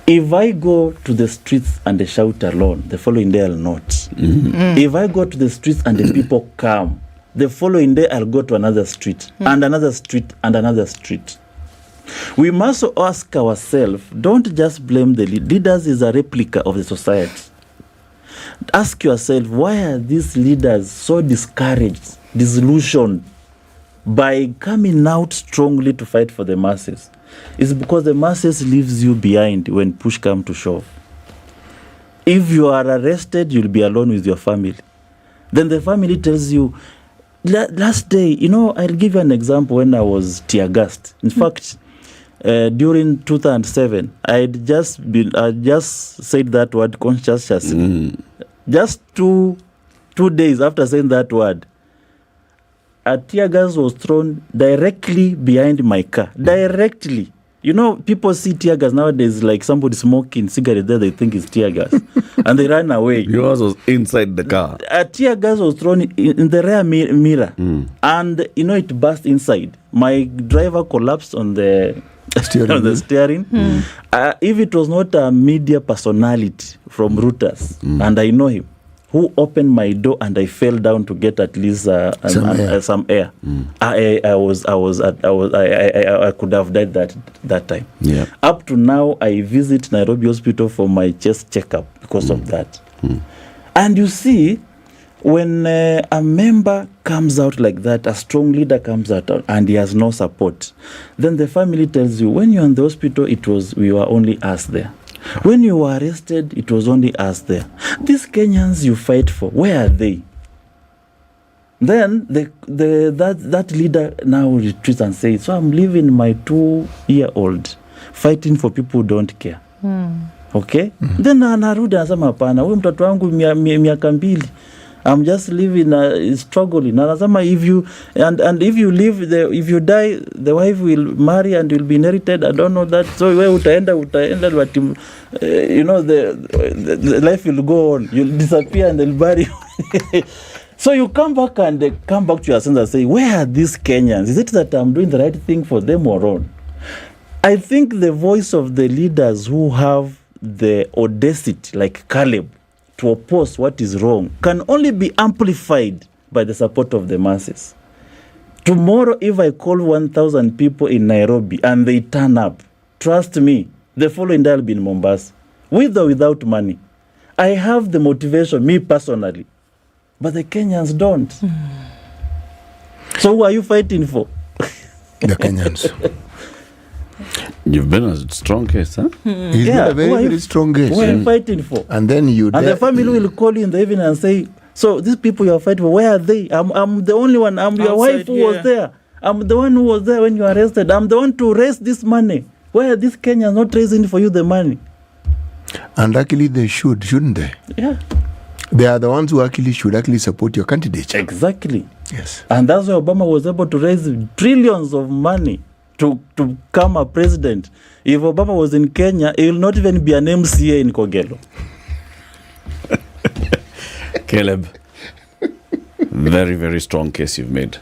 If I go to the streets and I shout alone, the following day I'll not. Mm-hmm. If I go to the streets and the people come, the following day I'll go to another street and another street and another street. We must ask ourselves, don't just blame the leaders is a replica of the society. Ask yourself, why are these leaders so discouraged, disillusioned by coming out strongly to fight for the masses? It's because the masses leaves you behind when push comes to shove. If you are arrested, you'll be alone with your family. Then the family tells you, last day, I'll give you an example when I was tear gassed. In fact, during 2007, I just said that word consciously. Just two days after saying that word, a tear gas was thrown directly behind my car. Directly. People see tear gas nowadays like somebody smoking cigarette there, they think it's tear gas. And they ran away. Yours was inside the car. A tear gas was thrown in the rear mirror. And, it burst inside. My driver collapsed on the steering. If it was not a media personality from Reuters, and I know him, who opened my door and I fell down to get at least some air. I could have died that time. Yeah. Up to now, I visit Nairobi hospital for my chest checkup because of that. And you see, when a member comes out like that, a strong leader comes out and he has no support, then the family tells you, when you're in the hospital, we were only us there. When you were arrested, it was only us there. These Kenyans you fight for, where are they? Then that leader now retreats and says, so I'm leaving my 2-year-old fighting for people who don't care. Then anarudi anasema hapana, huyu mtoto wangu miaka 2 I'm just living, struggling. Anasema if you if you live, if you die, the wife will marry and will be inherited. I don't know that. So where utaenda, but you know the life will go on. You'll disappear and they'll bury you. So you come back to your senses and say, where are these Kenyans? Is it that I'm doing the right thing for them or wrong? I think the voice of the leaders who have the audacity, like Caleb, to oppose what is wrong can only be amplified by the support of the masses. Tomorrow, if I call 1,000 people in Nairobi and they turn up, trust me, the following day I'll be in Mombasa, with or without money. I have the motivation, me personally, but the Kenyans don't. So who are you fighting for? The Kenyans. You've been a strong case, huh? He's been a very, very strong case. Who are you fighting for? And then the family will call you in the evening and say, so these people you are fighting for, where are they? I'm the only one. I'm your wife who was there. I'm the one who was there when you arrested. I'm the one to raise this money. Why are these Kenyans not raising for you the money? And actually they should, shouldn't they? Yeah. They are the ones who should support your candidature. Exactly. Yes. And that's why Obama was able to raise trillions of money to become a president. If Obama was in Kenya, he will not even be an MCA in Kogelo. Caleb, very, very strong case you've made.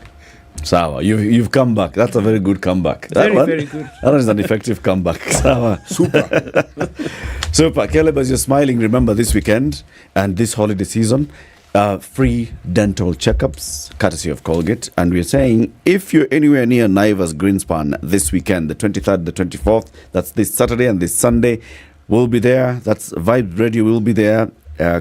Sawa, you've come back. That's a very good comeback. Very good. That is an effective comeback. Sawa. Super. Super. Caleb, as you're smiling, remember this weekend and this holiday season, free dental checkups, courtesy of Colgate. And we're saying, if you're anywhere near Naivas Greenspan this weekend, the 23rd, the 24th, that's this Saturday and this Sunday, we'll be there. That's Vibe Radio will be there.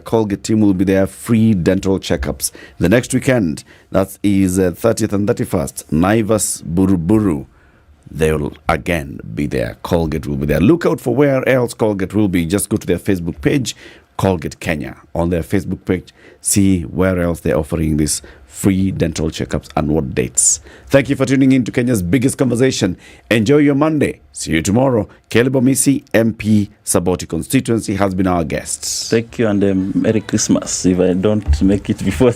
Colgate team will be there, free dental checkups. The next weekend, that is 30th and 31st, Naivas Buruburu. They will again be there. Colgate will be there. Look out for where else Colgate will be. Just go to their Facebook page, Colgate Kenya. On their Facebook page, see where else they're offering this free dental checkups and what dates. Thank you for tuning in to Kenya's biggest conversation. Enjoy your Monday. See you tomorrow. Caleb Omisi, MP, Saboti constituency, has been our guest. Thank you and Merry Christmas if I don't make it before.